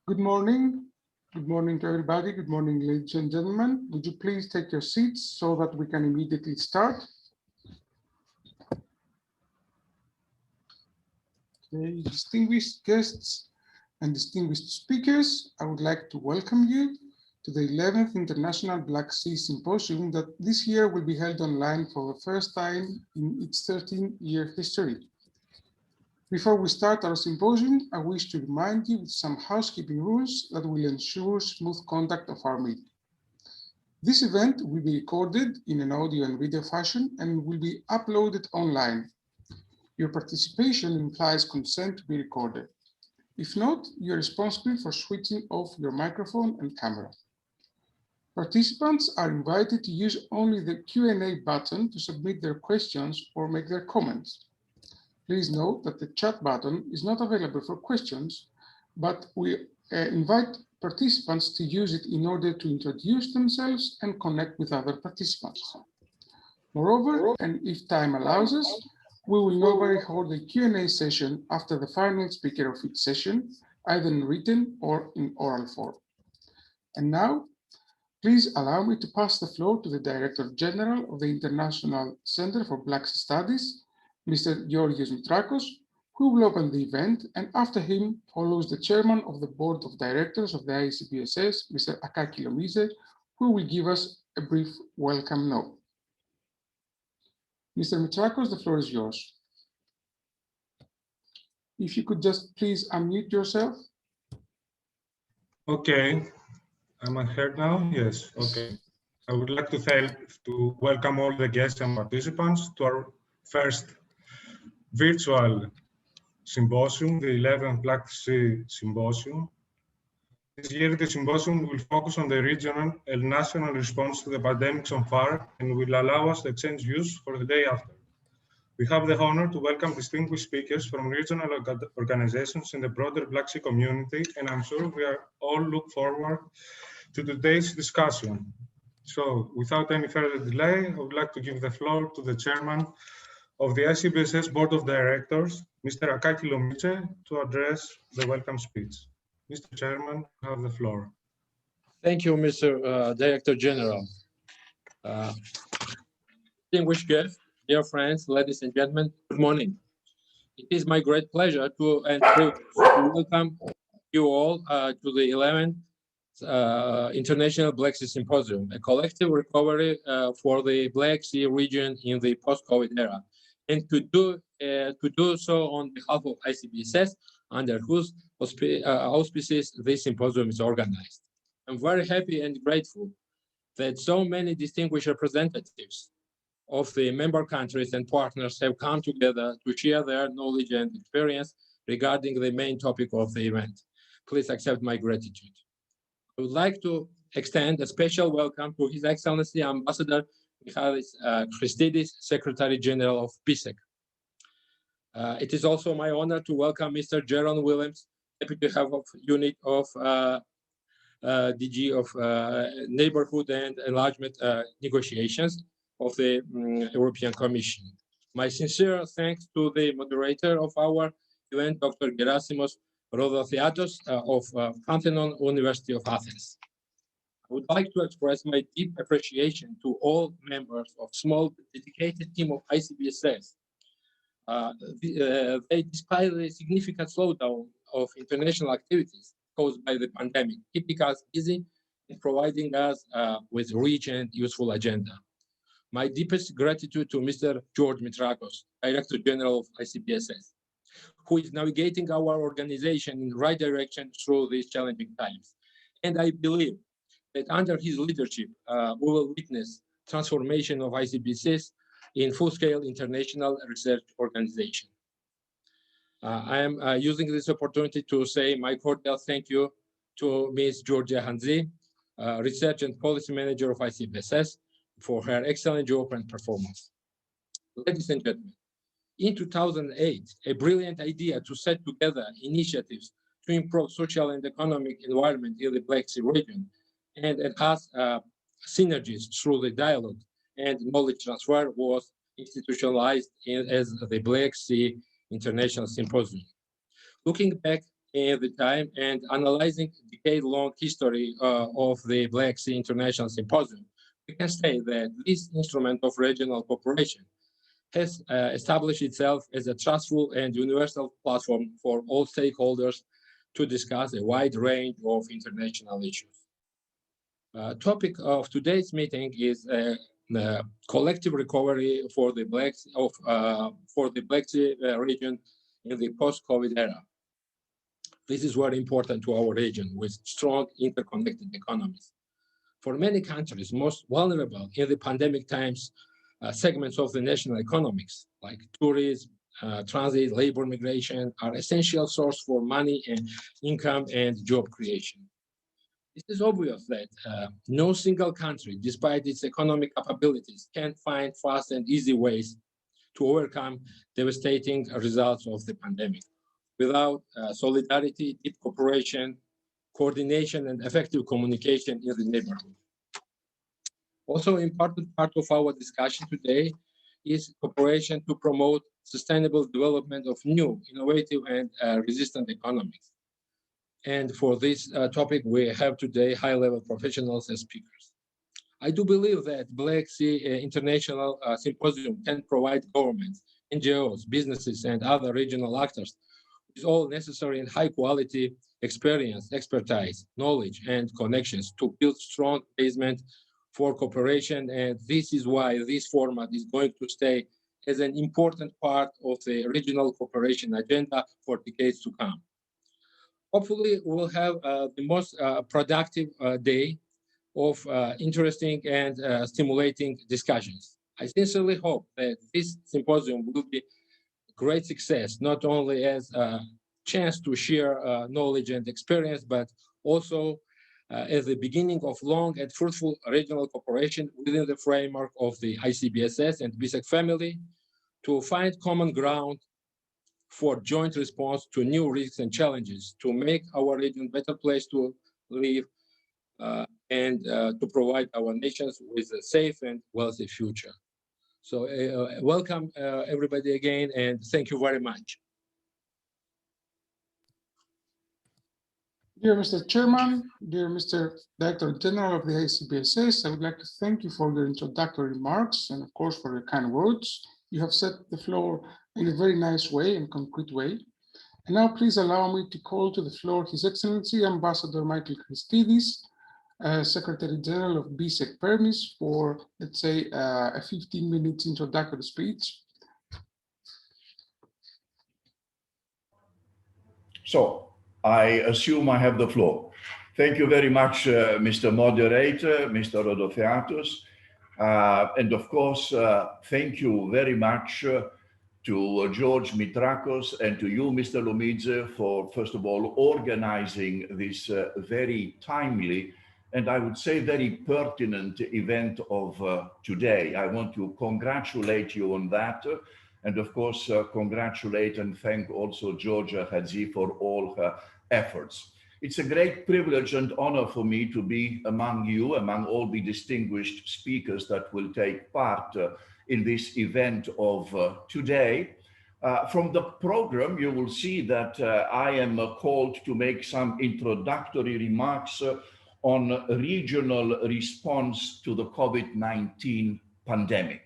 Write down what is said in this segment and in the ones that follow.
Good morning. Good morning to everybody. Good morning, ladies and gentlemen. Would you please take your seats so that we can immediately start? Okay, distinguished guests and distinguished speakers, I would like to welcome you to the 11th International Black Sea Symposium that this year will be held online for the first time in its 13-year history. Before we start our symposium, I wish to remind you of some housekeeping rules that will ensure smooth conduct of our meeting. This event will be recorded in an audio and video fashion and will be uploaded online. Your participation implies consent to be recorded. If not, you're responsible for switching off your microphone and camera. Participants are invited to use only the Q&A button to submit their questions or make their comments. Please note that the chat button is not available for questions, but we invite participants to use it in order to introduce themselves and connect with other participants. Moreover, and if time allows us, we will normally hold a Q&A session after the final speaker of each session, either in written or in oral form. And now, please allow me to pass the floor to the Director General of the International Center for Black Sea Studies, Mr. Georgios Mitrakos, who will open the event, and after him follows the Chairman of the Board of Directors of the ICBSS, Mr. Akaki Lomize, who will give us a brief welcome note. Mr. Mitrakos, the floor is yours. If you could just please unmute yourself. Okay, am I heard now? Yes, okay. I would like to welcome all the guests and participants to our first virtual symposium, the 11th Black Sea Symposium. This year, the symposium will focus on the regional and national response to the pandemic so far and will allow us to exchange views for the day after. We have the honor to welcome distinguished speakers from regional organizations in the broader Black Sea community, and I'm sure we all look forward to today's discussion. So, without any further delay, I would like to give the floor to the Chairman of the ICBSS Board of Directors, Mr. Akaki Lomize, to address the welcome speech. Mr. Chairman, you have the floor. Thank you, Mr. Director General. Distinguished guests, dear friends, ladies and gentlemen, good morning. It is my great pleasure to welcome you all to the 11th International Black Sea Symposium, a collective recovery for the Black Sea region in the post-COVID era, and to do so on behalf of ICBSS, under whose auspices this symposium is organized. I'm very happy and grateful that so many distinguished representatives of the member countries and partners have come together to share their knowledge and experience regarding the main topic of the event. Please accept my gratitude. I would like to extend a special welcome to His Excellency Ambassador Michalis Christidis, Secretary General of PSEC. It is also my honor to welcome Mr. Jaron Williams, Deputy Head of Unit of DG of Neighborhood and Enlargement Negotiations of the European Commission. My sincere thanks to the moderator of our event, Dr. Gerasimos Rodotheatos of Pantheon University of Athens. I would like to express my deep appreciation to all members of small dedicated team of ICBSS. Despite the significant slowdown of international activities caused by the pandemic, keeping us busy and providing us with rich and useful agenda. My deepest gratitude to Mr. George Mitrakos, Director General of ICBSS, who is navigating our organization in the right direction through these challenging times. And I believe that under his leadership, we will witness transformation of ICBSS in full-scale international research organization. I am using this opportunity to say my cordial thank you to Ms. Georgia Hanzi, Research and Policy Manager of ICBSS, for her excellent job and performance. Ladies and gentlemen, in 2008, a brilliant idea to set together initiatives to improve social and economic environment in the Black Sea region and enhance synergies through the dialogue and knowledge transfer was institutionalized as the Black Sea International Symposium. Looking back in the time and analyzing decade-long history of the Black Sea International Symposium, we can say that this instrument of regional cooperation has established itself as a trustful and universal platform for all stakeholders to discuss a wide range of international issues. Topic of today's meeting is the collective recovery for the Black Sea region in the post-COVID era. This is very important to our region with strong interconnected economies. For many countries, most vulnerable in the pandemic times, segments of the national economics like tourism, transit, labor migration are essential source for money and income and job creation. It is obvious that no single country, despite its economic capabilities, can find fast and easy ways to overcome devastating results of the pandemic without solidarity, deep cooperation, coordination, and effective communication in the neighborhood. Also, an important part of our discussion today is cooperation to promote sustainable development of new, innovative, and resistant economies. And for this topic, we have today high-level professionals as speakers. I do believe that Black Sea International Symposium can provide governments, NGOs, businesses, and other regional actors with all necessary and high-quality experience, expertise, knowledge, and connections to build strong basement for cooperation. And this is why this format is going to stay as an important part of the regional cooperation agenda for decades to come. Hopefully, we'll have the most productive day of interesting and stimulating discussions. I sincerely hope that this symposium will be a great success, not only as a chance to share knowledge and experience, but also as the beginning of long and fruitful regional cooperation within the framework of the ICBSS and BSEC family to find common ground for joint response to new risks and challenges, to make our region a better place to live and to provide our nations with a safe and wealthy future. So welcome everybody again, and thank you very much. Dear Mr. Chairman, dear Mr. Director General of the ICBSS, I would like to thank you for your introductory remarks and of course for your kind words. You have set the floor in a very nice way and concrete way. And now please allow me to call to the floor His Excellency Ambassador Michael Christidis, Secretary General of BSEC Permis, for, let's say, a 15-minute introductory speech. So I assume I have the floor. Thank you very much, Mr. Moderator, Mr. Rodophiatos. And of course, thank you very much to George Mitrakos and to you, Mr. Lomidze, for, first of all, organizing this very timely and I would say very pertinent event of today. I want to congratulate you on that. And of course, congratulate and thank also Georgia Hadzi for all her efforts. It's a great privilege and honor for me to be among you, among all the distinguished speakers that will take part in this event of today. From the program, you will see that I am called to make some introductory remarks on regional response to the COVID-19 pandemic.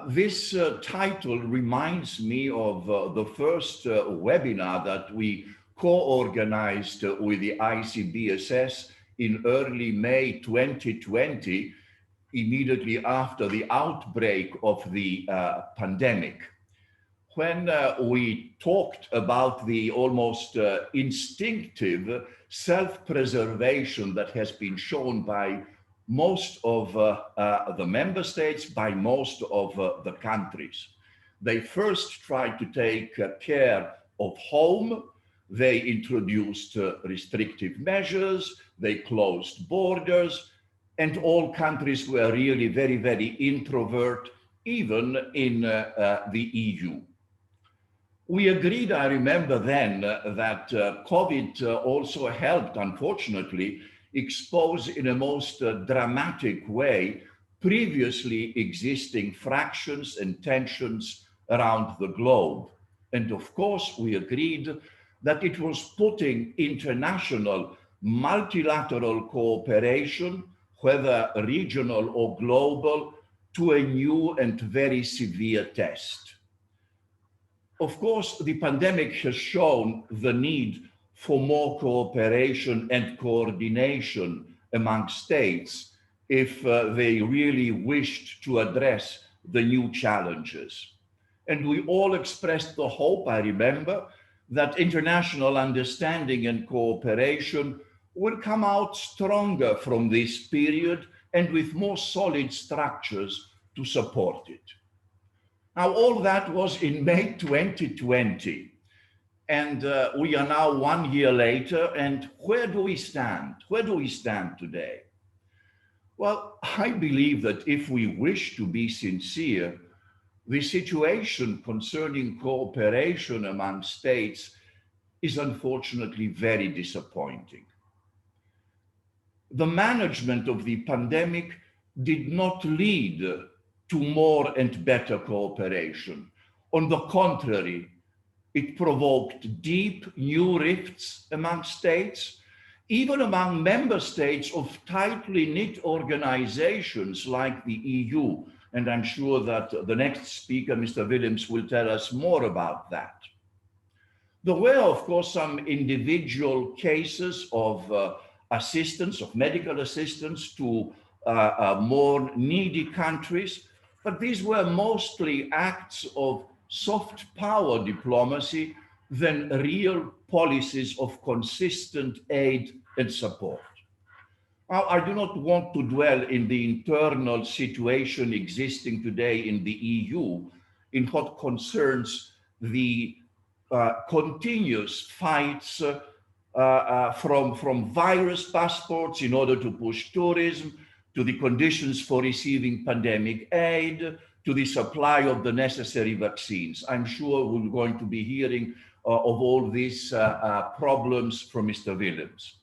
This title reminds me of the first webinar that we co-organized with the ICBSS in early May 2020, immediately after the outbreak of the pandemic. When we talked about the almost instinctive self-preservation that has been shown by most of the member states, by most of the countries. They first tried to take care of home. They introduced restrictive measures. They closed borders. And all countries were really very, very introvert, even in the EU. We agreed, I remember then, that COVID also helped, unfortunately, expose in a most dramatic way previously existing fractions and tensions around the globe. And of course, we agreed that it was putting international multilateral cooperation, whether regional or global, to a new and very severe test. Of course, the pandemic has shown the need for more cooperation and coordination among states if they really wished to address the new challenges. And we all expressed the hope, I remember, that international understanding and cooperation will come out stronger from this period and with more solid structures to support it. Now, all that was in May 2020, and we are now 1 year later, and where do we stand? Where do we stand today? Well, I believe that if we wish to be sincere, the situation concerning cooperation among states is unfortunately very disappointing. The management of the pandemic did not lead to more and better cooperation. On the contrary, it provoked deep new rifts among states, even among member states of tightly knit organizations like the EU. And I'm sure that the next speaker, Mr. Willems, will tell us more about that. There were, of course, some individual cases of assistance, of medical assistance to more needy countries, but these were mostly acts of soft power diplomacy than real policies of consistent aid and support. Now, I do not want to dwell in the internal situation existing today in the EU in what concerns the continuous fights from virus passports in order to push tourism, to the conditions for receiving pandemic aid, to the supply of the necessary vaccines. I'm sure we're going to be hearing of all these problems from Mr. Willems.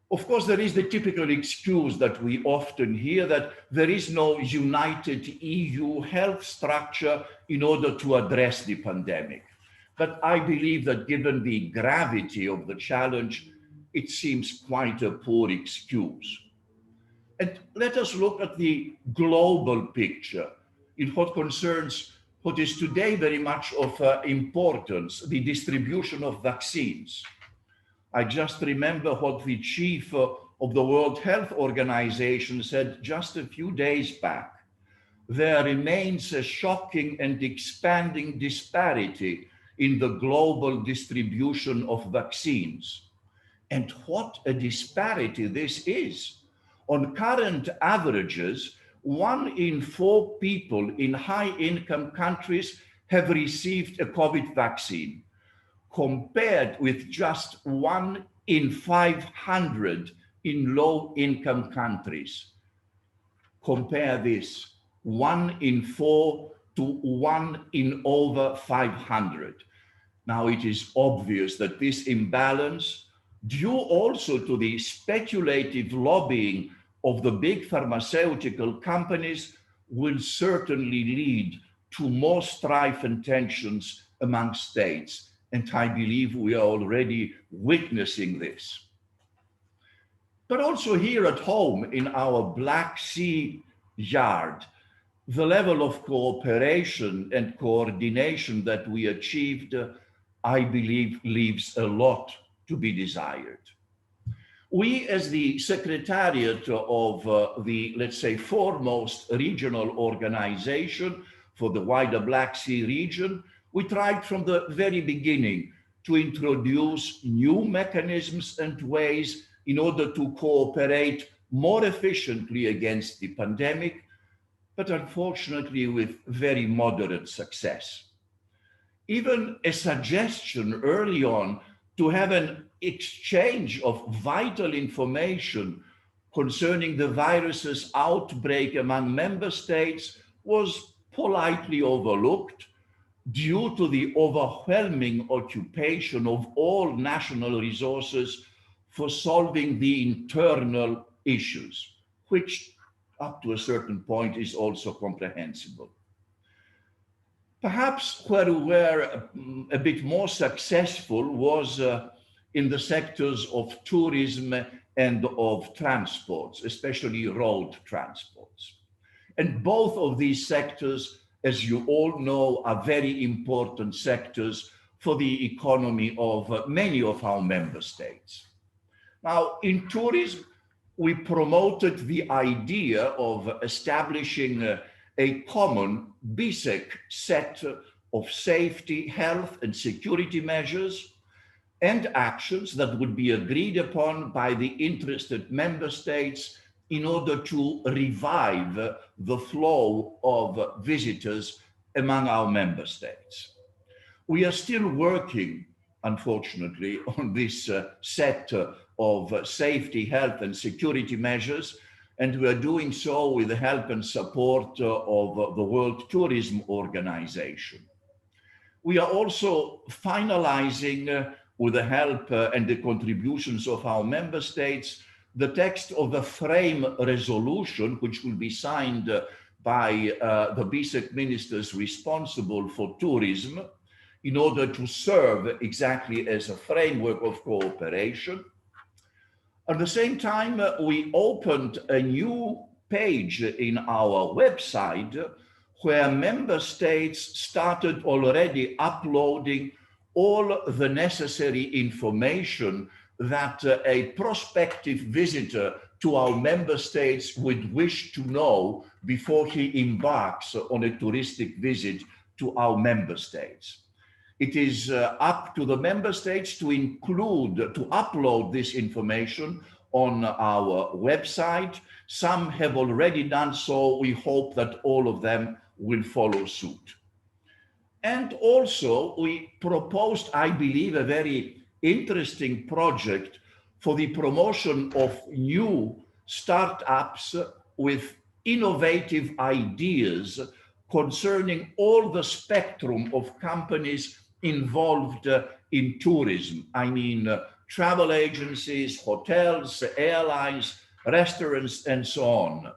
Of course, there is the typical excuse that we often hear that there is no united EU health structure in order to address the pandemic. But I believe that given the gravity of the challenge, it seems quite a poor excuse. And let us look at the global picture in what concerns what is today very much of importance, the distribution of vaccines. I just remember what the chief of the World Health Organization said just a few days back. There remains a shocking and expanding disparity in the global distribution of vaccines. And what a disparity this is. On current averages, 1 in 4 people in high-income countries have received a COVID vaccine, compared with just 1 in 500 in low-income countries. Compare this, 1 in 4 to 1 in over 500. Now, it is obvious that this imbalance, due also to the speculative lobbying of the big pharmaceutical companies, will certainly lead to more strife and tensions among states. And I believe we are already witnessing this. But also here at home in our Black Sea yard, the level of cooperation and coordination that we achieved, I believe, leaves a lot to be desired. We, as the Secretariat of the, let's say, foremost regional organization for the wider Black Sea region, we tried from the very beginning to introduce new mechanisms and ways in order to cooperate more efficiently against the pandemic, but unfortunately with very moderate success. Even a suggestion early on to have an exchange of vital information concerning the virus's outbreak among member states was politely overlooked due to the overwhelming occupation of all national resources for solving the internal issues, which up to a certain point is also comprehensible. Perhaps where we were a bit more successful was in the sectors of tourism and of transports, especially road transports. And both of these sectors, as you all know, are very important sectors for the economy of many of our member states. Now, in tourism, we promoted the idea of establishing a common basic set of safety, health, and security measures and actions that would be agreed upon by the interested member states in order to revive the flow of visitors among our member states. We are still working, unfortunately, on this set of safety, health, and security measures, and we are doing so with the help and support of the World Tourism Organization. We are also finalizing, with the help and the contributions of our member states, the text of a frame resolution, which will be signed by the BISEC ministers responsible for tourism, in order to serve exactly as a framework of cooperation. At the same time, we opened a new page in our website where member states started already uploading all the necessary information that a prospective visitor to our member states would wish to know before he embarks on a touristic visit to our member states. It is up to the member states to upload this information on our website. Some have already done so. We hope that all of them will follow suit. And also, we proposed, I believe, a very interesting project for the promotion of new startups with innovative ideas concerning all the spectrum of companies involved in tourism. I mean, travel agencies, hotels, airlines, restaurants, and so on.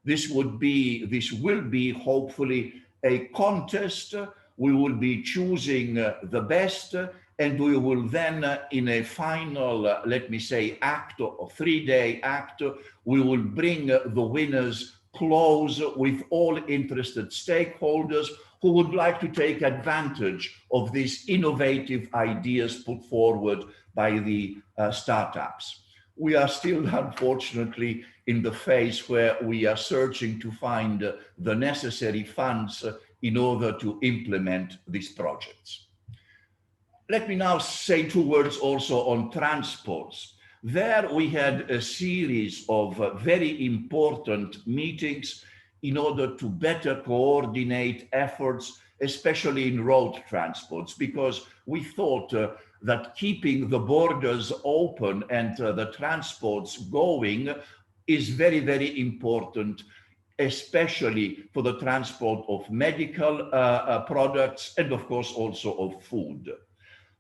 This will be hopefully a contest. We will be choosing the best, and we will then, in a final, let me say, act, or 3-day act, we will bring the winners close with all interested stakeholders who would like to take advantage of these innovative ideas put forward by the startups. We are still, unfortunately, in the phase where we are searching to find the necessary funds in order to implement these projects. Let me now say 2 words also on transports. There we had a series of very important meetings in order to better coordinate efforts, especially in road transports, because we thought that keeping the borders open and the transports going is very, very important, especially for the transport of medical products and, of course, also of food.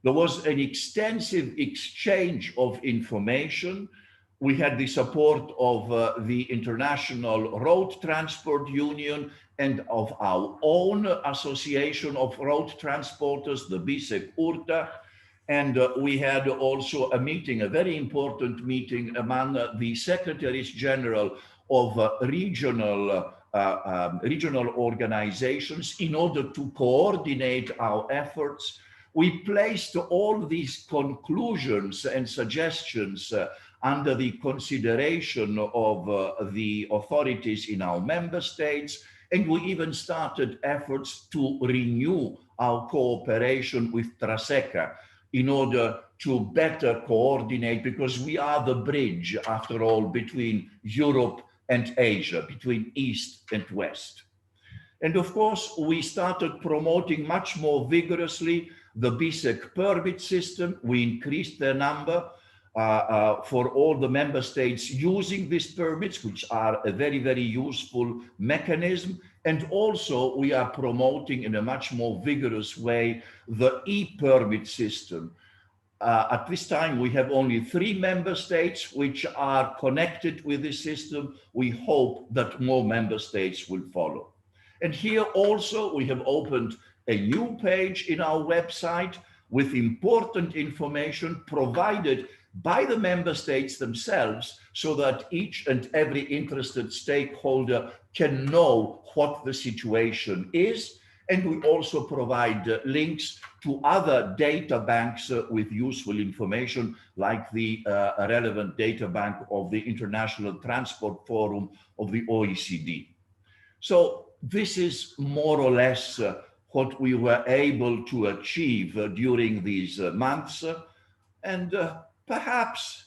There was an extensive exchange of information. We had the support of the International Road Transport Union and of our own Association of Road Transporters, the BISEC URTA. And we had also a meeting, a very important meeting among the Secretaries General of regional organizations in order to coordinate our efforts. We placed all these conclusions and suggestions under the consideration of the authorities in our member states, and we even started efforts to renew our cooperation with Traseca in order to better coordinate, because we are the bridge, after all, between Europe and Asia, between East and West. And of course, we started promoting much more vigorously the BISEC permit system. We increased the number for all the member states using these permits, which are a very, very useful mechanism. And also we are promoting in a much more vigorous way the e-permit system. At this time, we have only 3 member states which are connected with this system. We hope that more member states will follow. And here also we have opened a new page in our website with important information provided by the member states themselves, so that each and every interested stakeholder can know what the situation is. And we also provide links to other data banks with useful information, like the relevant data bank of the International Transport Forum of the OECD. So this is more or less what we were able to achieve during these months. And perhaps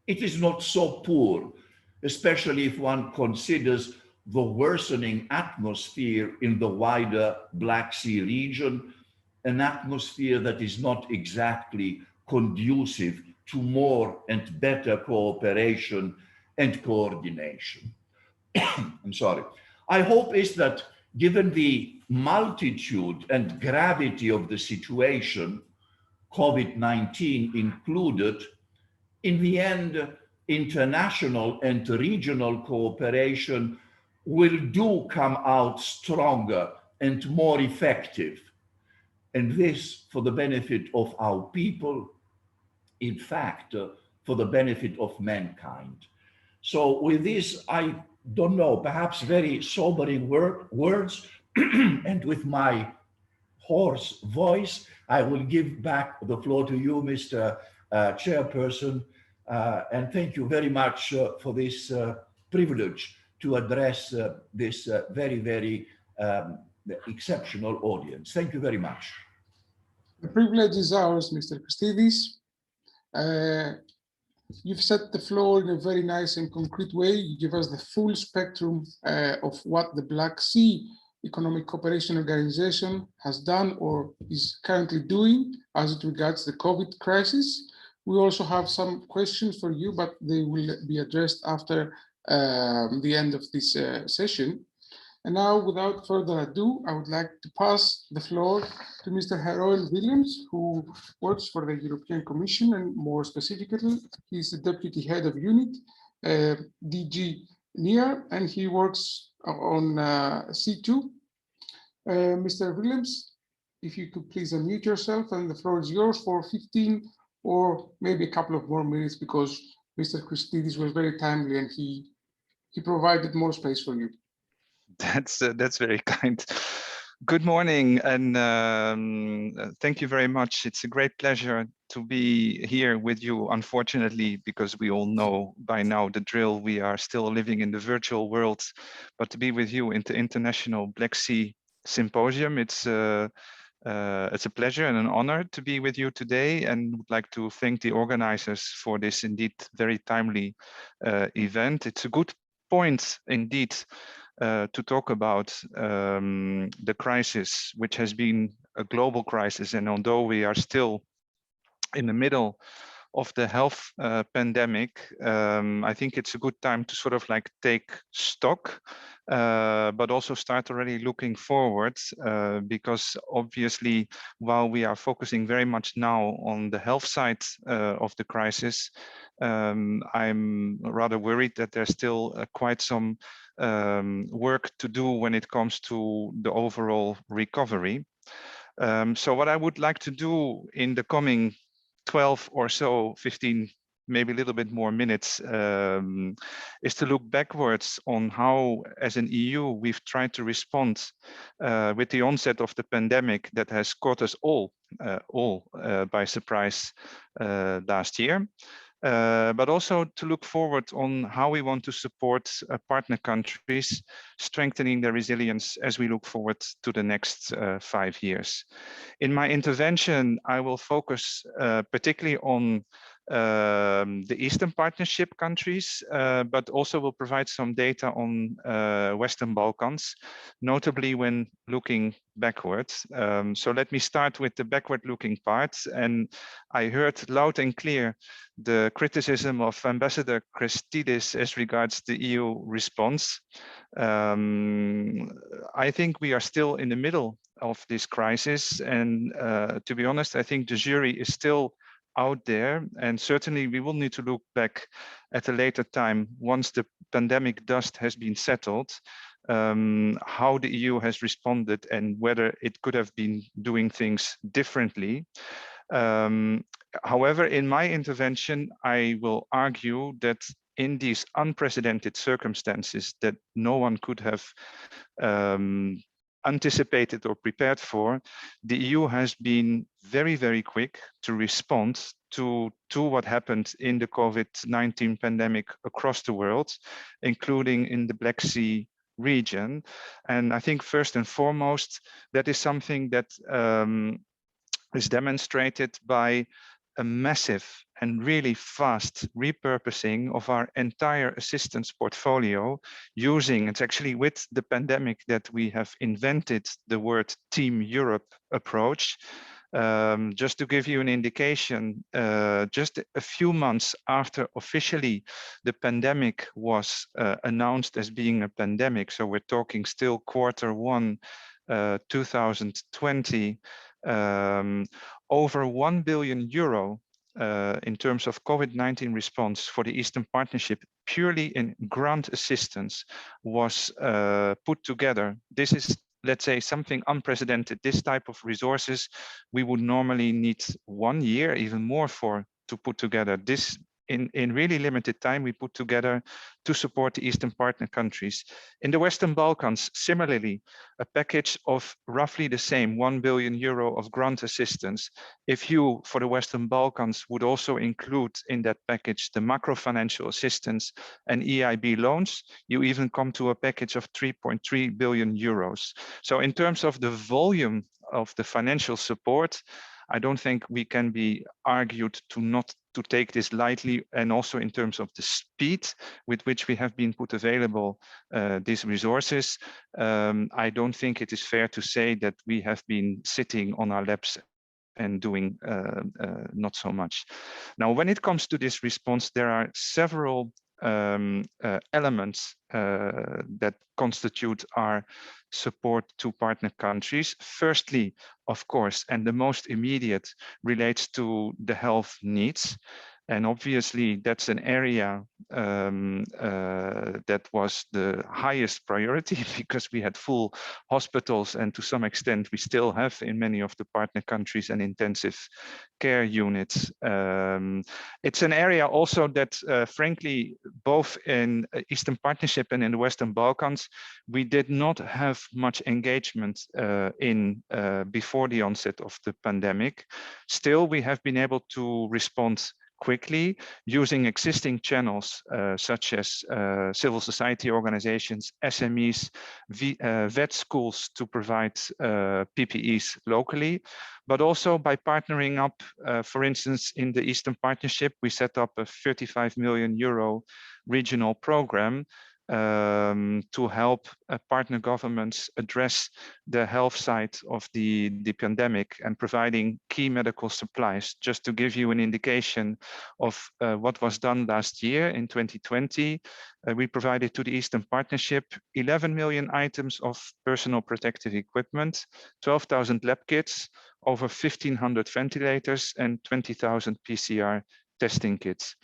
it is not so poor, especially if one considers the worsening atmosphere in the wider Black Sea region, an atmosphere that is not exactly conducive to more and better cooperation and coordination. I'm sorry. I hope is that given the multitude and gravity of the situation, COVID-19 included, in the end, international and regional cooperation will do come out stronger and more effective. And this for the benefit of our people, in fact, for the benefit of mankind. So with this, I don't know, perhaps very sobering words, and with my hoarse voice, I will give back the floor to you, Mr. Chairperson, and thank you very much for this privilege to address this very, very exceptional audience. Thank you very much. The privilege is ours, Mr. Christidis. You've set the floor in a very nice and concrete way. You give us the full spectrum of what the Black Sea Economic Cooperation Organization has done or is currently doing as it regards the COVID crisis. We also have some questions for you, but they will be addressed after the end of this session. And now, without further ado, I would like to pass the floor to Mr. Harold Williams, who works for the European Commission, and more specifically, he's the Deputy Head of Unit, DG NEAR, and he works on C2. Mr. Williams, if you could please unmute yourself, and the floor is yours for 15 or maybe a couple of more minutes, because Mr. Christidis was very timely and he provided more space for you. That's very kind. Good morning, and thank you very much. It's a great pleasure to be here with you. Unfortunately, because we all know by now the drill, we are still living in the virtual world, but to be with you in the International Black Sea Symposium, it's a pleasure and an honor to be with you today, and would like to thank the organizers for this indeed very timely event. It's a good point indeed to talk about the crisis, which has been a global crisis. And although we are still in the middle of the health pandemic, I think it's a good time to sort of like take stock, but also start already looking forward, because obviously, while we are focusing very much now on the health side of the crisis, I'm rather worried that there's still quite some work to do when it comes to the overall recovery. So what I would like to do in the coming 12 or so, 15, maybe a little bit more minutes, is to look backwards on how, as an EU, we've tried to respond with the onset of the pandemic that has caught us all by surprise last year. But also to look forward on how we want to support partner countries, strengthening their resilience as we look forward to the next 5 years. In my intervention, I will focus particularly on the Eastern Partnership countries, but also will provide some data on Western Balkans, notably when looking backwards. So let me start with the backward-looking part. And I heard loud and clear the criticism of Ambassador Christidis as regards the EU response. I think we are still in the middle of this crisis. And to be honest, I think the jury is still out there, and certainly we will need to look back at a later time once the pandemic dust has been settled how the EU has responded and whether it could have been doing things differently. However, in my intervention, I will argue that in these unprecedented circumstances that no one could have anticipated or prepared for, the EU has been very, very quick to respond to what happened in the COVID-19 pandemic across the world, including in the Black Sea region. And I think first and foremost, that is something that is demonstrated by a massive and really fast repurposing of our entire assistance portfolio using, it's actually with the pandemic that we have invented the word Team Europe approach. Just to give you an indication, just a few months after officially the pandemic was announced as being a pandemic, so we're talking still Q1 2020, over €1 billion in terms of COVID-19 response for the Eastern Partnership, purely in grant assistance, was put together. This is, let's say, something unprecedented. This type of resources we would normally need 1 year, even more, to put together. This in really limited time we put together to support the Eastern Partner countries. In the Western Balkans, similarly, a package of roughly the same €1 billion of grant assistance. If you, for the Western Balkans, would also include in that package the macro financial assistance and EIB loans, you even come to a package of €3.3 billion. So in terms of the volume of the financial support, I don't think we can be argued to not to take this lightly, and also in terms of the speed with which we have been put available these resources. I don't think it is fair to say that we have been sitting on our laps and doing not so much. Now, when it comes to this response, there are several elements that constitute our support to partner countries. Firstly, of course, and the most immediate, relates to the health needs. And obviously, that's an area that was the highest priority because we had full hospitals, and to some extent, we still have in many of the partner countries an intensive care units. It's an area also that, frankly, both in Eastern Partnership and in the Western Balkans, we did not have much engagement in before the onset of the pandemic. Still, we have been able to respond quickly using existing channels such as civil society organizations, SMEs, vet schools to provide PPEs locally, but also by partnering up, for instance, in the Eastern Partnership, we set up a €35 million regional program to help partner governments address the health side of the pandemic and providing key medical supplies. Just to give you an indication of what was done last year in 2020, we provided to the Eastern Partnership 11 million items of personal protective equipment, 12,000 lab kits, over 1,500 ventilators, and 20,000 PCR testing kits.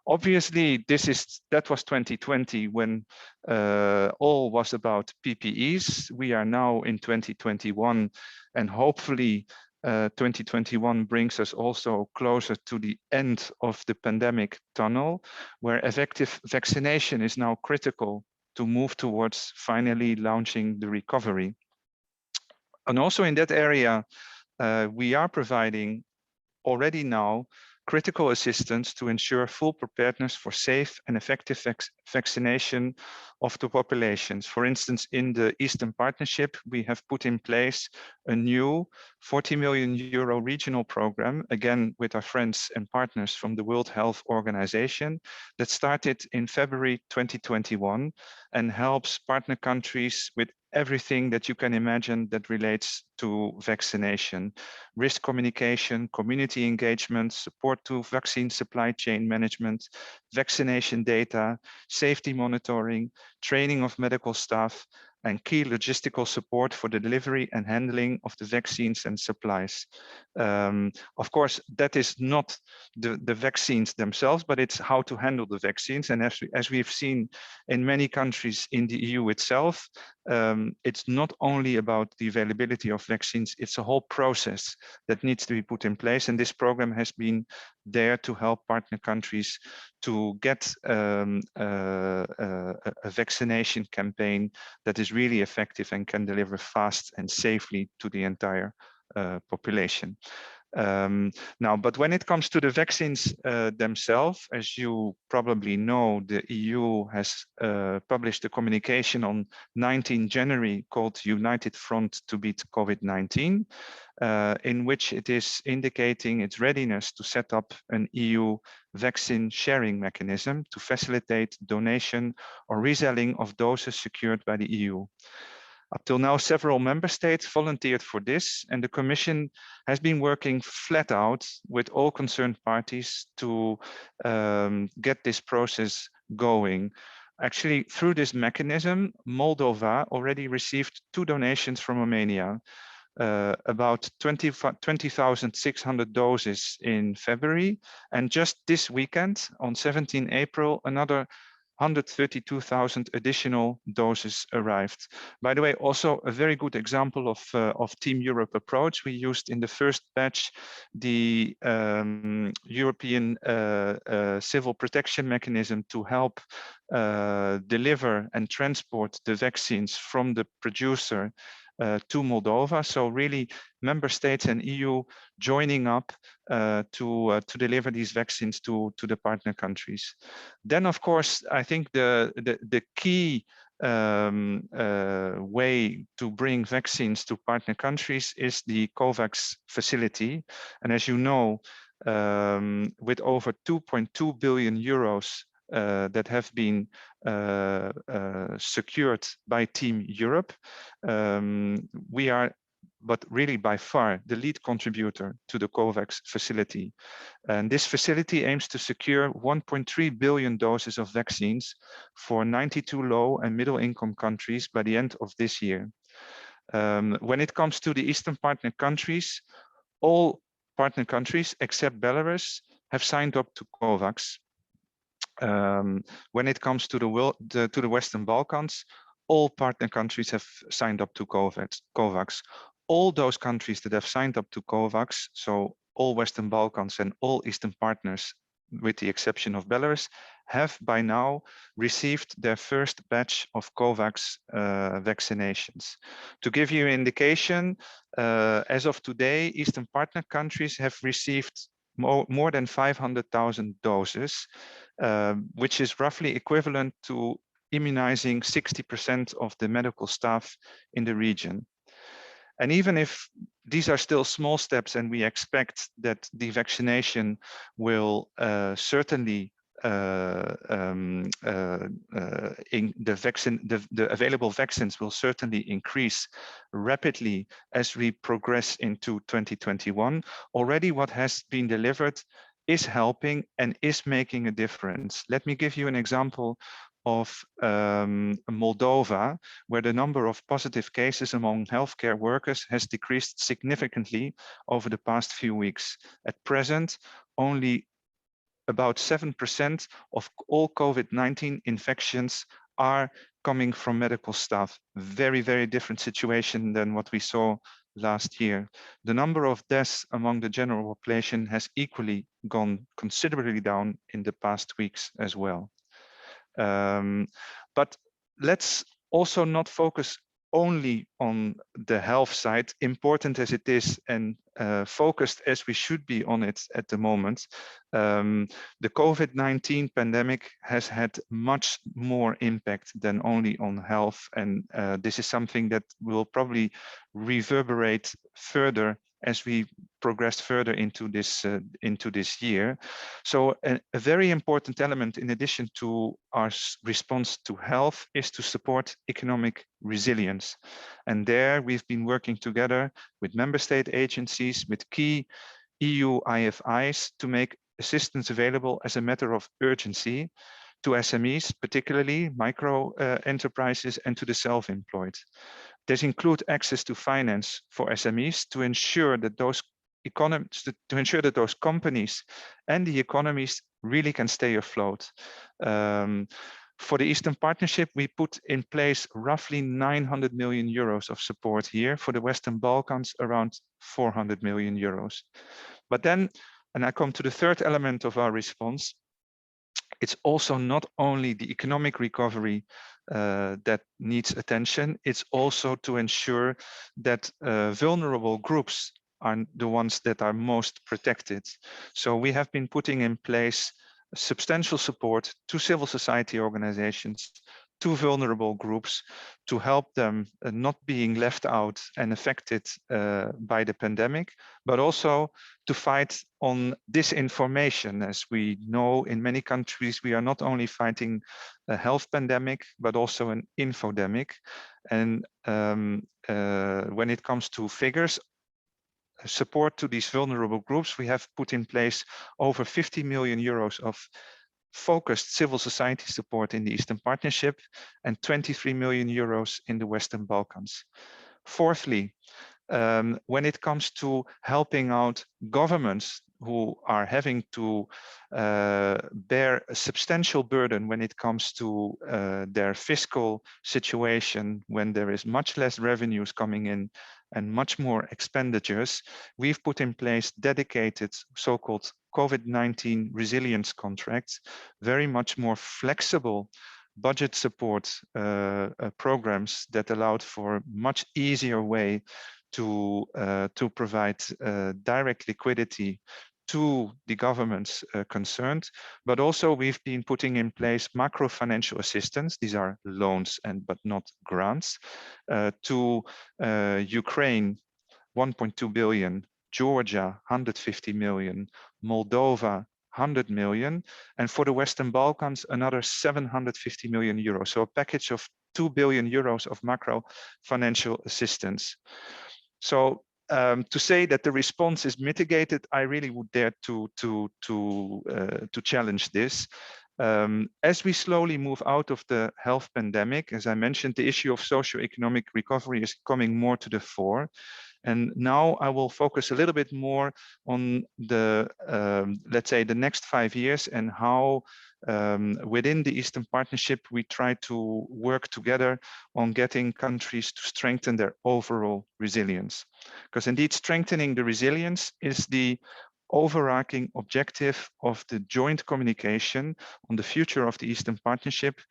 Obviously, that was 2020 when all was about PPEs. We are now in 2021, and hopefully 2021 brings us also closer to the end of the pandemic tunnel, where effective vaccination is now critical to move towards finally launching the recovery. And also in that area, we are providing already now critical assistance to ensure full preparedness for safe and effective vaccination of the populations. For instance, in the Eastern Partnership, we have put in place a new €40 million regional program, again, with our friends and partners from the World Health Organization, that started in February 2021 and helps partner countries with everything that you can imagine that relates to vaccination: risk communication, community engagement, support to vaccine supply chain management, vaccination data, safety monitoring, training of medical staff, and key logistical support for the delivery and handling of the vaccines and supplies. Of course, that is not the vaccines themselves, but it's how to handle the vaccines. And as we've seen in many countries in the EU itself, it's not only about the availability of vaccines, it's a whole process that needs to be put in place. And this program has been there to help partner countries to get a vaccination campaign that is really effective and can deliver fast and safely to the entire population. Now, but when it comes to the vaccines themselves, as you probably know, the EU has published a communication on 19 January called United Front to Beat COVID-19, in which it is indicating its readiness to set up an EU vaccine sharing mechanism to facilitate donation or reselling of doses secured by the EU. Up till now, several member states volunteered for this, and the Commission has been working flat out with all concerned parties to get this process going. Actually, through this mechanism, Moldova already received 2 donations from Armenia, about 20,600 doses in February, and just this weekend, on 17 April, another 132,000 additional doses arrived. By the way, also a very good example of Team Europe approach. We used in the first batch the European Civil Protection Mechanism to help deliver and transport the vaccines from the producer to Moldova. So really member states and EU joining up to deliver these vaccines to the partner countries. Then, of course, I think the key way to bring vaccines to partner countries is the COVAX facility. And as you know, with over 2.2 billion euros that have been secured by Team Europe, we are, but really by far, the lead contributor to the COVAX facility. And this facility aims to secure 1.3 billion doses of vaccines for 92 low and middle income countries by the end of this year. When it comes to the Eastern partner countries, all partner countries except Belarus have signed up to COVAX. When it comes to the Western Balkans, all partner countries have signed up to COVAX. All those countries that have signed up to COVAX, so all Western Balkans and all Eastern partners, with the exception of Belarus, have by now received their first batch of COVAX vaccinations. To give you an indication, as of today, Eastern partner countries have received more than 500,000 doses, which is roughly equivalent to immunizing 60% of the medical staff in the region. And even if these are still small steps, and we expect that the vaccination will certainly the available vaccines will certainly increase rapidly as we progress into 2021. Already what has been delivered is helping and is making a difference. Let me give you an example of Moldova, where the number of positive cases among healthcare workers has decreased significantly over the past few weeks. At present, only about 7% of all COVID-19 infections are coming from medical staff. Very, very different situation than what we saw last year. The number of deaths among the general population has equally gone considerably down in the past weeks as well. But let's also not focus only on the health side, important as it is and focused as we should be on it at the moment. The COVID-19 pandemic has had much more impact than only on health, and this is something that will probably reverberate further as we progress further into this year. So a very important element, in addition to our response to health, is to support economic resilience. And there we've been working together with member state agencies, with key EU IFIs to make assistance available as a matter of urgency to SMEs, particularly micro enterprises, and to the self-employed. This includes access to finance for SMEs to ensure that those companies and the economies really can stay afloat. For the Eastern Partnership, we put in place roughly 900 million euros of support here. For the Western Balkans, around 400 million euros. But then, and I come to the third element of our response, it's also not only the economic recovery that needs attention, it's also to ensure that vulnerable groups are the ones that are most protected. So we have been putting in place substantial support to civil society organizations, to vulnerable groups, to help them not being left out and affected by the pandemic, but also to fight on disinformation. As we know, in many countries, we are not only fighting a health pandemic, but also an infodemic. And when it comes to figures, support to these vulnerable groups, we have put in place over 50 million euros of focused civil society support in the Eastern Partnership and 23 million euros in the Western Balkans. Fourthly, when it comes to helping out governments who are having to bear a substantial burden when it comes to their fiscal situation, when there is much less revenues coming in and much more expenditures, we've put in place dedicated so-called COVID-19 resilience contracts, very much more flexible budget support programs that allowed for much easier way to provide direct liquidity to the governments concerned, but also we've been putting in place macro financial assistance. These are loans but not grants to Ukraine, 1.2 billion, Georgia, 150 million, Moldova, 100 million, and for the Western Balkans, another 750 million euros. So a package of 2 billion euros of macro financial assistance. So to say that the response is mitigated, I really would dare to challenge this. As we slowly move out of the health pandemic, as I mentioned, the issue of socioeconomic recovery is coming more to the fore. And now I will focus a little bit more on the, let's say, the next 5 years and how within the Eastern Partnership, we try to work together on getting countries to strengthen their overall resilience. Because indeed, strengthening the resilience is the overarching objective of the joint communication on the future of the Eastern Partnership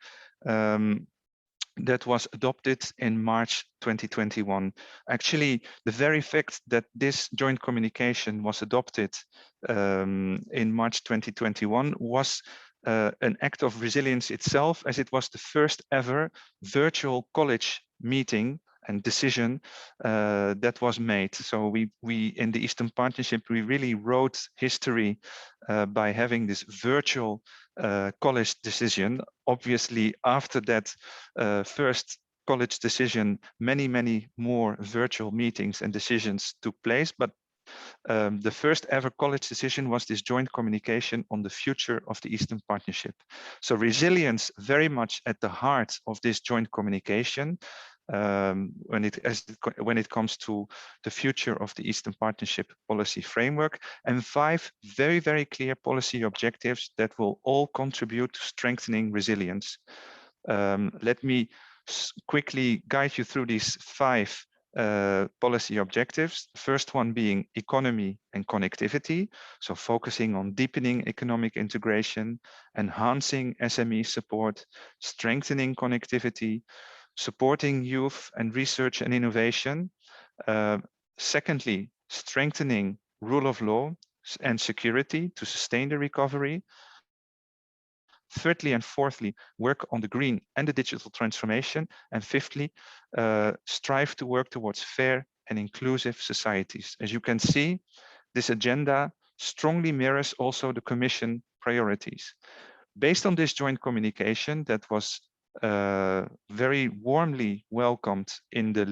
that was adopted in March 2021. Actually, the very fact that this joint communication was adopted in March 2021 was an act of resilience itself, as it was the first ever virtual college meeting and decision that was made. So we in the Eastern Partnership, we really wrote history by having this virtual college decision. Obviously, after that first college decision, many more virtual meetings and decisions took place. But the first ever college decision was this joint communication on the future of the Eastern Partnership. So resilience very much at the heart of this joint communication when it comes to the future of the Eastern Partnership policy framework, and 5 very clear policy objectives that will all contribute to strengthening resilience. Let me quickly guide you through these 5 policy objectives. The first one being economy and connectivity. So focusing on deepening economic integration, enhancing SME support, strengthening connectivity, supporting youth and research and innovation. Secondly, strengthening rule of law and security to sustain the recovery. Thirdly and fourthly, work on the green and the digital transformation. And fifthly, strive to work towards fair and inclusive societies. As you can see, this agenda strongly mirrors also the Commission priorities. Based on this joint communication that was very warmly welcomed in the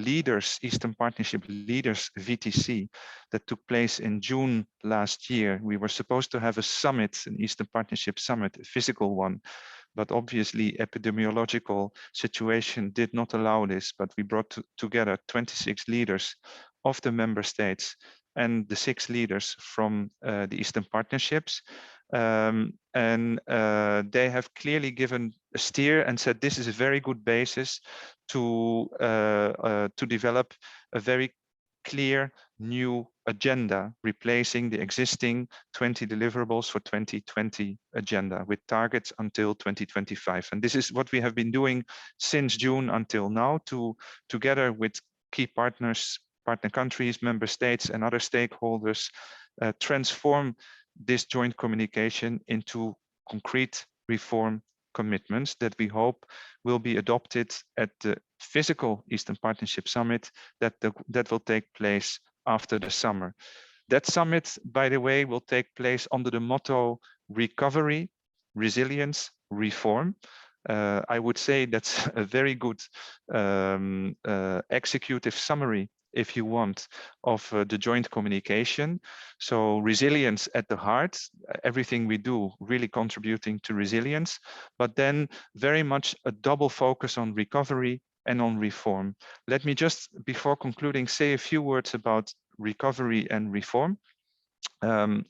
Eastern Partnership Leaders VTC that took place in June last year. We were supposed to have a summit, an Eastern Partnership summit, a physical one, but obviously epidemiological situation did not allow this, but we brought together 26 leaders of the member states and the 6 leaders from the Eastern Partnerships. They have clearly given a steer and said this is a very good basis to develop a very clear new agenda, replacing the existing 20 deliverables for 2020 agenda with targets until 2025. And this is what we have been doing since June until now, together with key partners, partner countries, member states, and other stakeholders, transform this joint communication into concrete reform commitments that we hope will be adopted at the physical Eastern Partnership Summit that will take place after the summer. That summit, by the way, will take place under the motto recovery, resilience, reform. I would say that's a very good executive summary, if you want, of the joint communication. So resilience at the heart, everything we do really contributing to resilience, but then very much a double focus on recovery and on reform. Let me just, before concluding, say a few words about recovery and reform. On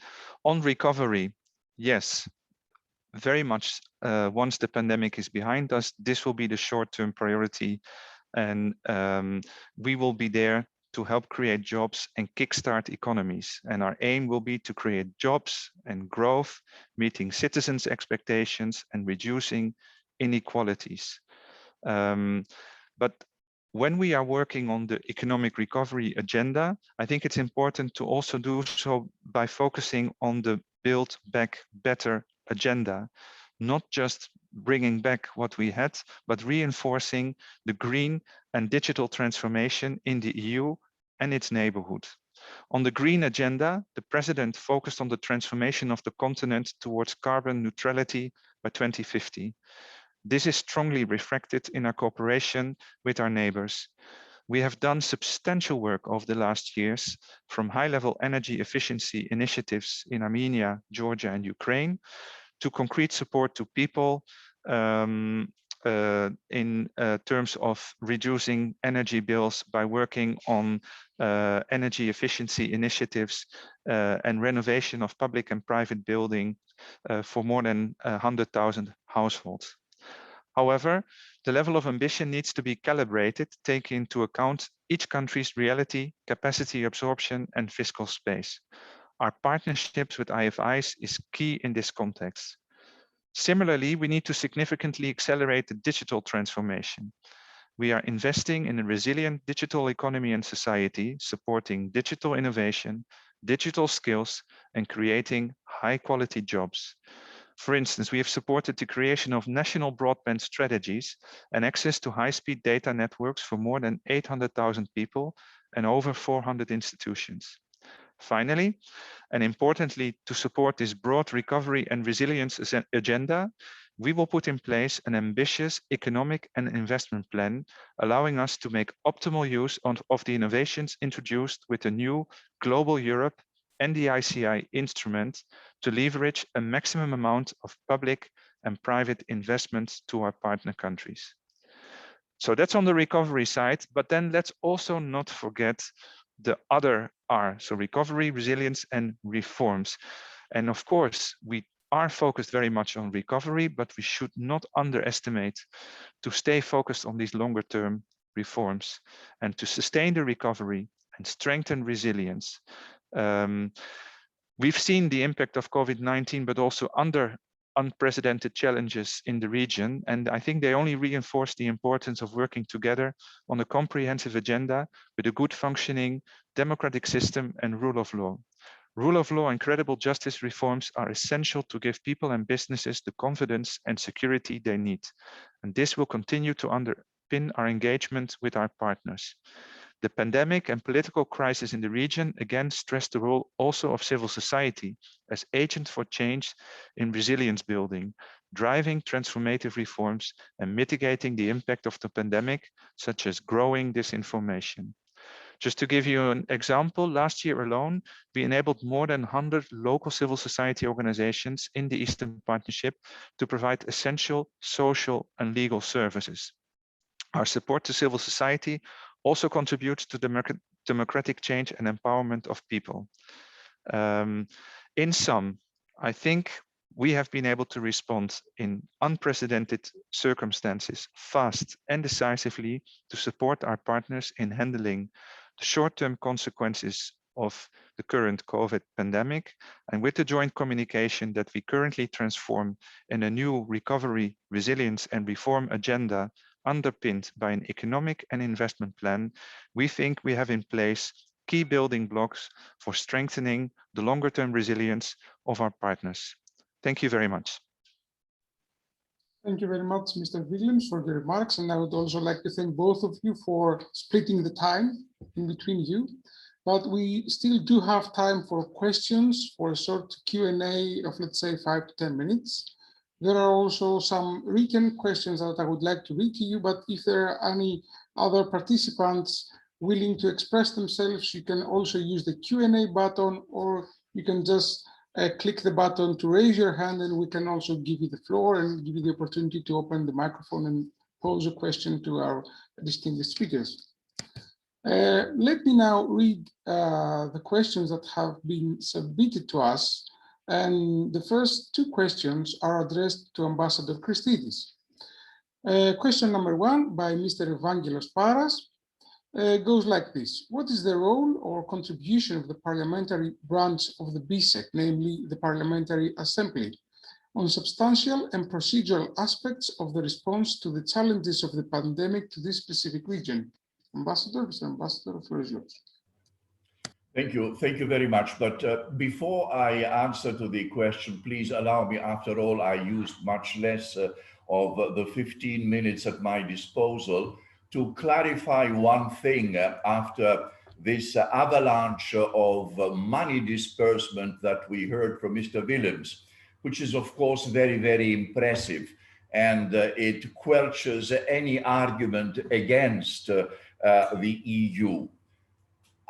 recovery, yes, very much once the pandemic is behind us, this will be the short-term priority, and we will be there to help create jobs and kickstart economies. And our aim will be to create jobs and growth, meeting citizens' expectations and reducing inequalities. But when we are working on the economic recovery agenda, I think it's important to also do so by focusing on the Build Back Better agenda, not just bringing back what we had, but reinforcing the green and digital transformation in the EU and its neighborhood. On the green agenda, the President focused on the transformation of the continent towards carbon neutrality by 2050. This is strongly reflected in our cooperation with our neighbors. We have done substantial work over the last years, from high-level energy efficiency initiatives in Armenia, Georgia, and Ukraine, to concrete support to people in terms of reducing energy bills by working on energy efficiency initiatives and renovation of public and private buildings for more than 100,000 households. However, the level of ambition needs to be calibrated, taking into account each country's reality, capacity absorption, and fiscal space. Our partnerships with IFIs is key in this context. Similarly, we need to significantly accelerate the digital transformation. We are investing in a resilient digital economy and society, supporting digital innovation, digital skills, and creating high-quality jobs. For instance, we have supported the creation of national broadband strategies and access to high-speed data networks for more than 800,000 people and over 400 institutions. Finally, and importantly, to support this broad recovery and resilience agenda, we will put in place an ambitious economic and investment plan, allowing us to make optimal use of the innovations introduced with the new Global Europe and the ICI instrument to leverage a maximum amount of public and private investments to our partner countries. So that's on the recovery side, but then let's also not forget the other R, so recovery, resilience, and reforms. And of course, we are focused very much on recovery, but we should not underestimate to stay focused on these longer term reforms and to sustain the recovery and strengthen resilience. We've seen the impact of COVID-19, but also under unprecedented challenges in the region. And I think they only reinforce the importance of working together on a comprehensive agenda with a good functioning democratic system and rule of law. Rule of law and credible justice reforms are essential to give people and businesses the confidence and security they need. And this will continue to underpin our engagement with our partners. The pandemic and political crisis in the region again stressed the role also of civil society as agent for change in resilience building, driving transformative reforms and mitigating the impact of the pandemic, such as growing disinformation. Just to give you an example, last year alone, we enabled more than 100 local civil society organizations in the Eastern Partnership to provide essential social and legal services. Our support to civil society also contributes to democratic change and empowerment of people. In sum, I think we have been able to respond in unprecedented circumstances fast and decisively to support our partners in handling the short-term consequences of the current COVID pandemic, and with the joint communication that we currently transform in a new recovery, resilience and reform agenda underpinned by an economic and investment plan, we think we have in place key building blocks for strengthening the longer-term resilience of our partners. Thank you very much. Thank you very much, Mr. Williams, for the remarks. And I would also like to thank both of you for splitting the time in between you. But we still do have time for questions, for a short Q&A of, let's say, 5 to 10 minutes. There are also some written questions that I would like to read to you, but if there are any other participants willing to express themselves, you can also use the Q&A button, or you can just click the button to raise your hand, and we can also give you the floor and give you the opportunity to open the microphone and pose a question to our distinguished speakers. Let me now read the questions that have been submitted to us. And the first two questions are addressed to Ambassador Christidis. Question number 1 by Mr. Evangelos Paras goes like this. What is the role or contribution of the parliamentary branch of the BSEC, namely the Parliamentary Assembly, on substantial and procedural aspects of the response to the challenges of the pandemic to this specific region? Ambassador, Mr. Ambassador, the floor is yours. Thank you very much. But before I answer to the question, please allow me, after all, I used much less of the 15 minutes at my disposal, to clarify one thing after this avalanche of money disbursement that we heard from Mr. Williams, which is of course very, very impressive, and it quelches any argument against the EU.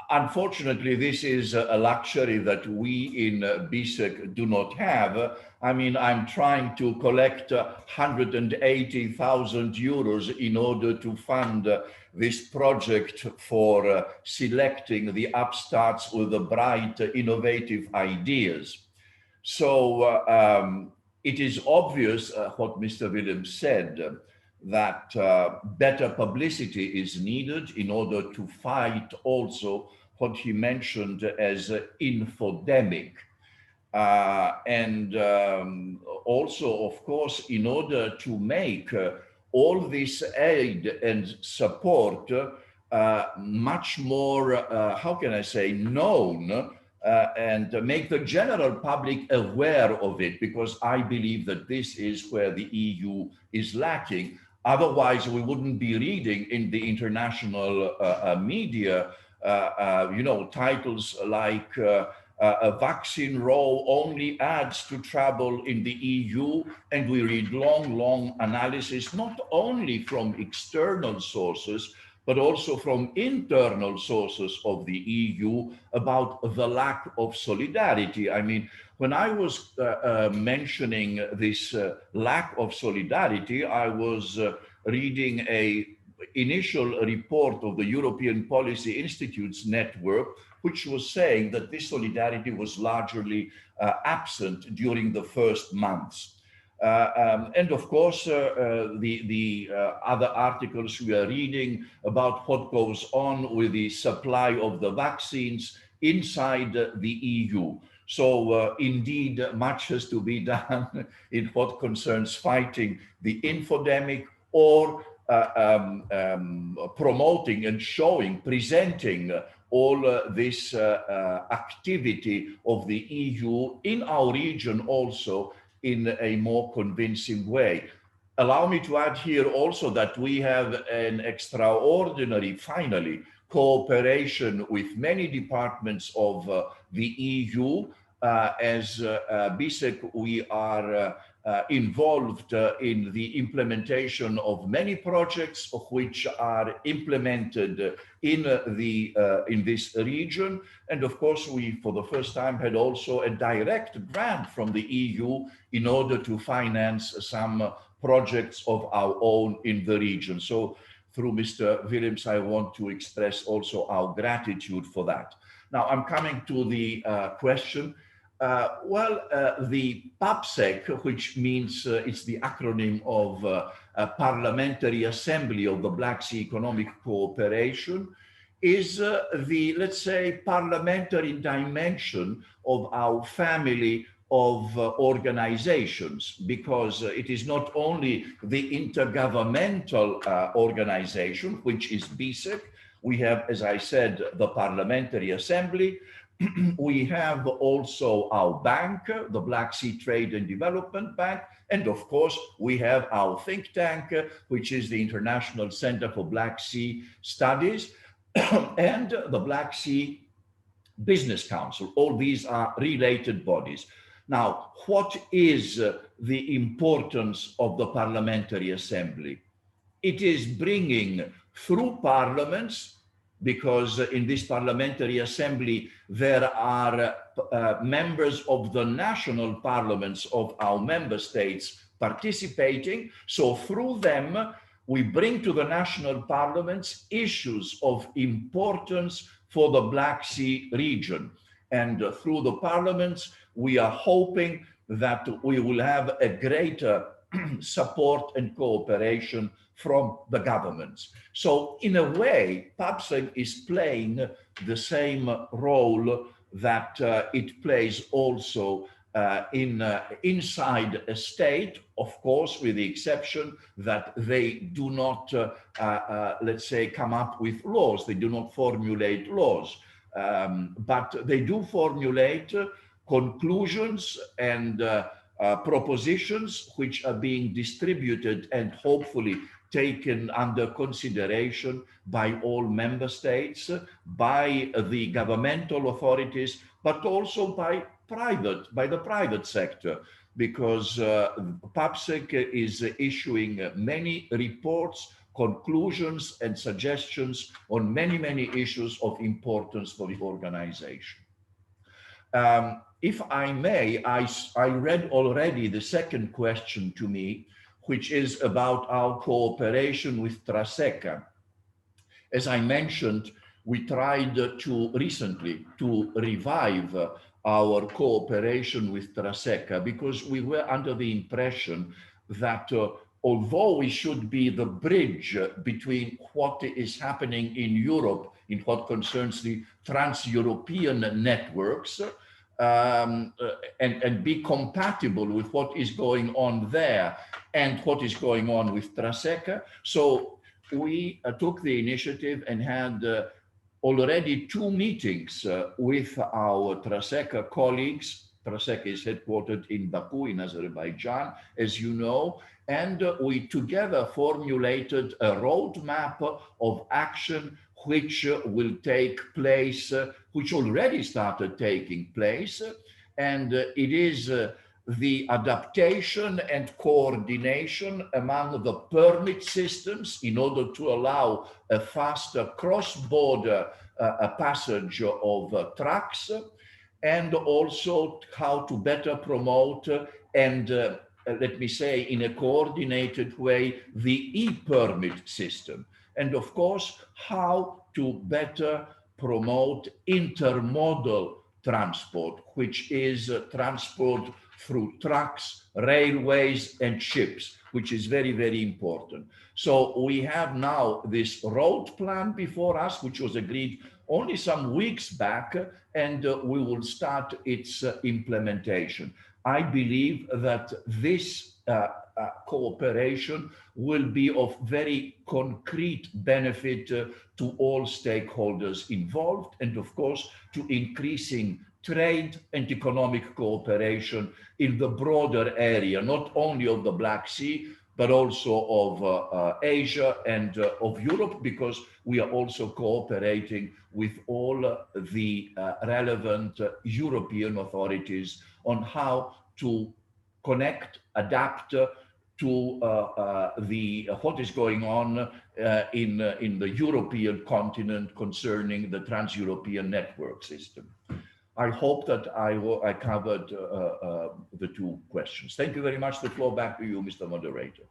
Unfortunately, this is a luxury that we in BSEC do not have. I mean, I'm trying to collect 180,000 euros in order to fund this project for selecting the upstarts with the bright, innovative ideas. So it is obvious what Mr. Williams said, that better publicity is needed in order to fight also what he mentioned as infodemic. And also, of course, in order to make all this aid and support much more, how can I say, known, and make the general public aware of it, because I believe that this is where the EU is lacking. Otherwise, we wouldn't be reading in the international media, you know, titles like a vaccine row only adds to trouble in the EU, and we read long analysis, not only from external sources, but also from internal sources of the EU about the lack of solidarity. I mean, when I was mentioning this lack of solidarity, I was reading an initial report of the European Policy Institutes Network, which was saying that this solidarity was largely absent during the first months. And of course, the other articles we are reading about what goes on with the supply of the vaccines inside the EU. So indeed, much has to be done in what concerns fighting the infodemic, or promoting and showing, presenting all this activity of the EU in our region also in a more convincing way. Allow me to add here also that we have an extraordinary, finally, cooperation with many departments of the EU, as BSEC, we are involved in the implementation of many projects which are implemented in this region. And of course, we, for the first time, had also a direct grant from the EU in order to finance some projects of our own in the region. So through Mr. Willems, I want to express also our gratitude for that. Now, I'm coming to the question. The PAPSEC, which means it's the acronym of Parliamentary Assembly of the Black Sea Economic Cooperation, is the, let's say, parliamentary dimension of our family of organizations, because it is not only the intergovernmental organization, which is BSEC. We have, as I said, the Parliamentary Assembly. We have also our bank, the Black Sea Trade and Development Bank, and of course, we have our think tank, which is the International Center for Black Sea Studies, and the Black Sea Business Council. All these are related bodies. Now, what is the importance of the Parliamentary Assembly? It is bringing through parliaments, because in this Parliamentary Assembly, there are members of the national parliaments of our member states participating. So through them, we bring to the national parliaments issues of importance for the Black Sea region. And through the parliaments, we are hoping that we will have a greater support and cooperation from the governments. So in a way, PAPSEC is playing the same role that it plays also inside a state, of course, with the exception that they do not, let's say, come up with laws. They do not formulate laws, but they do formulate conclusions and propositions which are being distributed and hopefully taken under consideration by all member states, by the governmental authorities, but also by the private sector, because PAPSEC is issuing many reports, conclusions, and suggestions on many issues of importance for the organization. If I may, I read already the second question to me, which is about our cooperation with TRASECA. As I mentioned, we tried recently to revive our cooperation with TRASECA, because we were under the impression that although we should be the bridge between what is happening in Europe in what concerns the trans-European networks, and be compatible with what is going on there and what is going on with TRASECA. So we took the initiative and had already 2 meetings with our TRASECA colleagues. TRASECA is headquartered in Baku in Azerbaijan, as you know, and we together formulated a roadmap of action which will take place, which already started taking place, and it is the adaptation and coordination among the permit systems in order to allow a faster cross-border passage of trucks, and also how to better promote and let me say in a coordinated way the e-permit system. And of course, how to better promote intermodal transport, which is transport through trucks, railways, and ships, which is very important. So we have now this road plan before us, which was agreed only some weeks back, and we will start its implementation. I believe that this cooperation will be of very concrete benefit to all stakeholders involved, and of course to increasing trade and economic cooperation in the broader area, not only of the Black Sea, but also of Asia and of Europe, because we are also cooperating with all the relevant European authorities on how to connect, adapt to what is going on in the European continent concerning the trans-European network system. I hope that I covered the two questions. Thank you very much. The floor back to you, Mr. Moderator.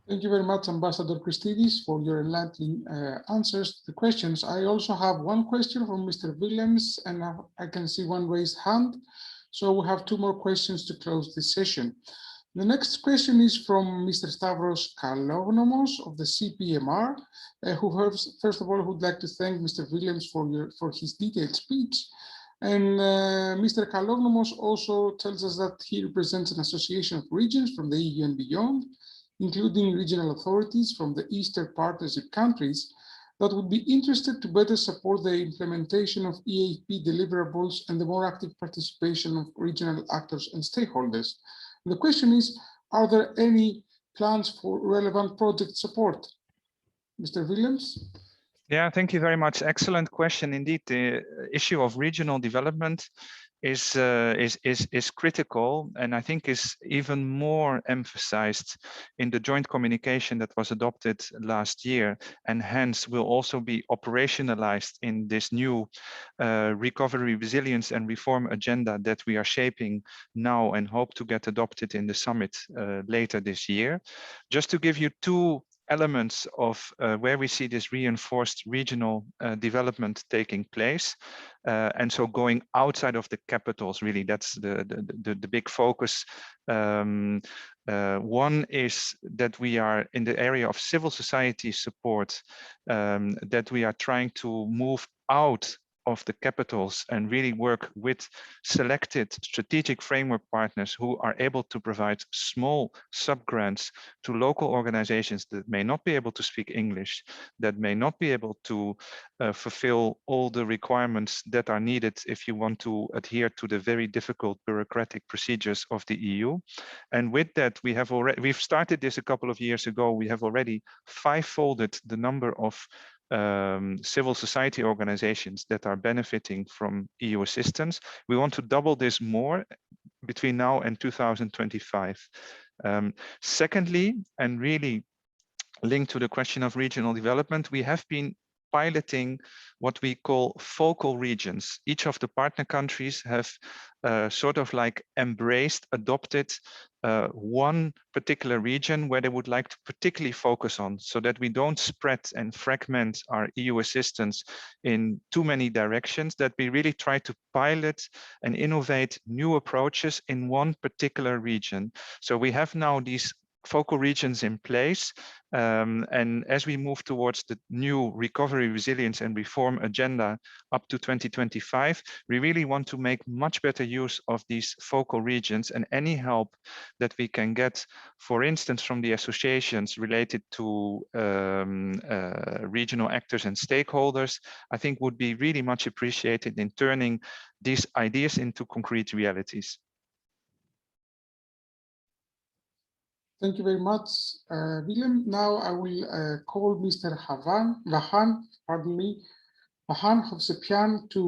Thank you very much, Ambassador Christidis, for your enlightening answers to the questions. I also have one question from Mr. Willems, and I can see one raised hand. So we have two more questions to close this session. The next question is from Mr. Stavros Kalognomos of the CPMR, who first of all would like to thank Mr. Willems for his detailed speech. And Mr. Kalognomos also tells us that he represents an association of regions from the EU and beyond, including regional authorities from the Eastern Partnership countries that would be interested to better support the implementation of EAP deliverables and the more active participation of regional actors and stakeholders. The question is, are there any plans for relevant project support? Mr. Willems? Yeah, thank you very much. Excellent question. Indeed, the issue of regional development is critical, and I think is even more emphasized in the joint communication that was adopted last year, and hence will also be operationalized in this new recovery, resilience and reform agenda that we are shaping now and hope to get adopted in the summit later this year. Just to give you two elements of where we see this reinforced regional development taking place. And so going outside of the capitals, really, that's the big focus. One is that we are in the area of civil society support, that we are trying to move out of the capitals and really work with selected strategic framework partners who are able to provide small sub-grants to local organizations that may not be able to speak English, that may not be able to fulfill all the requirements that are needed if you want to adhere to the very difficult bureaucratic procedures of the EU. And with that, we've started this a couple of years ago. We have already five-folded the number of civil society organizations that are benefiting from EU assistance. We want to double this more between now and 2025. Secondly, and really linked to the question of regional development, we have been piloting what we call focal regions. Each of the partner countries have sort of like embraced, adopted one particular region where they would like to particularly focus on, so that we don't spread and fragment our EU assistance in too many directions, that we really try to pilot and innovate new approaches in one particular region. So we have now these focal regions in place. And as we move towards the new recovery, resilience and reform agenda up to 2025, we really want to make much better use of these focal regions, and any help that we can get, for instance, from the associations related to regional actors and stakeholders, I think would be really much appreciated in turning these ideas into concrete realities. Thank you very much, Willem. Now I will call Mr. Vahan Hovsepian to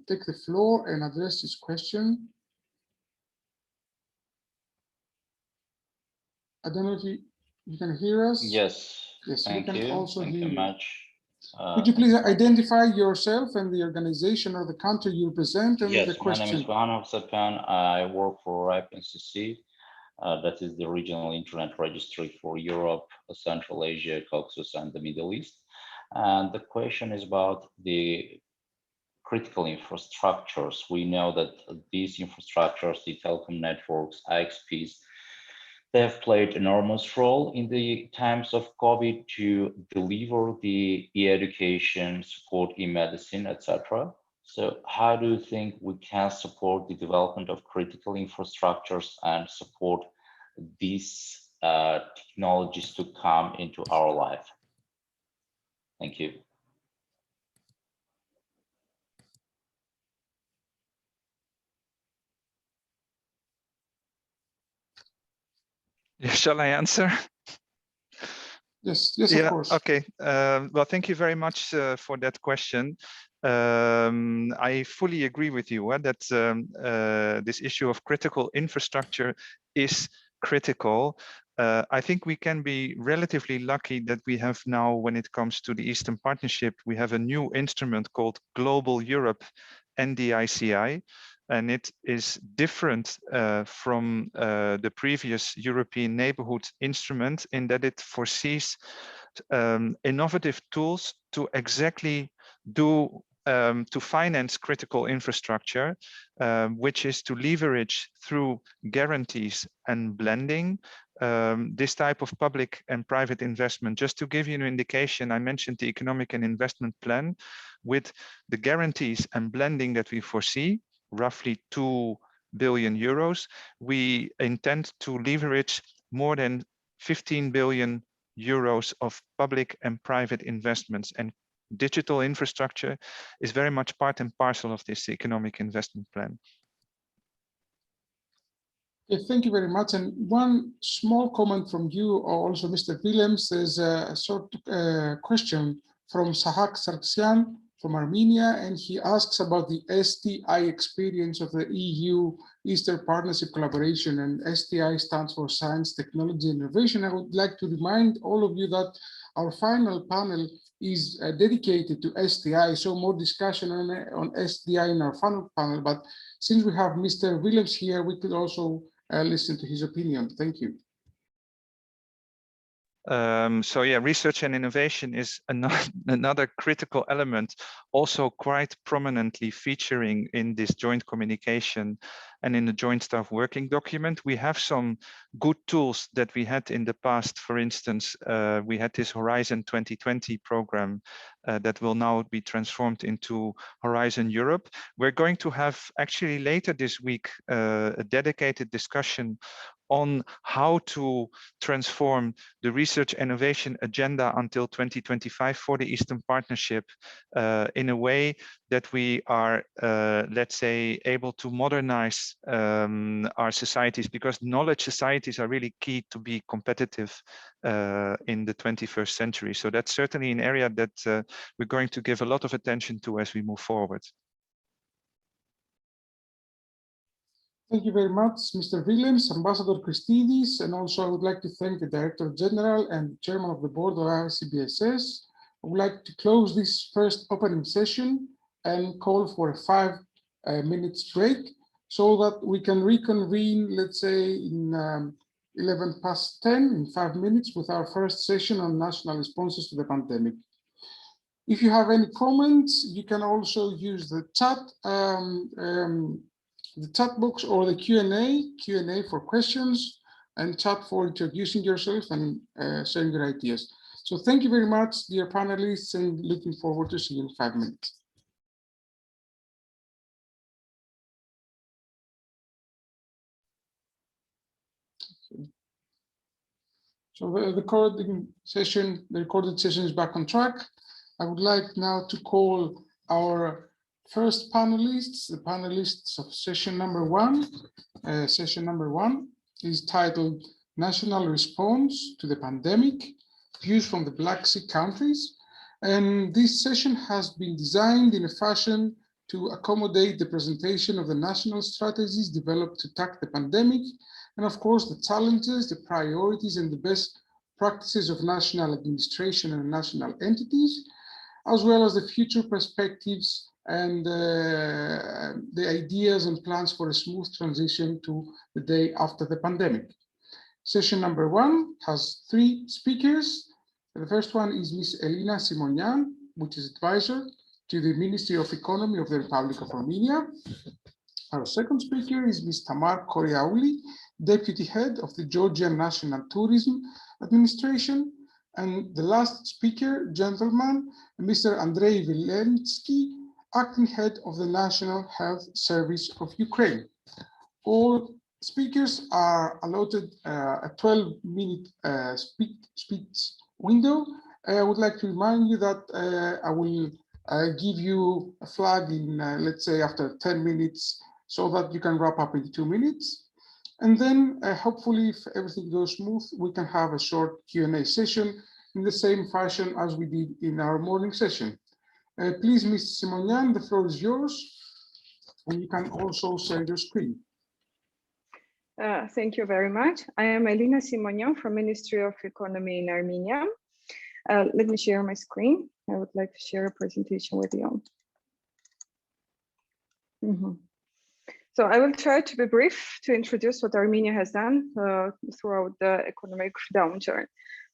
take the floor and address this question. I don't know if you can hear us. Yes. Yes, thank we can you. also Thank hear you you. much. Could you please identify yourself and the organization or the country you represent and yes, the question? my name is Vahan Hovsepian. I work for RIPE-NCC. That is the regional internet registry for Europe, Central Asia, Caucasus, and the Middle East. And the question is about the critical infrastructures. We know that these infrastructures, the telecom networks, IXPs, they have played enormous role in the times of COVID to deliver the e-education, support e-medicine, etc. So how do you think we can support the development of critical infrastructures and support these technologies to come into our life? Thank you. Shall I answer? Yes, yes, Yeah, of course. okay. Well, thank you very much for that question. I fully agree with you that this issue of critical infrastructure is critical. I think we can be relatively lucky that we have now, when it comes to the Eastern Partnership, we have a new instrument called Global Europe NDICI. And it is different from the previous European Neighborhood Instrument in that it foresees innovative tools to exactly do to finance critical infrastructure, which is to leverage through guarantees and blending this type of public and private investment. Just to give you an indication, I mentioned the economic and investment plan. With the guarantees and blending that we foresee, roughly 2 billion euros, we intend to leverage more than 15 billion euros of public and private investments, and digital infrastructure is very much part and parcel of this economic investment plan. Okay, thank you very much. And one small comment from you, or also Mr. Willems. There's a short question from Sahak Sargsyan from Armenia, and he asks about the STI experience of the EU Eastern Partnership collaboration, and STI stands for Science, Technology, and Innovation. I would like to remind all of you that our final panel is dedicated to STI, so more discussion on STI in our final panel. But since we have Mr. Willems here, we could also listen to his opinion. Thank you. So yeah, research and innovation is another critical element, also quite prominently featuring in this joint communication and in the joint staff working document. We have some good tools that we had in the past. For instance, we had this Horizon 2020 program that will now be transformed into Horizon Europe. We're going to have actually later this week a dedicated discussion on how to transform the research innovation agenda until 2025 for the Eastern Partnership in a way that we are, let's say, able to modernize our societies, because knowledge societies are really key to be competitive in the 21st century. So that's certainly an area that we're going to give a lot of attention to as we move forward. Thank you very much, Mr. Willems, Ambassador Christidis, and also I would like to thank the Director General and Chairman of the Board of ICBSS. I would like to close this first opening session and call for a 5 minutes break so that we can reconvene, let's say, in 11 past 10, in 5 minutes, with our first session on national responses to the pandemic. If you have any comments, you can also use the chat box or the Q&A for questions, and chat for introducing yourself and sharing your ideas. So thank you very much, dear panelists, and looking forward to seeing you in 5 minutes. So the recorded session is back on track. I would like now to call our first panelists, the panelists of session number one. Session number one is titled National Response to the Pandemic, Views from the Black Sea Countries. And this session has been designed in a fashion to accommodate the presentation of the national strategies developed to tackle the pandemic, and of course the challenges, the priorities, and the best practices of national administration and national entities, as well as the future perspectives and the ideas and plans for a smooth transition to the day after the pandemic. Session number one has 3 speakers. The first one is Ms. Elina Simonian, which is advisor to the Ministry of Economy of the Republic of Armenia. Our second speaker is Ms. Tamar Koreaouli, Deputy Head of the Georgian National Tourism Administration. And the last speaker, gentleman, Mr. Andrei Vilensky, Acting Head of the National Health Service of Ukraine. All speakers are allotted a 12-minute speech window. I would like to remind you that I will give you a flag in, let's say, after 10 minutes, so that you can wrap up in 2 minutes. And then hopefully, if everything goes smooth, we can have a short Q&A session in the same fashion as we did in our morning session. Please, Ms. Simonian, the floor is yours, and you can also share your screen. Thank you very much. I am Elina Simonian from Ministry of Economy in Armenia. Let me share my screen. I would like to share a presentation with you. So I will try to be brief to introduce what Armenia has done throughout the economic downturn.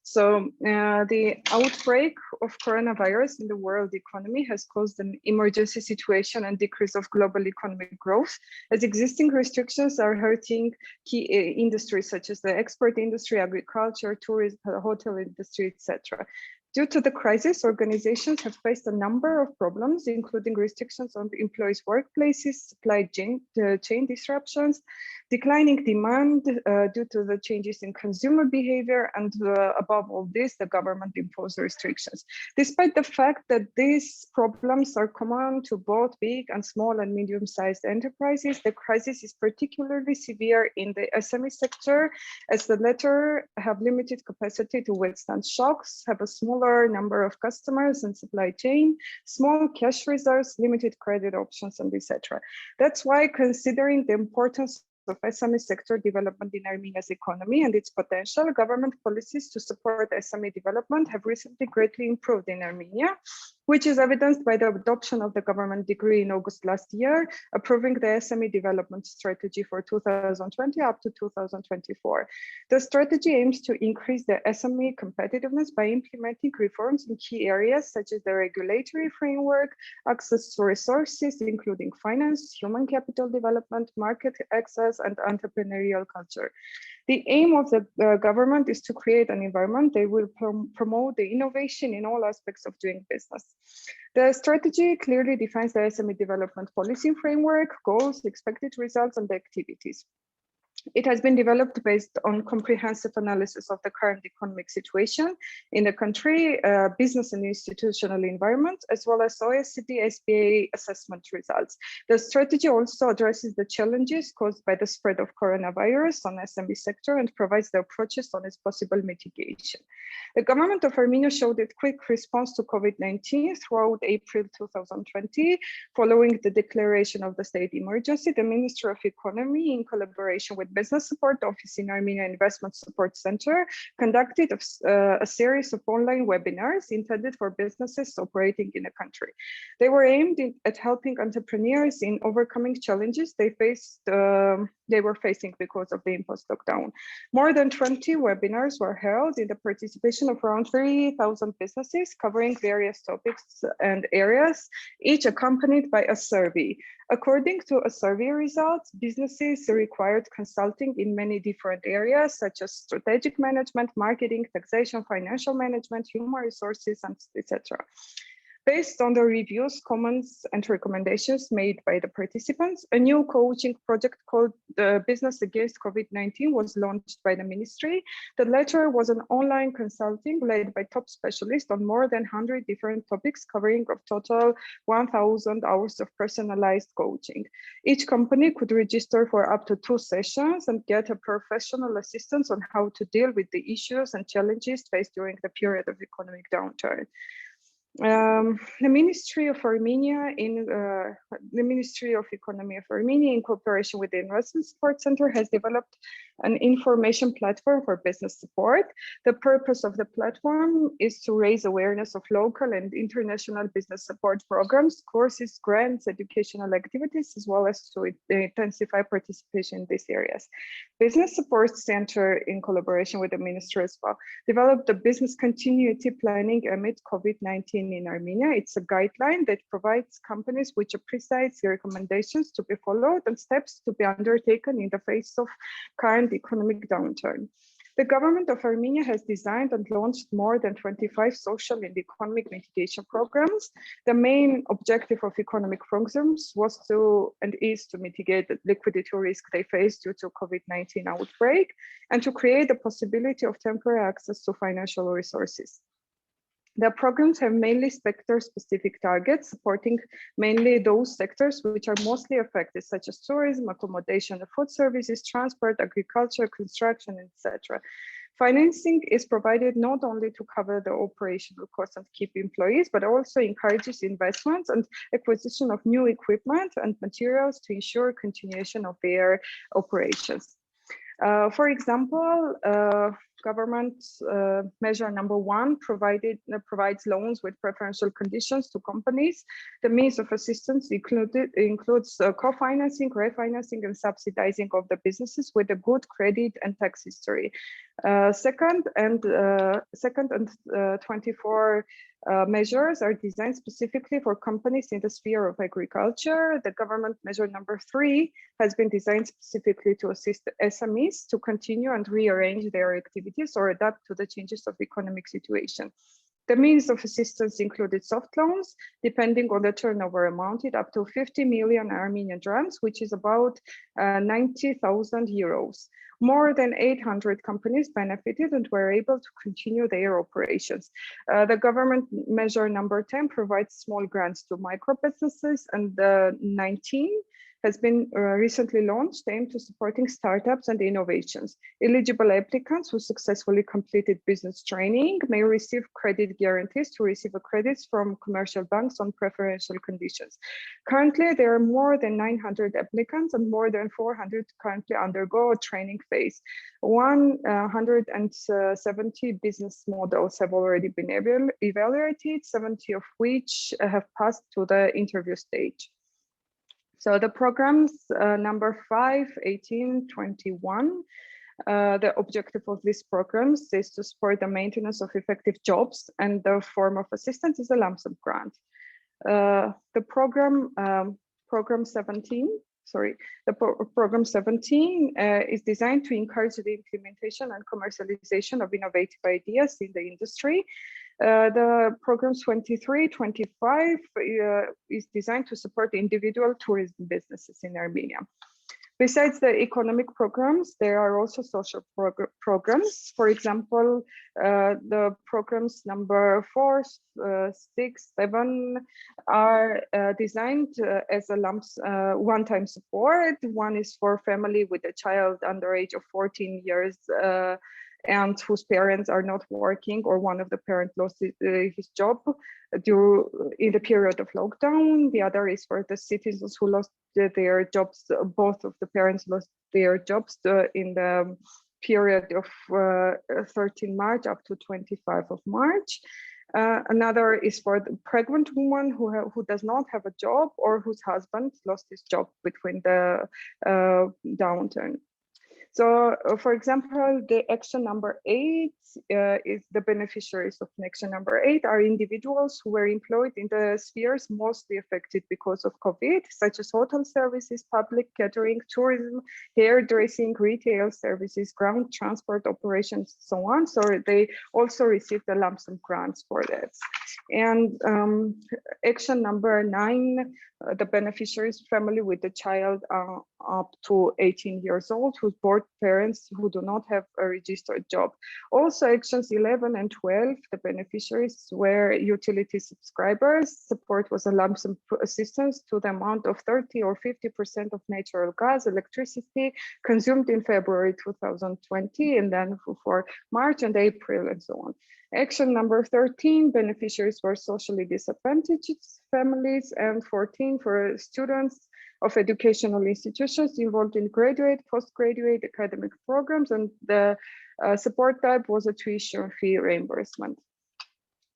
So the outbreak of coronavirus in the world economy has caused an emergency situation and decrease of global economic growth, as existing restrictions are hurting key industries such as the export industry, agriculture, tourism, hotel industry, etc. Due to the crisis, organizations have faced a number of problems, including restrictions on employees' workplaces, supply chain disruptions, declining demand due to the changes in consumer behavior, and above all this, the government imposed restrictions. Despite the fact that these problems are common to both big and small and medium-sized enterprises, the crisis is particularly severe in the SME sector, as the latter have limited capacity to withstand shocks, have a smaller number of customers and supply chain, small cash reserves, limited credit options, and etc. That's why, considering the importance of SME sector development in Armenia's economy and its potential, government policies to support SME development have recently greatly improved in Armenia, which is evidenced by the adoption of the government decree in August last year, approving the SME Development Strategy for 2020 up to 2024. The strategy aims to increase the SME competitiveness by implementing reforms in key areas such as the regulatory framework, access to resources, including finance, human capital development, market access, and entrepreneurial culture. The aim of the government is to create an environment that will promote the innovation in all aspects of doing business. The strategy clearly defines the SME development policy framework, goals, expected results, and the activities. It has been developed based on comprehensive analysis of the current economic situation in the country, business and institutional environment, as well as OECD SBA assessment results. The strategy also addresses the challenges caused by the spread of coronavirus on SME sector and provides the approaches on its possible mitigation. The government of Armenia showed a quick response to COVID-19 throughout April 2020. Following the declaration of the state emergency, the Ministry of Economy, in collaboration with Business Support Office in Armenia Investment Support Center, conducted a series of online webinars intended for businesses operating in the country. They were aimed at helping entrepreneurs in overcoming challenges they were facing because of the imposed lockdown. More than 20 webinars were held in the participation of around 3,000 businesses covering various topics and areas, each accompanied by a survey. According to a survey results, businesses required consulting in many different areas, such as strategic management, marketing, taxation, financial management, human resources, and etc. Based on the reviews, comments, and recommendations made by the participants, a new coaching project called the Business Against COVID-19 was launched by the ministry. The latter was an online consulting led by top specialists on more than 100 different topics, covering a total 1,000 hours of personalized coaching. Each company could register for up to 2 sessions and get a professional assistance on how to deal with the issues and challenges faced during the period of economic downturn. The Ministry of Armenia the Ministry of Economy of Armenia, in cooperation with the Investment Support Center, has developed an information platform for business support. The purpose of the platform is to raise awareness of local and international business support programs, courses, grants, educational activities, as well as to intensify participation in these areas. Business Support Center, in collaboration with the Ministry as well, developed the business continuity planning amid COVID-19 in Armenia. It's a guideline that provides companies with a precise recommendations to be followed and steps to be undertaken in the face of current economic downturn. The government of Armenia has designed and launched more than 25 social and economic mitigation programs. The main objective of economic programs was to and is to mitigate the liquidity risk they face due to COVID-19 outbreak and to create the possibility of temporary access to financial resources. The programs have mainly sector-specific targets, supporting mainly those sectors which are mostly affected, such as tourism, accommodation, food services, transport, agriculture, construction, etc. Financing is provided not only to cover the operational costs and keep employees, but also encourages investments and acquisition of new equipment and materials to ensure continuation of their operations. For example, government measure number 1 provides loans with preferential conditions to companies. The means of assistance includes co-financing, refinancing, and subsidizing of the businesses with a good credit and tax history. Second and 24 measures are designed specifically for companies in the sphere of agriculture. The government measure number 3 has been designed specifically to assist SMEs to continue and rearrange their activities or adapt to the changes of economic situation. The means of assistance included soft loans, depending on the turnover amounted up to 50 million Armenian drams, which is about 90,000 euros. More than 800 companies benefited and were able to continue their operations. The government measure number 10 provides small grants to micro businesses, and 19 has been recently launched aimed to supporting startups and innovations. Eligible applicants who successfully completed business training may receive credit guarantees to receive credits from commercial banks on preferential conditions. Currently, there are more than 900 applicants and more than 400 currently undergo a training phase. 170 business models have already been evaluated, 70 of which have passed to the interview stage. So the programs number 5, 18, 21, the objective of these programs is to support the maintenance of effective jobs, and the form of assistance is a lump sum grant. The program 17 is designed to encourage the implementation and commercialization of innovative ideas in the industry. The programs 23, 25 is designed to support individual tourism businesses in Armenia. Besides the economic programs, there are also social programs. For example, the programs number 4, 6, 7 are designed as a one-time support. One is for family with a child under age of 14 years and whose parents are not working, or one of the parents lost his job in the period of lockdown. The other is for the citizens who lost their jobs. Both of the parents lost their jobs in the period of 13 March up to 25 of March. Another is for the pregnant woman who does not have a job or whose husband lost his job between the downturn. So, for example, the action number 8 is the beneficiaries of action number 8 are individuals who were employed in the spheres mostly affected because of COVID, such as hotel services, public catering, tourism, hairdressing, retail services, ground transport operations, so on. So they also received the lump sum grants for that. And action number 9, the beneficiaries family with a child up to 18 years old whose both parents who do not have a registered job. Also actions 11 and 12, the beneficiaries were utility subscribers. Support was a lump sum assistance to the amount of 30 or 50% of natural gas, electricity consumed in February 2020, and then for March and April and so on. Action number 13, beneficiaries were socially disadvantaged families, and 14 for students of educational institutions involved in graduate, postgraduate academic programs, and the support type was a tuition fee reimbursement.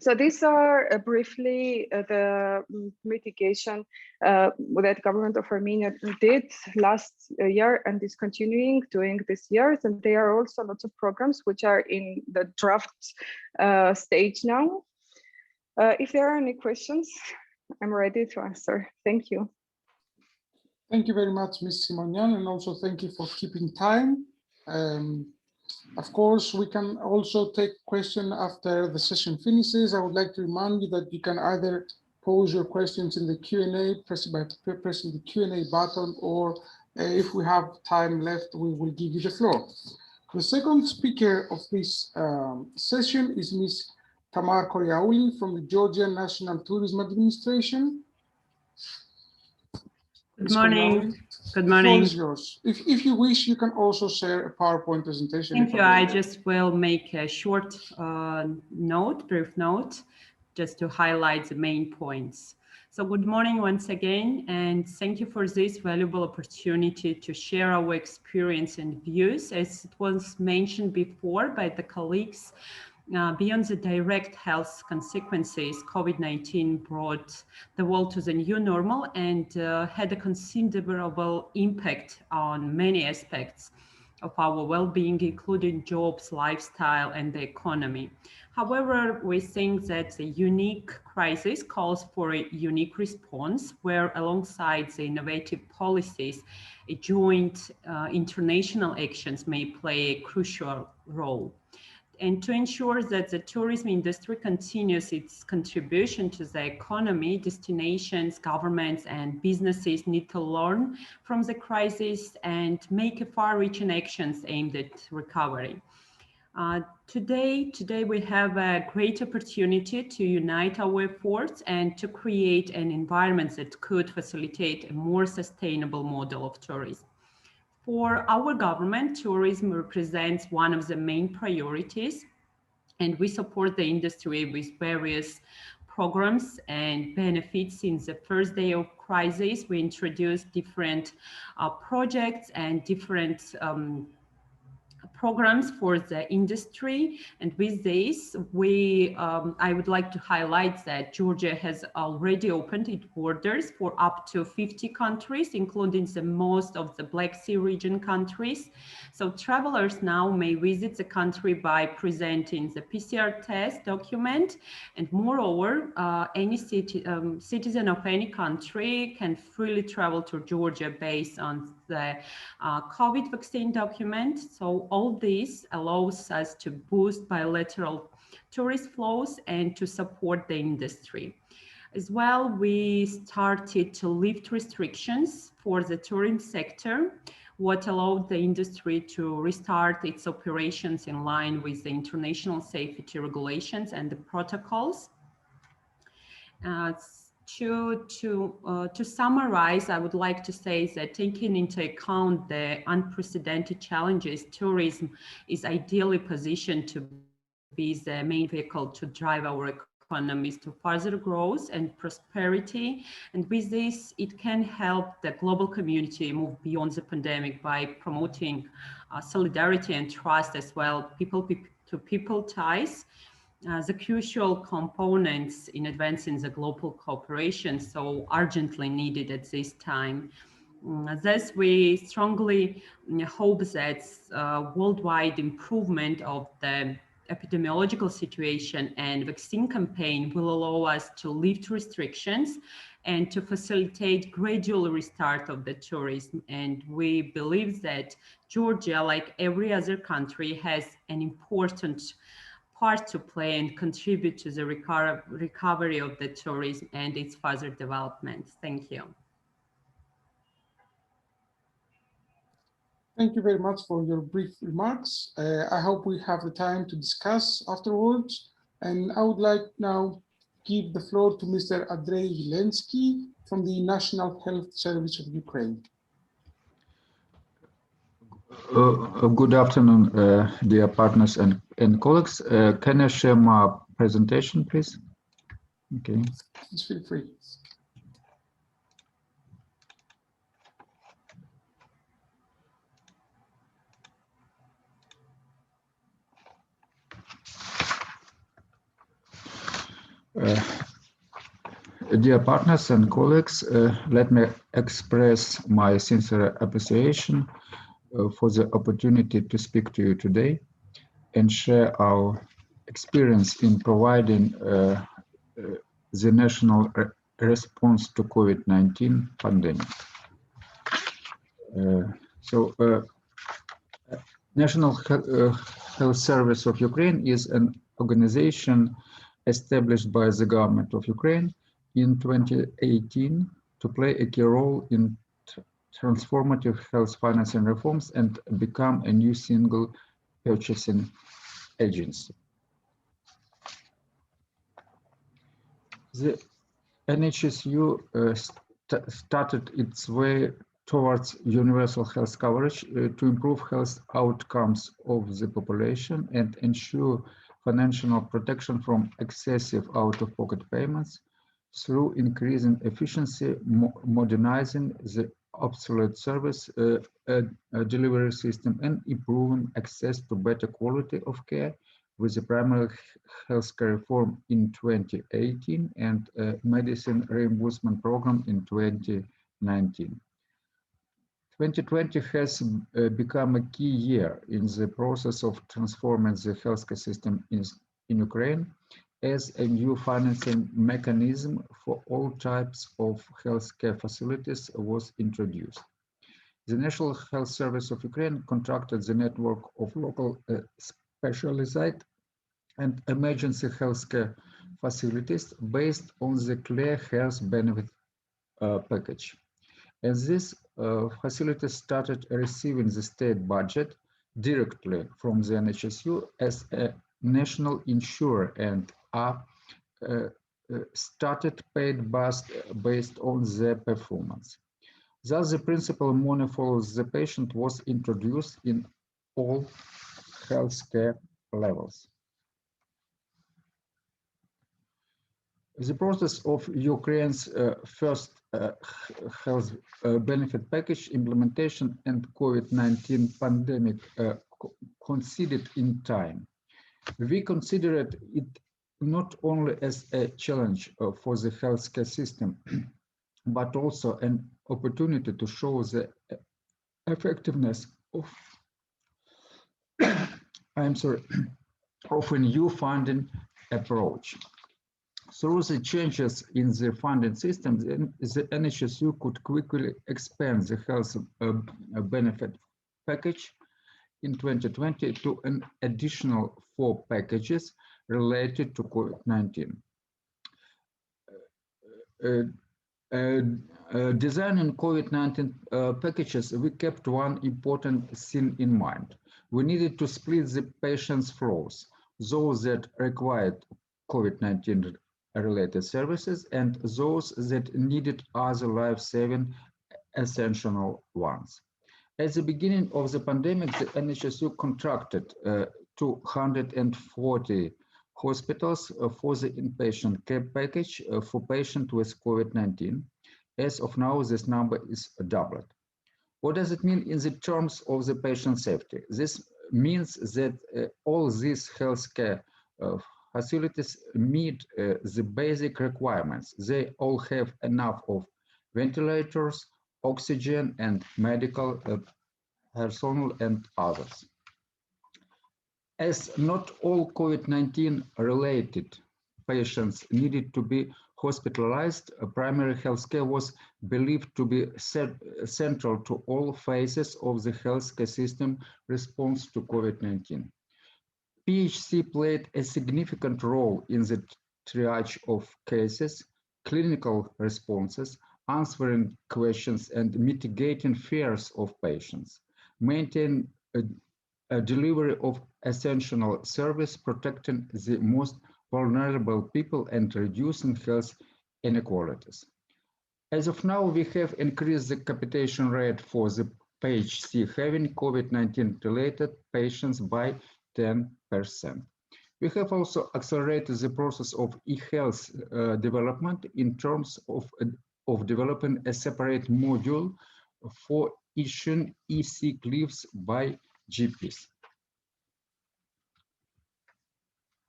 So these are briefly the mitigation that government of Armenia did last year and is continuing doing this year. And there are also lots of programs which are in the draft stage now. If there are any questions, I'm ready to answer. Thank you. Thank you very much, Ms. Simonian, and also thank you for keeping time. Of course, we can also take questions after the session finishes. I would like to remind you that you can either pose your questions in the Q&A by pressing the Q&A button, or if we have time left, we will give you the floor. The second speaker of this session is Ms. Tamar Koryiouli from the Georgian National Tourism Administration. Good morning. Good The floor morning. is yours. If you wish, you can also share a PowerPoint presentation. Thank you. I just will make a short brief note, just to highlight the main points. So good morning once again, and thank you for this valuable opportunity to share our experience and views. As it was mentioned before by the colleagues, beyond the direct health consequences, COVID-19 brought the world to the new normal and had a considerable impact on many aspects of our well-being, including jobs, lifestyle, and the economy. However, we think that the unique crisis calls for a unique response where, alongside the innovative policies, a joint international actions may play a crucial role. And to ensure that the tourism industry continues its contribution to the economy, destinations, governments, and businesses need to learn from the crisis and make far-reaching actions aimed at recovery. Today we have a great opportunity to unite our efforts and to create an environment that could facilitate a more sustainable model of tourism. For our government, tourism represents one of the main priorities, and we support the industry with various programs and benefits. Since the first day of crisis, we introduced different projects and different programs for the industry. And with this, I would like to highlight that Georgia has already opened its borders for up to 50 countries, including the most of the Black Sea region countries. So travelers now may visit the country by presenting the PCR test document. And moreover, any citizen of any country can freely travel to Georgia based on the COVID vaccine document. So all this allows us to boost bilateral tourist flows and to support the industry. As well, we started to lift restrictions for the tourism sector, what allowed the industry to restart its operations in line with the international safety regulations and the protocols. To summarize, I would like to say that taking into account the unprecedented challenges, tourism is ideally positioned to be the main vehicle to drive our economies to further growth and prosperity. And with this, it can help the global community move beyond the pandemic by promoting solidarity and trust, as well, people-to-people ties. The crucial components in advancing the global cooperation so urgently needed at this time. Thus, we strongly hope that worldwide improvement of the epidemiological situation and vaccine campaign will allow us to lift restrictions and to facilitate gradual restart of the tourism. And we believe that Georgia, like every other country, has an important part to play and contribute to the recovery of the tourism and its further development. Thank you. Thank you very much for your brief remarks. I hope we have the time to discuss afterwards. And I would like now to give the floor to Mr. Andrei Vilensky from the National Health Service of Ukraine. Good afternoon, dear partners and colleagues. Can I share my presentation, please? Okay. Please feel free. Dear partners and colleagues, let me express my sincere appreciation for the opportunity to speak to you today and share our experience in providing the national response to COVID-19 pandemic. National Health Service of Ukraine is an organization established by the government of Ukraine in 2018 to play a key role in transformative health financing reforms and become a new single purchasing agency. The NHSU started its way towards universal health coverage to improve health outcomes of the population and ensure financial protection from excessive out-of-pocket payments through increasing efficiency, modernizing the obsolete service delivery system, and improving access to better quality of care with the primary healthcare reform in 2018 and medicine reimbursement program in 2019. 2020 has become a key year in the process of transforming the healthcare system in Ukraine as a new financing mechanism for all types of healthcare facilities was introduced. The National Health Service of Ukraine contracted the network of local specialized and emergency healthcare facilities based on the Clear Health Benefit package. As these facilities started receiving the state budget directly from the NHSU as a national insurer and are started paid based on their performance. Thus, the principle money follows the patient was introduced in all healthcare levels. The process of Ukraine's first health benefit package implementation and COVID-19 pandemic coincided in time. We considered it not only as a challenge for the healthcare system, but also an opportunity to show the effectiveness of of a new funding approach. Through the changes in the funding system, the NHSU could quickly expand the health benefit package in 2020 to an additional 4 packages related to COVID-19. Designing COVID-19 packages, we kept one important thing in mind. We needed to split the patients' flows, those that required COVID-19 related services and those that needed other life-saving essential ones. At the beginning of the pandemic, the NHSU contracted 240 hospitals for the inpatient care package for patients with COVID-19. As of now, this number is doubled. What does it mean in the terms of the patient safety? This means that all these healthcare facilities meet the basic requirements. They all have enough of ventilators, oxygen, and medical personnel and others. As not all COVID-19 related patients needed to be hospitalized, primary health care was believed to be central to all phases of the healthcare system response to COVID-19. PHC played a significant role in the triage of cases, clinical responses, answering questions and mitigating fears of patients, maintaining a delivery of essential service, protecting the most vulnerable people and reducing health inequalities. As of now, we have increased the capitation rate for the PHC having COVID-19 related patients by 10%. We have also accelerated the process of e-health development in terms of developing a separate module for issuing e-sick leaves by GPs.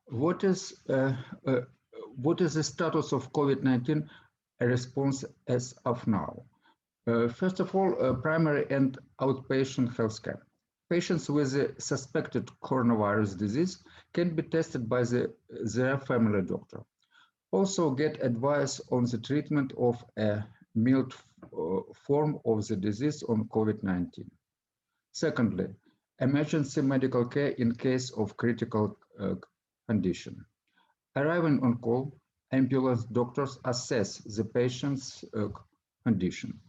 What is the status of COVID-19 response as of now? First of all, primary and outpatient healthcare. Patients with a suspected coronavirus disease can be tested by their family doctor. Also get advice on the treatment of a mild form of the disease on COVID-19. Secondly, emergency medical care in case of critical condition. Arriving on call, ambulance doctors assess the patient's condition.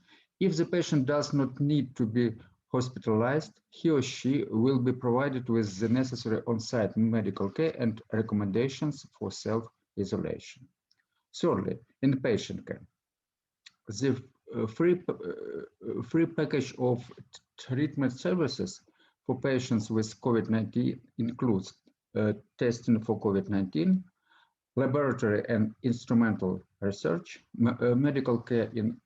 If the patient does not need to be hospitalized, he or she will be provided with the necessary on-site medical care and recommendations for self-isolation. Thirdly, inpatient care. The free package of treatment services for patients with COVID-19 includes testing for COVID-19, laboratory and instrumental research, medical care in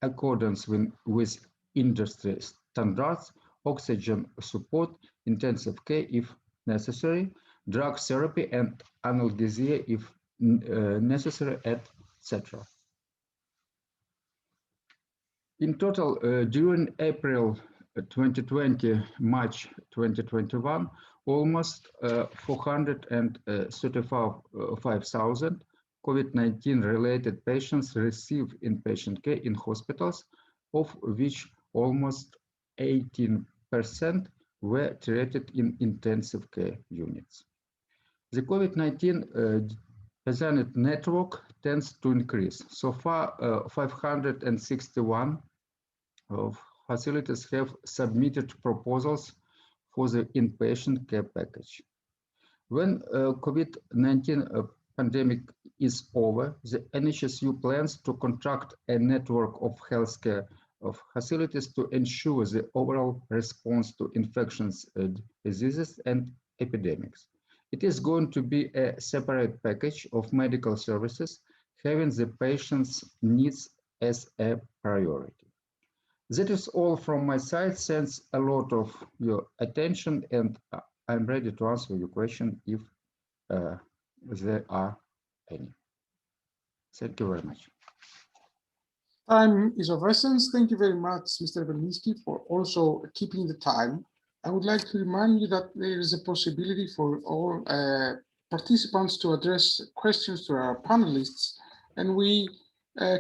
accordance with industry standards, oxygen support, intensive care if necessary, drug therapy and analgesia if necessary, etc. In total, during April 2020, March 2021, almost 435,000 COVID-19 related patients received inpatient care in hospitals, of which almost 18% were treated in intensive care units. The COVID-19 designated network tends to increase. So far, 561 facilities have submitted proposals for the inpatient care package. When COVID-19 pandemic is over, the NHSU plans to contract a network of healthcare facilities to ensure the overall response to infectious diseases and epidemics. It is going to be a separate package of medical services, having the patient's needs as a priority. That is all from my side. Thanks a lot of your attention, and I'm ready to answer your question if there are any. Thank you very much. Time is of essence. Thank you very much, Mr. Belinsky, for also keeping the time. I would like to remind you that there is a possibility for all participants to address questions to our panelists, and we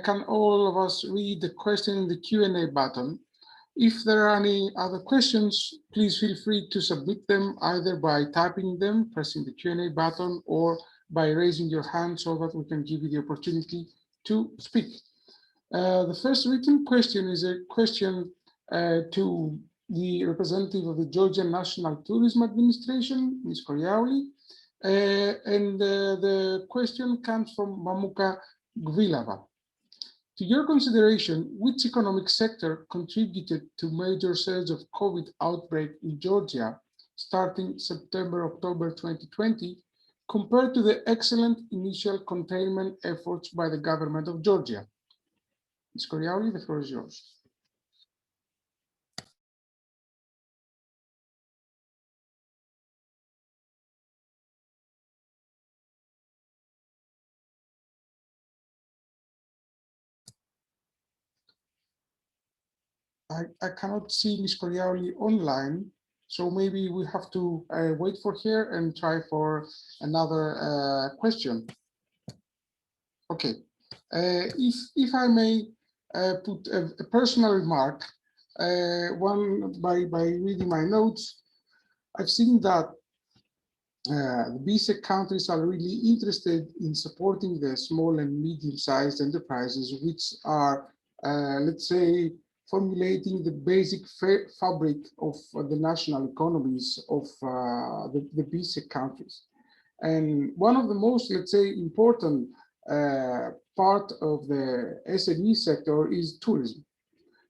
can all of us read the question in the Q&A button. If there are any other questions, please feel free to submit them either by typing them, pressing the Q&A button, or by raising your hand so that we can give you the opportunity to speak. The first written question is a question to the representative of the Georgian National Tourism Administration, Ms. Koryauli, and the question comes from Mamuka Gvilava. To your consideration, which economic sector contributed to major surge of COVID outbreak in Georgia starting September-October 2020, compared to the excellent initial containment efforts by the government of Georgia? Ms. Koryauli, the floor is yours. I cannot see Ms. Koryauli online, so maybe we have to wait for her and try for another question. Okay, if I may put a personal remark, by reading my notes, I've seen that the BSEC countries are really interested in supporting the small and medium-sized enterprises, which are, let's say, formulating the basic fabric of the national economies of the BSEC countries. And one of the most, let's say, important part of the SME sector is tourism.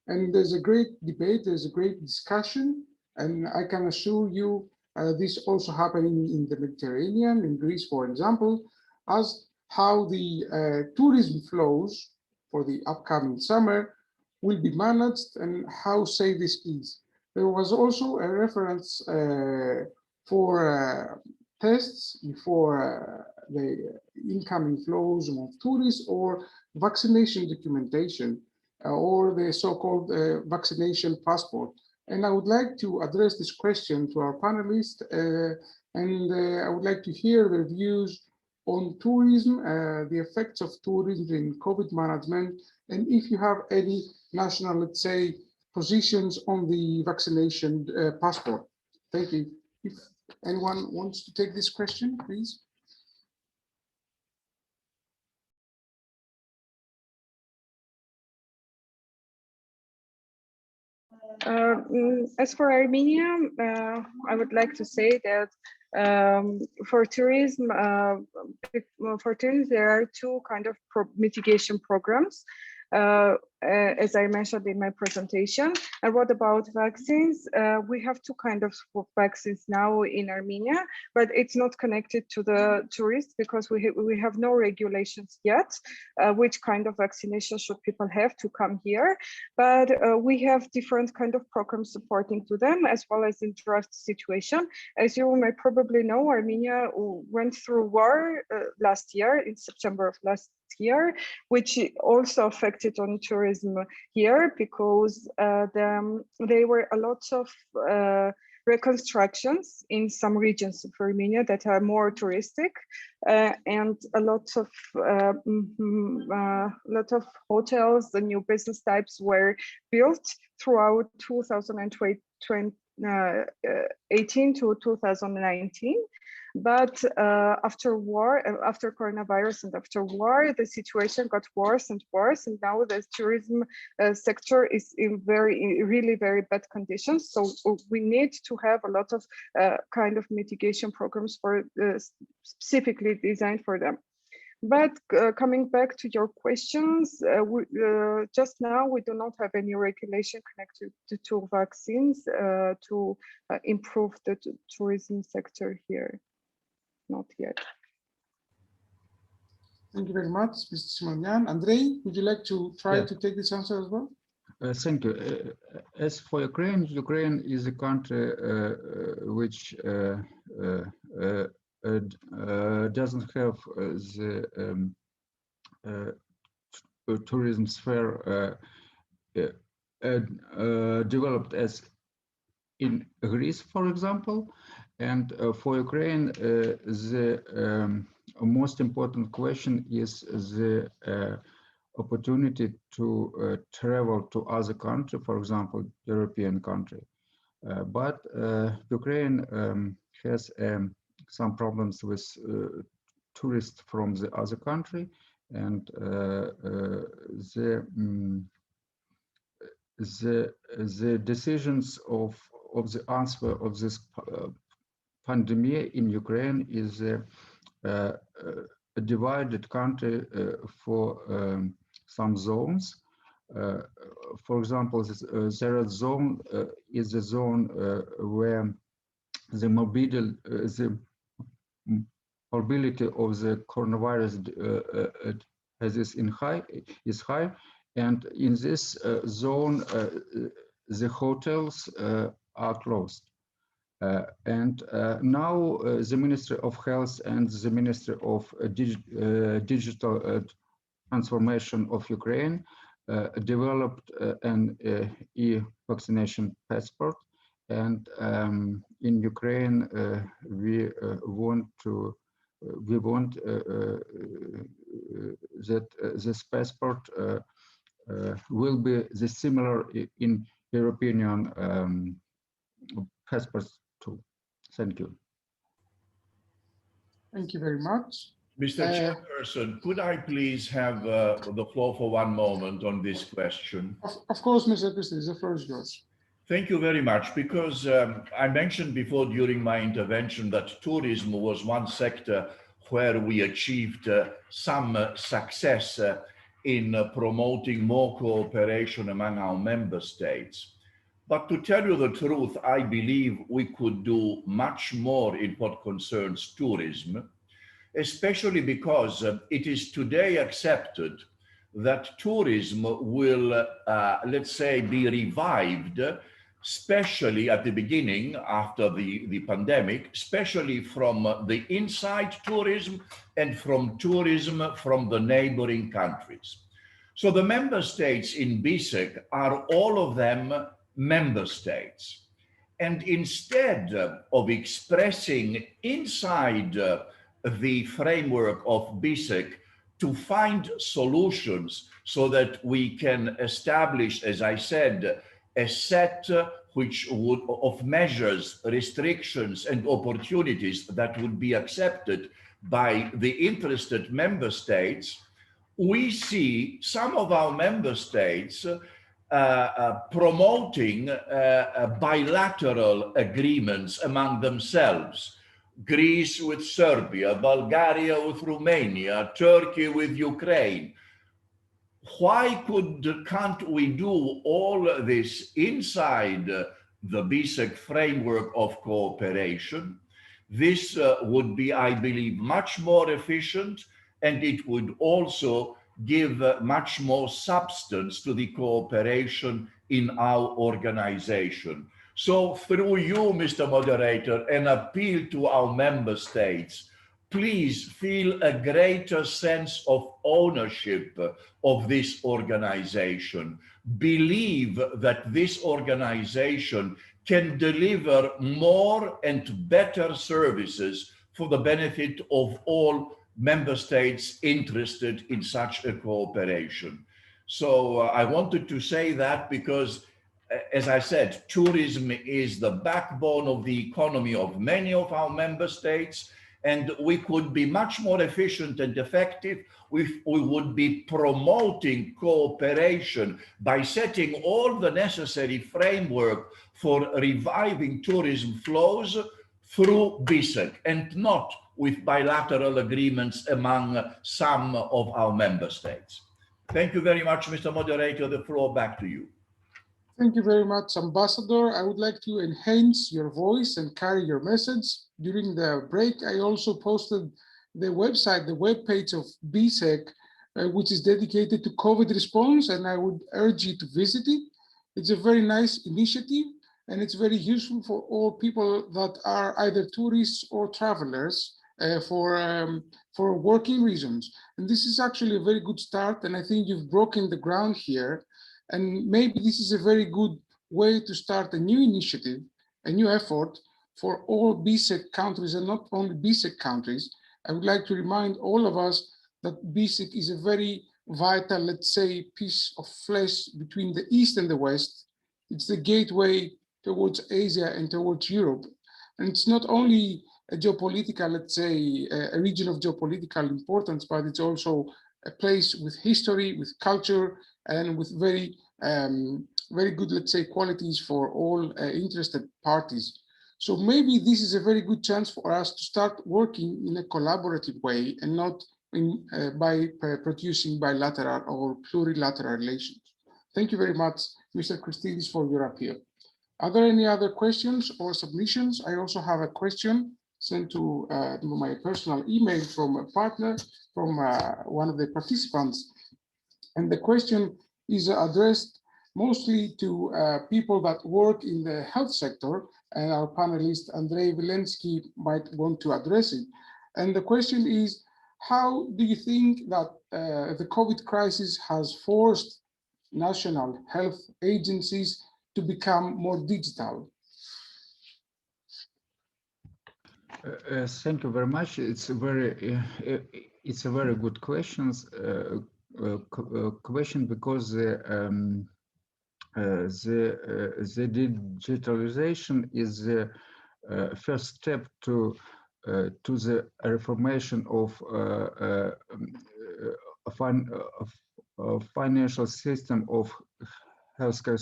And there's a great debate, there's a great discussion, and I can assure you this also happening in the Mediterranean, in Greece, for example, as how the tourism flows for the upcoming summer will be managed and how safe this is. There was also a reference for tests before the incoming flows of tourists or vaccination documentation or the so-called vaccination passport. And I would like to address this question to our panelists, and I would like to hear their views on tourism, the effects of tourism in COVID management, and if you have any national, let's say, positions on the vaccination passport. Thank you. If anyone wants to take this question, please. As for Armenia, I would like to say that for tourism, there are two kind of mitigation programs. as I mentioned in my presentation. And what about vaccines? We have two kinds of vaccines now in Armenia, but it's not connected to the tourists because we have no regulations yet, which kind of vaccination should people have to come here. But we have different kind of programs supporting to them, as well as in draft situation. As you may probably know, Armenia went through war last year, in September of last year, which also affected on tourism here because there were a lot of reconstructions in some regions of Armenia that are more touristic, and a lot of hotels and new business types were built throughout 2018 to 2019. But after war, after coronavirus and after war, the situation got worse and worse. And now the tourism sector is in really very bad conditions. So we need to have a lot of kind of mitigation programs for specifically designed for them. But coming back to your questions, just now we do not have any regulation connected to vaccines to improve the tourism sector here. Not yet. Thank you very much, Mr. Simonian. Andrei, would you like to try to take this answer as well? Thank you. As for Ukraine, Ukraine is a country which doesn't have the tourism sphere developed as in Greece, for example. And for Ukraine, the most important question is the opportunity to travel to other country, for example, European country. But Ukraine has some problems with tourists from the other country, and the decisions of the answer of this pandemic in Ukraine is a divided country for some zones. For example, the red zone is a zone where the mobility of the coronavirus is high, and in this zone the hotels are closed. And now the Ministry of Health and the Ministry of Digital Transformation of Ukraine developed an e-vaccination passport, and in Ukraine we want that this passport will be the similar in European passports too. Thank you. Thank you very much. Mr. Chairperson, could I please have the floor for one moment on this question? Of course, Mr. Christie, the floor is yours. Thank you very much, because I mentioned before during my intervention that tourism was one sector where we achieved some success in promoting more cooperation among our member states. But to tell you the truth, I believe we could do much more in what concerns tourism, especially because it is today accepted that tourism will, let's say, be revived, especially at the beginning after the pandemic, especially from the inside tourism and from tourism from the neighboring countries. So the member states in BSEC are all of them member states. And instead of expressing inside the framework of BSEC to find solutions so that we can establish, as I said, a set of measures, restrictions, and opportunities that would be accepted by the interested member states, we see some of our member states promoting bilateral agreements among themselves. Greece with Serbia, Bulgaria with Romania, Turkey with Ukraine, why can't we do all this inside the BSEC framework of cooperation? This would be, I believe, much more efficient, and it would also give much more substance to the cooperation in our organization. So through you, Mr. Moderator, an appeal to our member states, please feel a greater sense of ownership of this organization. Believe that this organization can deliver more and better services for the benefit of all member states interested in such a cooperation. So I wanted to say that because, as I said, tourism is the backbone of the economy of many of our member states, and we could be much more efficient and effective if we would be promoting cooperation by setting all the necessary framework for reviving tourism flows through BSEC and not with bilateral agreements among some of our member states. Thank you very much, Mr. Moderator. The floor back to you. Thank you very much, Ambassador. I would like to enhance your voice and carry your message. During the break, I also posted the website, the webpage of BSEC, which is dedicated to COVID response, and I would urge you to visit it. It's a very nice initiative, and it's very useful for all people that are either tourists or travelers for working reasons. And this is actually a very good start, and I think you've broken the ground here. And maybe this is a very good way to start a new initiative, a new effort for all BSEC countries and not only BSEC countries. I would like to remind all of us that BSEC is a very vital, let's say, piece of flesh between the East and the West. It's the gateway towards Asia and towards Europe. And it's not only a geopolitical, let's say, a region of geopolitical importance, but it's also a place with history, with culture, and with very, very good, let's say, qualities for all interested parties. So maybe this is a very good chance for us to start working in a collaborative way and not by producing bilateral or plurilateral relations. Thank you very much, Mr. Christidis, for your appeal. Are there any other questions or submissions? I also have a question sent to my personal email from a partner, from one of the participants. And the question is addressed mostly to people that work in the health sector, and our panelist, Andrei Vilensky, might want to address it. And the question is, how do you think that the COVID crisis has forced national health agencies to become more digital? Thank you very much. It's a very good question because the digitalization is the first step to the reformation of financial system of healthcare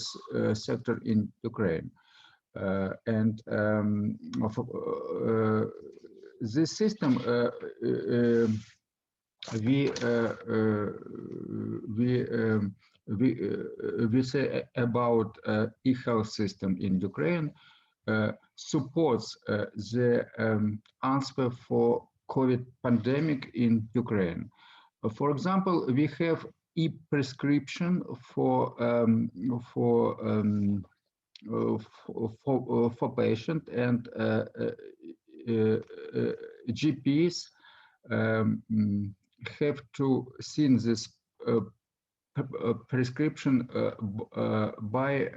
sector in Ukraine. This system we say about e-health system in Ukraine supports the answer for COVID pandemic in Ukraine. For example, we have e-prescription for patient, and GPs have to see this prescription by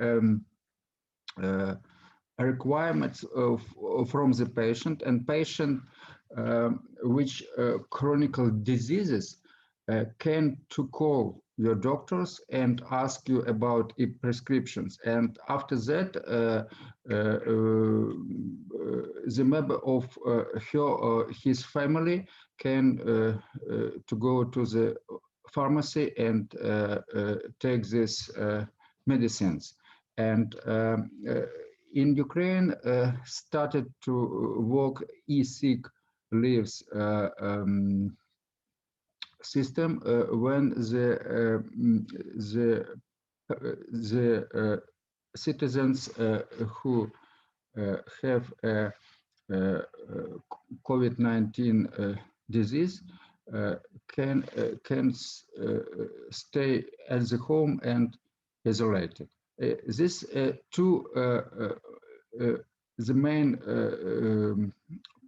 requirements from the patient, and patient which chronic diseases can to call your doctors and ask you about prescriptions, and after that the member of his family can to go to the pharmacy and take these medicines. And in Ukraine started to work e-sick leaves system when the citizens who have a COVID-19 disease can stay at the home and isolated. This the main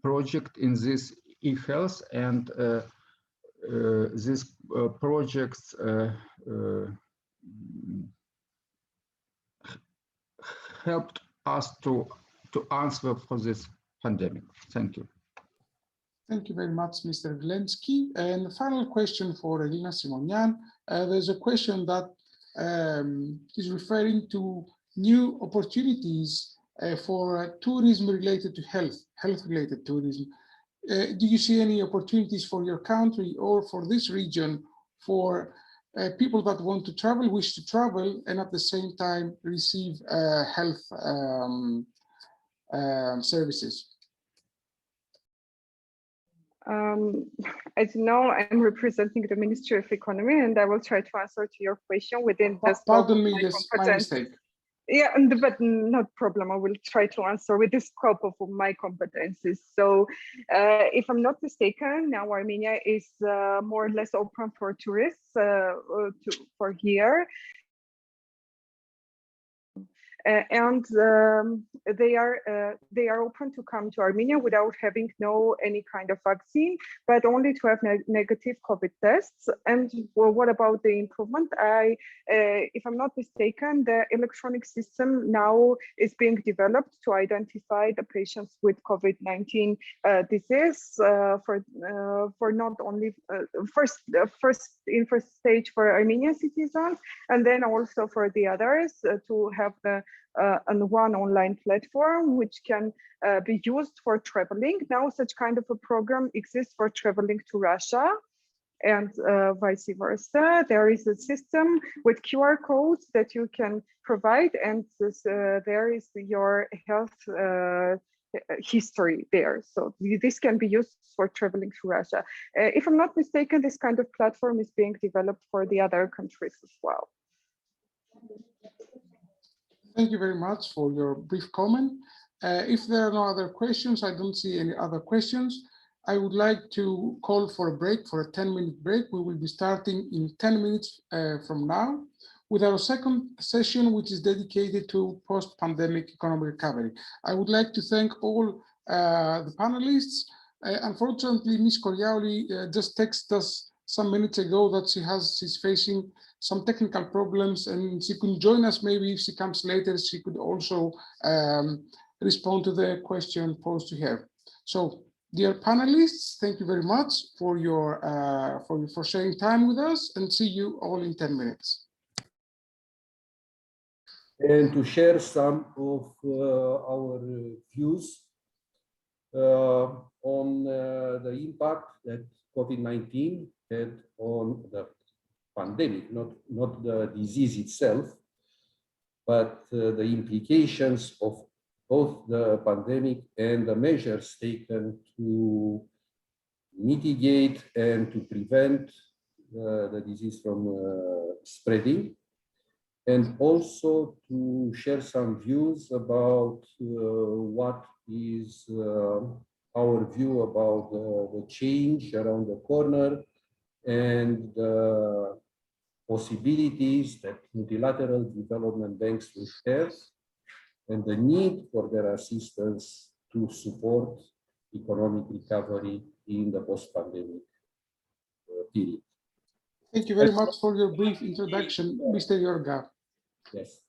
project in this e-health, and these projects helped us to answer for this pandemic. Thank you. Thank you very much, Mr. Glensky. And the final question for Elena Simonian. There's a question that is referring to new opportunities for tourism related to health-related tourism. Do you see any opportunities for your country or for this region for people that want to travel, wish to travel, and at the same time receive health services? As you know, I'm representing the Ministry of Economy, and I will try to answer to your question within the Pardon me, yes, my mistake. Yeah, but not problem. I will try to answer with the scope of my competencies. So if I'm not mistaken, now Armenia is more or less open for tourists for here. And they are open to come to Armenia without having any kind of vaccine, but only to have negative COVID tests. And well, what about the improvement? If I'm not mistaken, the electronic system now is being developed to identify the patients with COVID-19 disease for not only first stage for Armenian citizens, and then also for the others to have the one online platform which can be used for traveling. Now such kind of a program exists for traveling to Russia and vice versa. There is a system with QR codes that you can provide, and there is your health history there. So this can be used for traveling to Russia. If I'm not mistaken, this kind of platform is being developed for the other countries as well. Thank you very much for your brief comment. If there are no other questions, I don't see any other questions. I would like to call for a break, for a 10-minute break. We will be starting in 10 minutes from now with our second session, which is dedicated to post-pandemic economic recovery. I would like to thank all the panelists. Unfortunately, Ms. Koryaouli just texted us some minutes ago that she's facing some technical problems and she couldn't join us. Maybe if she comes later, she could also respond to the question posed to her. So, dear panelists, thank you very much for for sharing time with us, and see you all in 10 minutes. And to share some of our views on the impact that COVID-19 had on the pandemic, not the disease itself, but the implications of both the pandemic and the measures taken to mitigate and to prevent the disease from spreading, and also to share some views about what is our view about the change around the corner and the possibilities that multilateral development banks will have, and the need for their assistance to support economic recovery in the post-pandemic period. Thank you very much for your brief introduction, Mr. Yorga. Yes.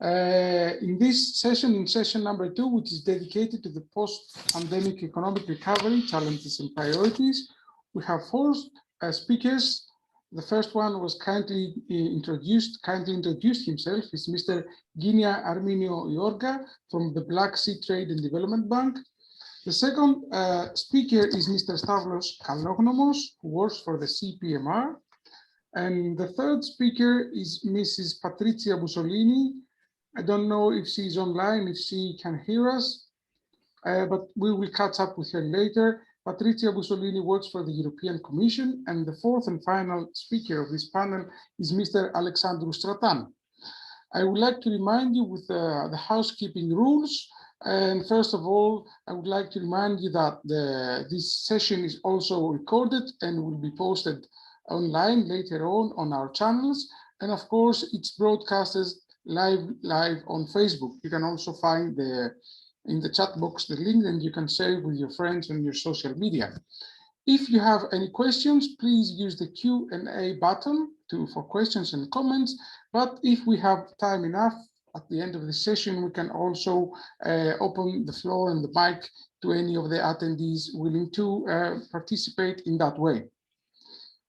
In this session, in session number 2, which is dedicated to the post-pandemic economic recovery, challenges and priorities, we have 4 speakers. The first one was kindly introduced himself. Is Mr. Ginia Arminio Yorga from the Black Sea Trade and Development Bank. The second speaker is Mr. Stavros Kalognomos, who works for the CPMR. And the third speaker is Mrs. Patrizia Bussolini. I don't know if she's online, if she can hear us, but we will catch up with her later. Patrizia Bussolini works for the European Commission, and the fourth and final speaker of this panel is Mr. Alexandru Stratan. I would like to remind you with the housekeeping rules. And first of all, I would like to remind you that this session is also recorded and will be posted online later on our channels. And of course, it's broadcasted live on Facebook. You can also find in the chat box the link, and you can share it with your friends on your social media. If you have any questions, please use the Q&A button for questions and comments. But if we have time enough at the end of the session, we can also open the floor and the mic to any of the attendees willing to participate in that way.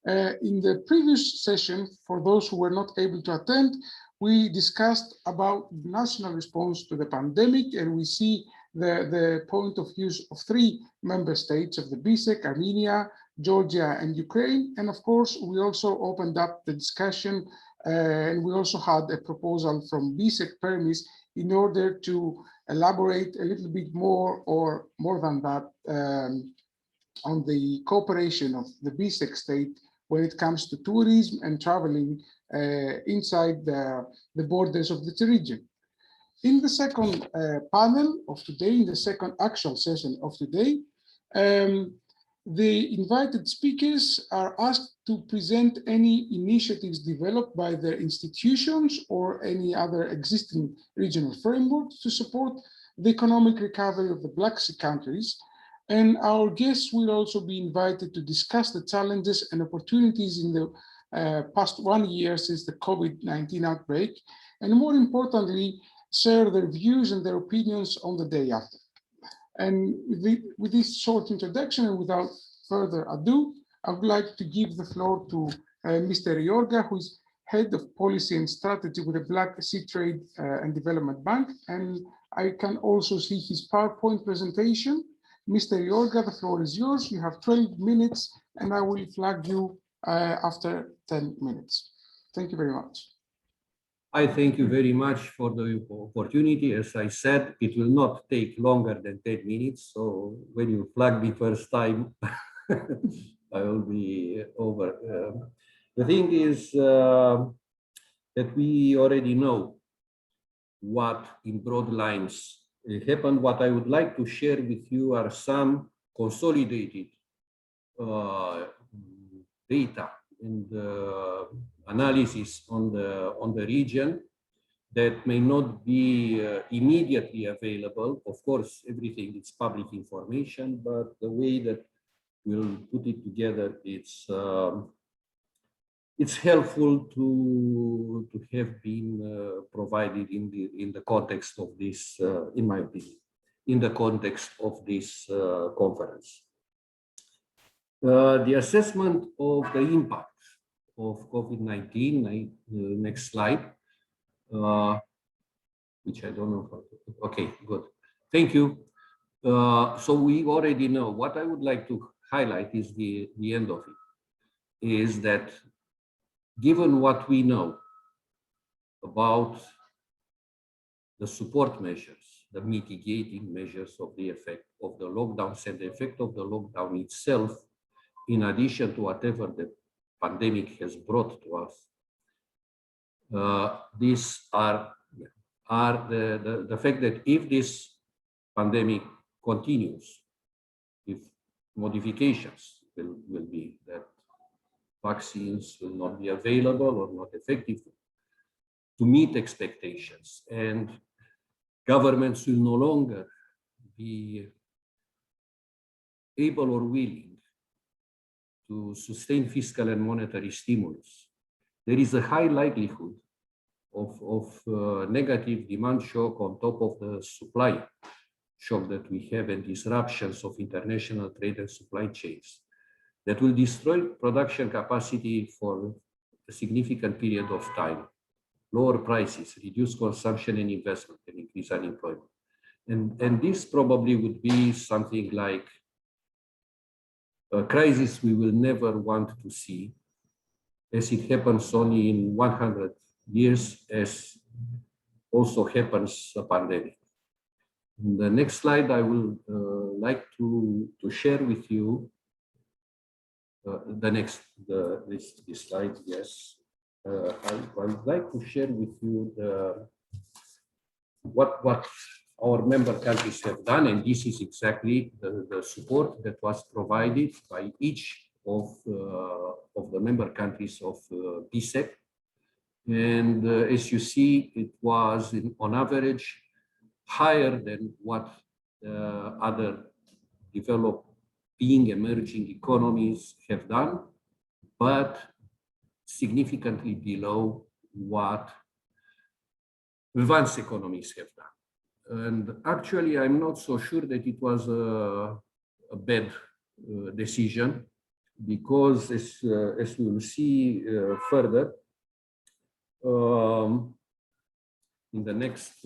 In the previous session, for those who were not able to attend, we discussed about national response to the pandemic, and we see the point of view of 3 member states of the BSEC: Armenia, Georgia, and Ukraine. And of course, we also opened up the discussion, and we also had a proposal from BSEC Permis in order to elaborate a little bit more, or more than that, on the cooperation of the BSEC state when it comes to tourism and traveling inside the borders of the region. In the second panel of today, in the second actual session of today, the invited speakers are asked to present any initiatives developed by their institutions or any other existing regional frameworks to support the economic recovery of the Black Sea countries. And our guests will also be invited to discuss the challenges and opportunities in the past 1 year since the COVID-19 outbreak, and more importantly, share their views and their opinions on the day after. And with this short introduction and without further ado, I would like to give the floor to Mr. Iorga, who is Head of Policy and Strategy with the Black Sea Trade and Development Bank. And I can also see his PowerPoint presentation. Mr. Iorga, the floor is yours. You have 12 minutes, and I will flag you after 10 minutes. Thank you very much. I thank you very much for the opportunity. As I said, it will not take longer than 10 minutes. So when you flag me first time, I will be over. The thing is that we already know what in broad lines happened. What I would like to share with you are some consolidated data and analysis on the region that may not be immediately available. Of course, everything is public information, but the way that we'll put it together, it's helpful to have been provided in the context of this, in my opinion, in the context of this conference. The assessment of the impact of COVID-19, next slide, which I don't know how to, okay, good. Thank you. So we already know. What I would like to highlight is the end of it, is that given what we know about the support measures, the mitigating measures of the effect of the lockdowns and the effect of the lockdown itself, in addition to whatever the pandemic has brought to us, these are the fact that if this pandemic continues, if modifications will be that vaccines will not be available or not effective to meet expectations, and governments will no longer be able or willing to sustain fiscal and monetary stimulus, there is a high likelihood of negative demand shock on top of the supply shock that we have and disruptions of international trade and supply chains that will destroy production capacity for a significant period of time, lower prices, reduce consumption and investment, and increase unemployment. And this probably would be something like a crisis we will never want to see, as it happens only in 100 years, as also happens a pandemic. In the next slide, I will like to share with you this slide. Yes, I would like to share with you what our member countries have done, and this is exactly the support that was provided by each of the member countries of PSEC. And as you see, it was on average higher than what other developing emerging economies have done, but significantly below what advanced economies have done. And actually, I'm not so sure that it was a bad decision, because as we will see further in the next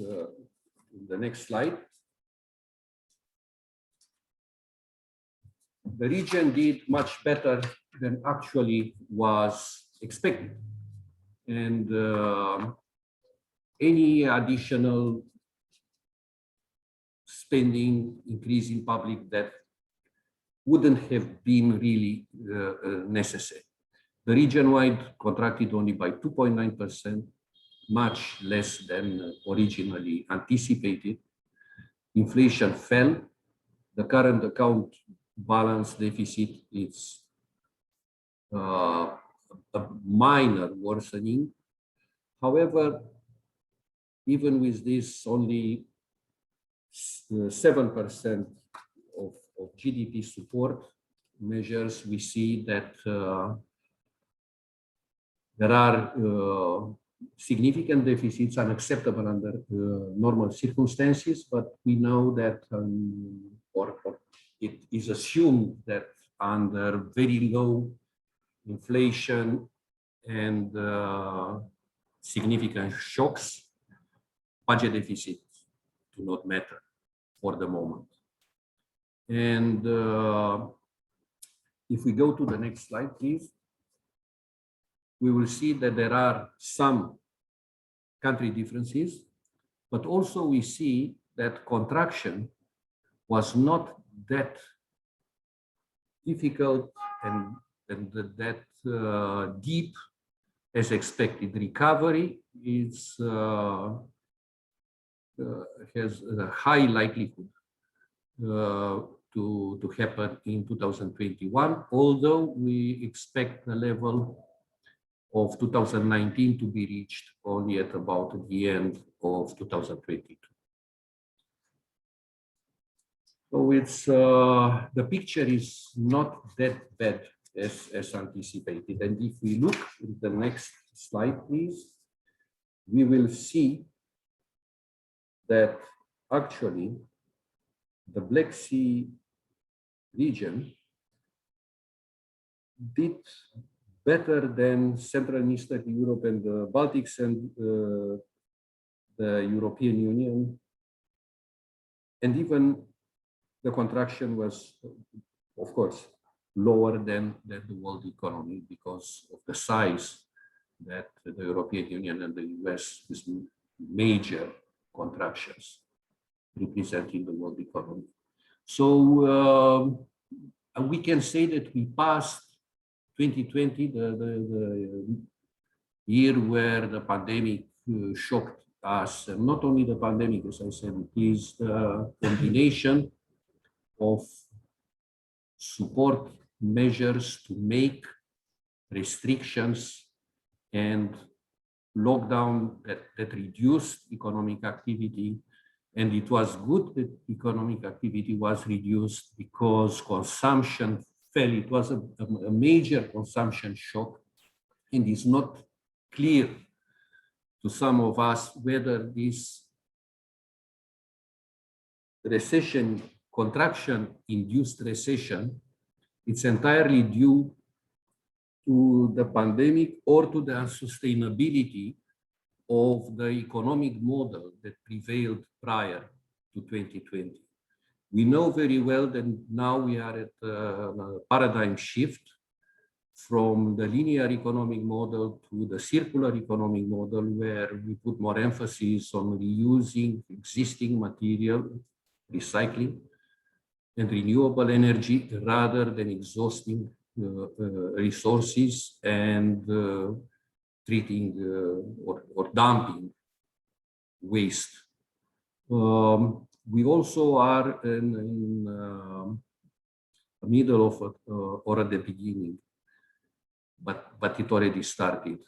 slide, the region did much better than actually was expected, and any additional spending, increase in public debt wouldn't have been really necessary. The region-wide contracted only by 2.9%, much less than originally anticipated. Inflation fell. The current account balance deficit is a minor worsening. However, even with this, only 7% of GDP support measures, we see that there are significant deficits unacceptable under normal circumstances, but we know that, or it is assumed that under very low inflation and significant shocks, budget deficits do not matter for the moment. And if we go to the next slide, please, we will see that there are some country differences, but also we see that contraction was not that difficult and that deep as expected. Recovery is has a high likelihood to happen in 2021, although we expect the level of 2019 to be reached only at about the end of 2022. So it's the picture is not that bad as anticipated. And if we look at the next slide, please, we will see that actually the Black Sea region did better than Central and Eastern Europe and the Baltics and the European Union. And even the contraction was, of course, lower than the world economy because of the size that the European Union and the US is major contractions representing the world economy. So we can say that we passed 2020, the year where the pandemic shocked us, and not only the pandemic, as I said, it is the combination of support measures to make restrictions and lockdown that reduced economic activity. And it was good that economic activity was reduced because consumption fell. It was a major consumption shock, and it's not clear to some of us whether this recession, contraction-induced recession, it's entirely due to the pandemic or to the unsustainability of the economic model that prevailed prior to 2020. We know very well that now we are at a paradigm shift from the linear economic model to the circular economic model, where we put more emphasis on reusing existing material recycling, and renewable energy rather than exhausting resources and treating or dumping waste. We also are in the middle of or at the beginning, but it already started.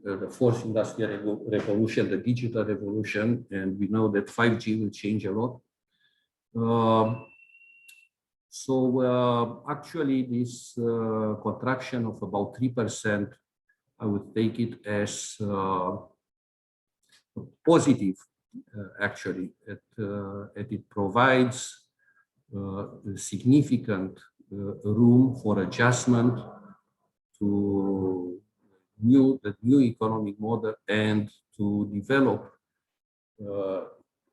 The fourth industrial revolution, the digital revolution, and we know that 5G will change a lot. Actually, this contraction of about 3%, I would take it as positive, actually. It provides significant room for adjustment to the new economic model and to develop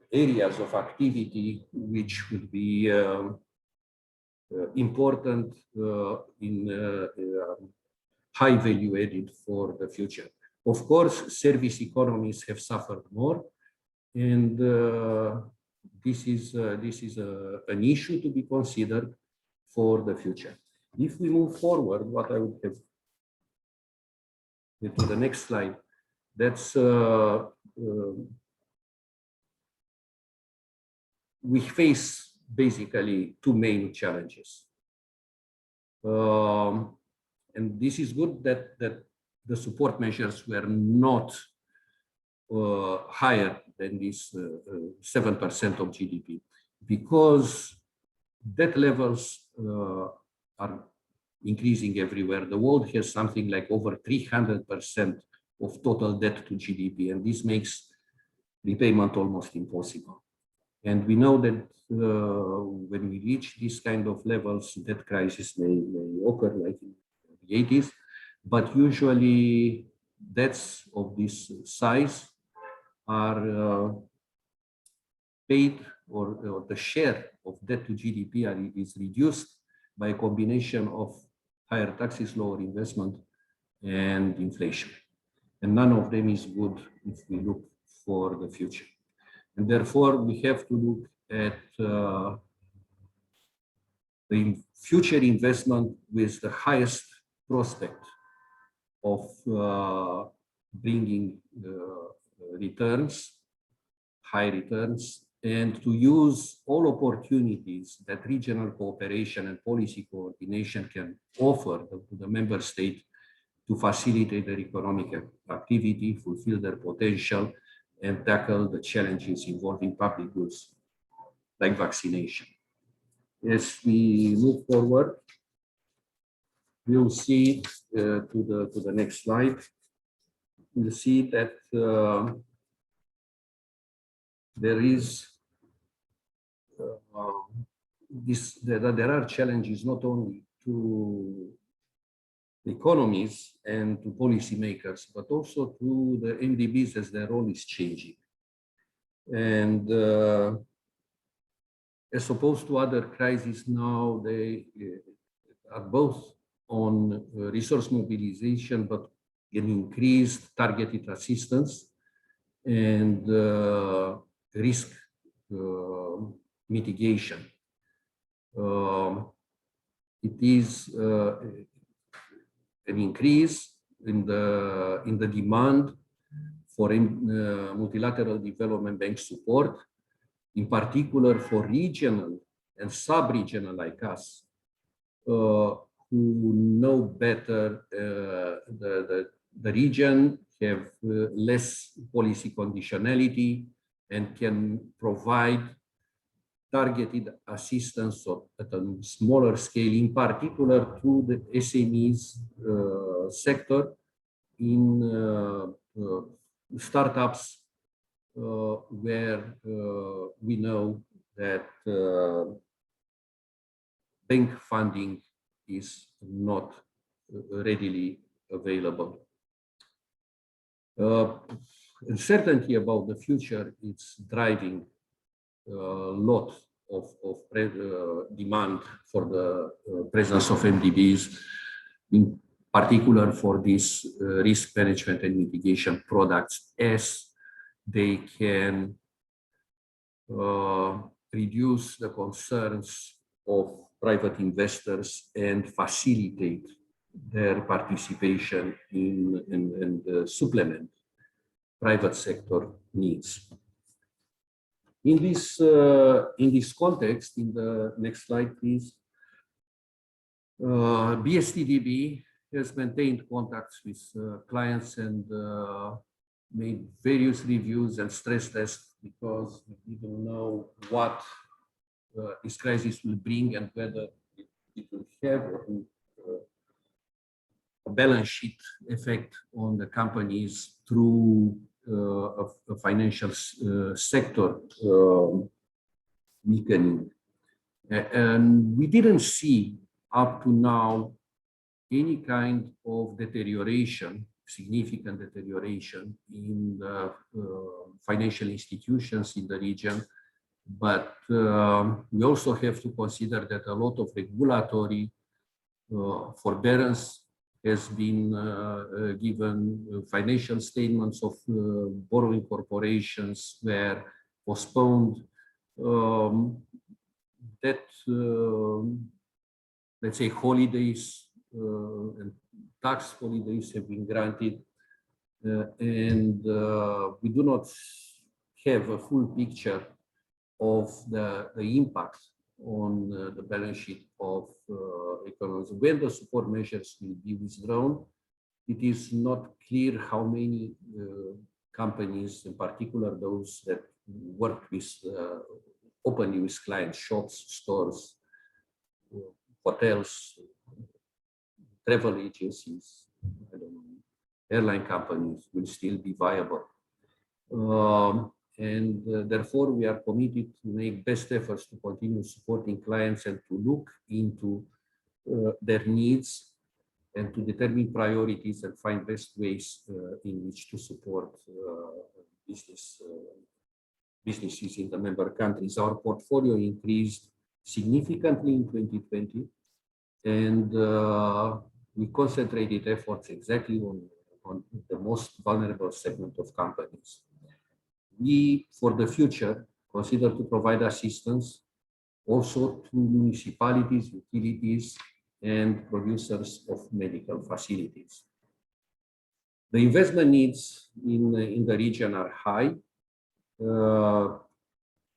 areas of activity which would be important in high value added for the future. Of course, service economies have suffered more, and this is an issue to be considered for the future. If we move forward, what I would have to the next slide, that's we face basically two main challenges. And this is good that the support measures were not higher than this 7% of GDP, because debt levels are increasing everywhere. The world has something like over 300% of total debt to GDP, and this makes repayment almost impossible. And we know that when we reach this kind of levels, debt crisis may occur like in the 80s, but usually debts of this size are paid, or the share of debt to GDP is reduced by a combination of higher taxes, lower investment, and inflation. And none of them is good if we look for the future. And therefore, we have to look at the future investment with the highest prospect of bringing returns, high returns, and to use all opportunities that regional cooperation and policy coordination can offer to the member state to facilitate their economic activity, fulfill their potential, and tackle the challenges involving public goods like vaccination. As we move forward, we'll see to the next slide. We'll see that there is there are challenges not only to economies and to policymakers, but also to the MDBs as their role is changing. And as opposed to other crises now, they are both on resource mobilization, but an increased targeted assistance and risk mitigation. It is an increase in the demand for multilateral development bank support, in particular for regional and sub-regional like us, who know better the region, have less policy conditionality, and can provide targeted assistance at a smaller scale, in particular to the SMEs sector, in startups where we know that bank funding is not readily available. Uncertainty about the future is driving a lot of demand for the presence of MDBs, in particular for these risk management and mitigation products, as they can reduce the concerns of private investors and facilitate their participation and supplement private sector needs. In this context, in the next slide, please, BSTDB has maintained contacts with clients and made various reviews and stress tests because we didn't know what this crisis will bring and whether it will have a balance sheet effect on the companies through a financial sector weakening. And we didn't see up to now any kind of deterioration, significant deterioration in the financial institutions in the region. But we also have to consider that a lot of regulatory forbearance has been given. Financial statements of borrowing corporations were postponed. Let's say holidays and tax holidays have been granted, and we do not have a full picture of the impact on the balance sheet of economies. When the support measures will be withdrawn, it is not clear how many companies, in particular those that work with openly with clients, shops, stores, hotels, travel agencies, I don't know, airline companies will still be viable. Therefore, we are committed to make best efforts to continue supporting clients and to look into their needs and to determine priorities and find best ways in which to support businesses in the member countries. Our portfolio increased significantly in 2020, and we concentrated efforts exactly on the most vulnerable segment of companies. We, for the future, consider to provide assistance also to municipalities, utilities, and producers of medical facilities. The investment needs in the region are high.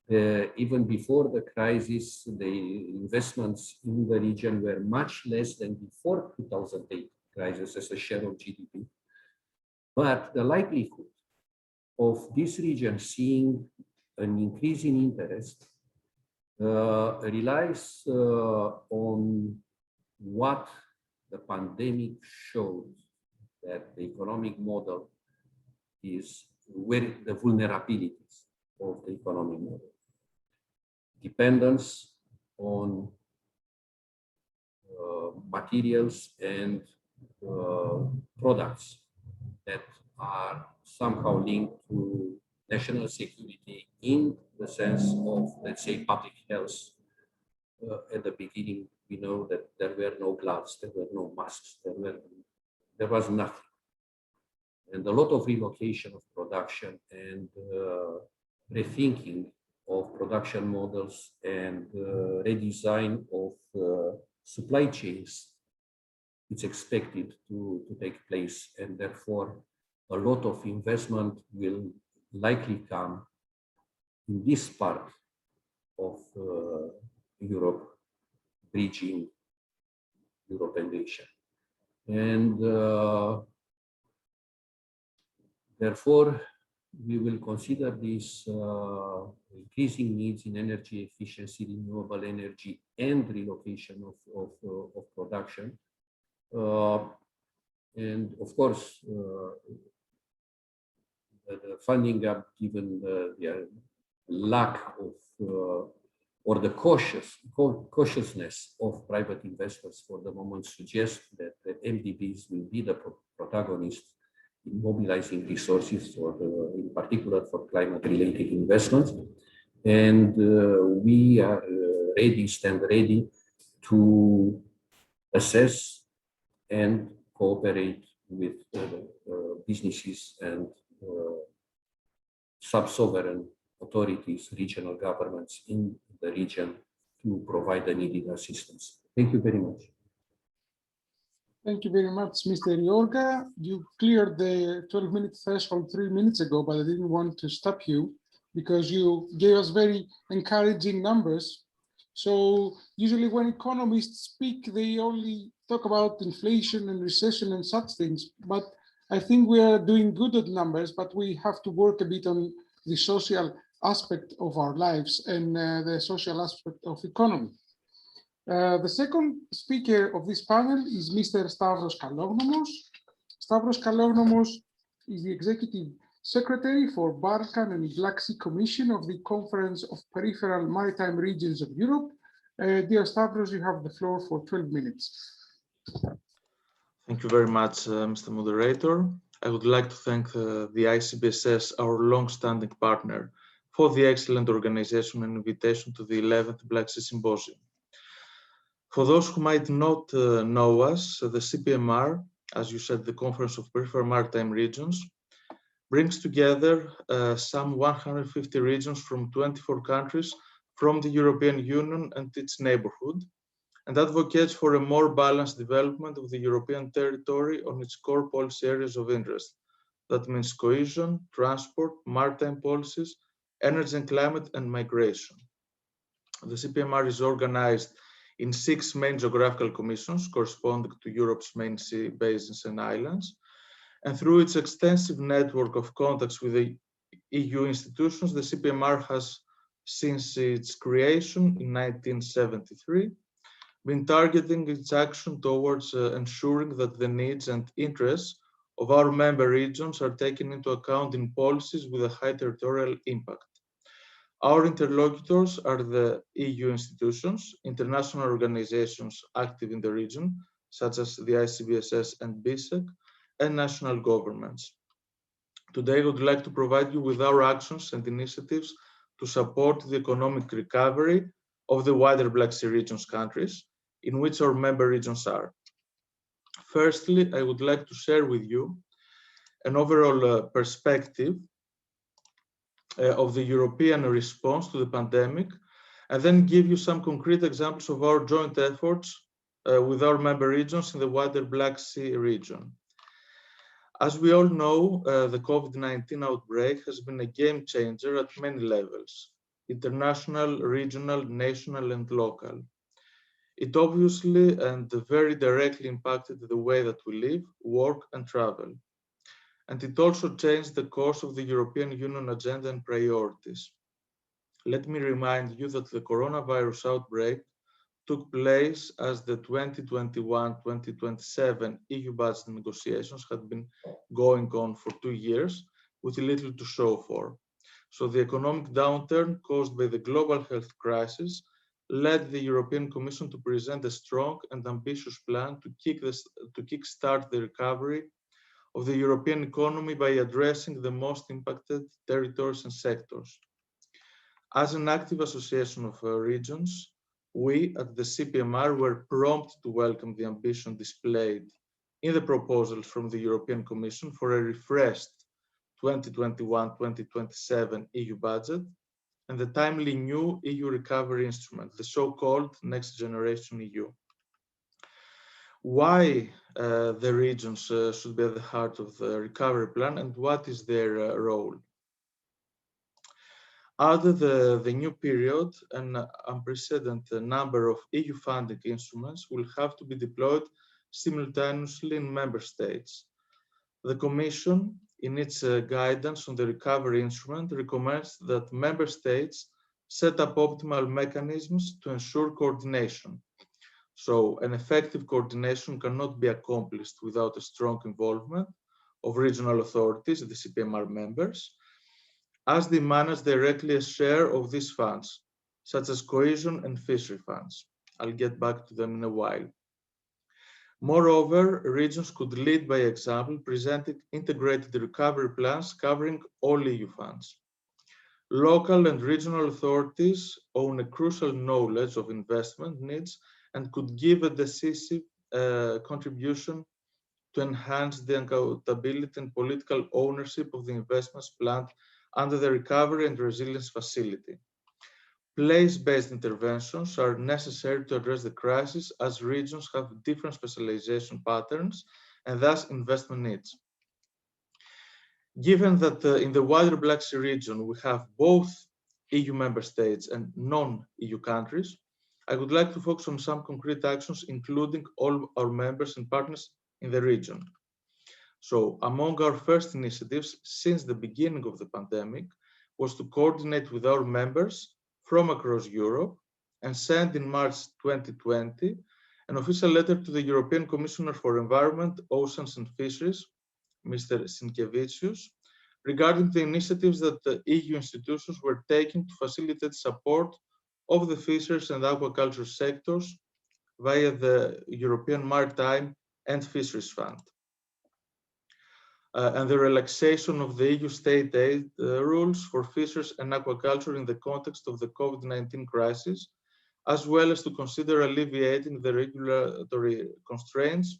Even before the crisis, the investments in the region were much less than before 2008 crisis as a share of GDP. But the likelihood of this region seeing an increase in interest relies on what the pandemic showed, that the economic model is where the vulnerabilities of the economic model. Dependence on materials and products that are somehow linked to national security in the sense of, let's say, public health. At the beginning, we know that there were no gloves, there were no masks, there was nothing. And a lot of relocation of production and rethinking of production models and redesign of supply chains, it's expected to take place, and therefore a lot of investment will likely come in this part of Europe, bridging Europe and Asia. And therefore, we will consider these increasing needs in energy efficiency, renewable energy, and relocation of production. And of course, the funding gap, given the lack of or the cautiousness of private investors for the moment, suggests that the MDBs will be the protagonists in mobilizing resources for, in particular, for climate-related investments. And we are stand ready to assess and cooperate with businesses and sub-sovereign authorities, regional governments in the region to provide the needed assistance. Thank you very much. Thank you very much, Mr. Iorga. You cleared the 12-minute threshold 3 minutes ago, but I didn't want to stop you because you gave us very encouraging numbers. So usually when economists speak, they only talk about inflation and recession and such things. But I think we are doing good at numbers, but we have to work a bit on the social aspect of our lives and the social aspect of economy. The second speaker of this panel is Mr. Stavros Kalognomos. Stavros Kalognomos is the Executive Secretary for Balkan and Black Sea Commission of the Conference of Peripheral Maritime Regions of Europe. Dear Stavros, you have the floor for 12 minutes. Thank you very much, Mr. Moderator. I would like to thank the ICBSS, our long-standing partner, for the excellent organization and invitation to the 11th Black Sea Symposium. For those who might not know us, the CPMR, as you said, the Conference of Peripheral Maritime Regions, brings together some 150 regions from 24 countries from the European Union and its neighborhood, and advocates for a more balanced development of the European territory on its core policy areas of interest. That means cohesion, transport, maritime policies, energy and climate, and migration. The CPMR is organized in 6 main geographical commissions corresponding to Europe's main sea basins and islands. And through its extensive network of contacts with the EU institutions, the CPMR has, since its creation in 1973, been targeting its action towards ensuring that the needs and interests of our member regions are taken into account in policies with a high territorial impact. Our interlocutors are the EU institutions, international organizations active in the region, such as the ICBSS and BSEC, and national governments. Today, I would like to provide you with our actions and initiatives to support the economic recovery of the wider Black Sea region's countries, in which our member regions are. Firstly, I would like to share with you an overall perspective of the European response to the pandemic, and then give you some concrete examples of our joint efforts with our member regions in the wider Black Sea region. As we all know, the COVID-19 outbreak has been a game changer at many levels: international, regional, national, and local. It obviously and very directly impacted the way that we live, work, and travel. And it also changed the course of the European Union agenda and priorities. Let me remind you that the coronavirus outbreak took place as the 2021-2027 EU budget negotiations had been going on for 2 years with little to show for. So the economic downturn caused by the global health crisis led the European Commission to present a strong and ambitious plan to kickstart the recovery of the European economy by addressing the most impacted territories and sectors. As an active association of regions, we at the CPMR were prompt to welcome the ambition displayed in the proposals from the European Commission for a refreshed 2021-2027 EU budget and the timely new EU recovery instrument, the so-called Next Generation EU. Why the regions should be at the heart of the recovery plan and what is their role? Under the new period, an unprecedented number of EU funding instruments will have to be deployed simultaneously in member states. The Commission, in its guidance on the recovery instrument, recommends that member states set up optimal mechanisms to ensure coordination. So an effective coordination cannot be accomplished without a strong involvement of regional authorities, the CPMR members, as they manage directly a share of these funds, such as cohesion and fishery funds. I'll get back to them in a while. Moreover, regions could lead by example, presenting integrated recovery plans covering all EU funds. Local and regional authorities own a crucial knowledge of investment needs and could give a decisive contribution to enhance the accountability and political ownership of the investments planned under the Recovery and Resilience Facility. Place-based interventions are necessary to address the crisis as regions have different specialization patterns and thus investment needs. Given that in the wider Black Sea region, we have both EU member states and non-EU countries, I would like to focus on some concrete actions, including all our members and partners in the region. So among our first initiatives since the beginning of the pandemic was to coordinate with our members from across Europe and send in March 2020 an official letter to the European Commissioner for Environment, Oceans and Fisheries, Mr. Sinkevicius, regarding the initiatives that the EU institutions were taking to facilitate support of the fisheries and aquaculture sectors via the European Maritime and Fisheries Fund. And the relaxation of the EU state aid rules for fisheries and aquaculture in the context of the COVID-19 crisis, as well as to consider alleviating the regulatory constraints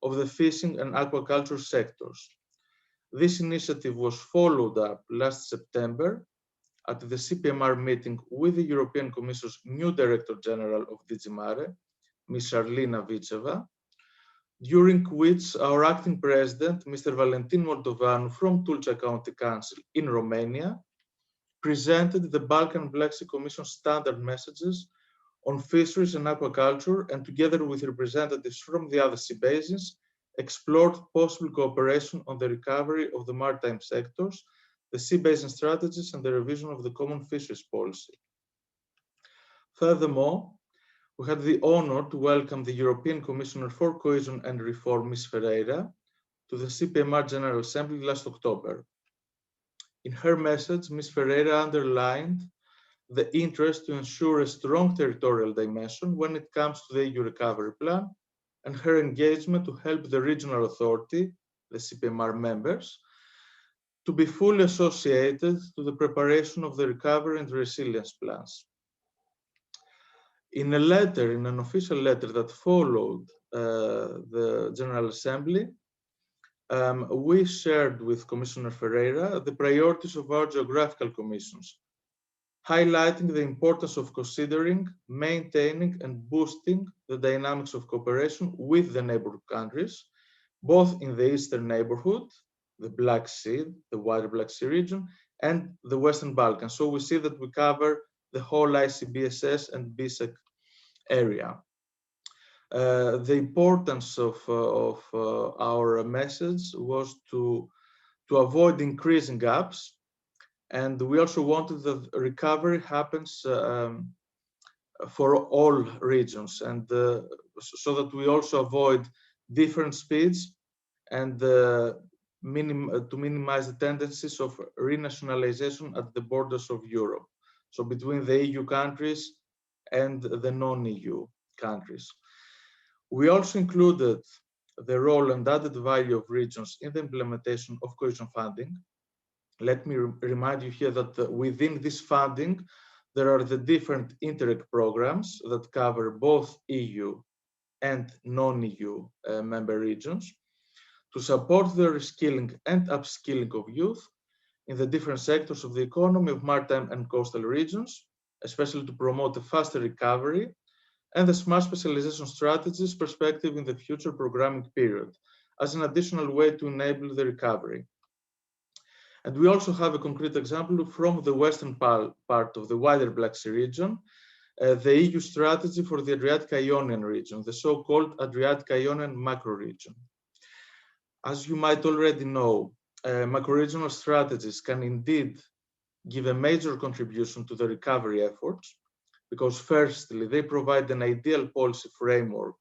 of the fishing and aquaculture sectors. This initiative was followed up last September at the CPMR meeting with the European Commission's new Director General of DG Mare, Ms. Arlina Viceva, during which our acting president, Mr. Valentin Moldovan from Tulcea County Council in Romania, presented the Balkan Black Sea Commission standard messages on fisheries and aquaculture, and together with representatives from the other sea basins, explored possible cooperation on the recovery of the maritime sectors, the sea basin strategies, and the revision of the common fisheries policy. Furthermore, we had the honor to welcome the European Commissioner for Cohesion and Reform, Ms. Ferreira, to the CPMR General Assembly last October. In her message, Ms. Ferreira underlined the interest to ensure a strong territorial dimension when it comes to the EU recovery plan, and her engagement to help the regional authority, the CPMR members, to be fully associated to the preparation of the recovery and resilience plans. In an official letter that followed the General Assembly, we shared with Commissioner Ferreira the priorities of our geographical commissions, highlighting the importance of considering, maintaining, and boosting the dynamics of cooperation with the neighborhood countries, both in the Eastern neighborhood, the Black Sea, the wider Black Sea region, and the Western Balkans. So we see that we cover the whole ICBSS and BSEC area. The importance of our message was to avoid increasing gaps, and we also wanted that recovery happens for all regions, and so that we also avoid different speeds and to minimize the tendencies of renationalization at the borders of Europe, so between the EU countries and the non-EU countries. We also included the role and added value of regions in the implementation of cohesion funding. Let me remind you here that within this funding, there are the different Interac programs that cover both EU and non-EU member regions to support the reskilling and upskilling of youth in the different sectors of the economy of maritime and coastal regions, especially to promote a faster recovery and the smart specialization strategies perspective in the future programming period as an additional way to enable the recovery. And we also have a concrete example from the western part of the wider Black Sea region, the EU strategy for the Adriatic Ionian region, the so-called Adriatic Ionian macro region. As you might already know, macro-regional strategies can indeed give a major contribution to the recovery efforts, because firstly, they provide an ideal policy framework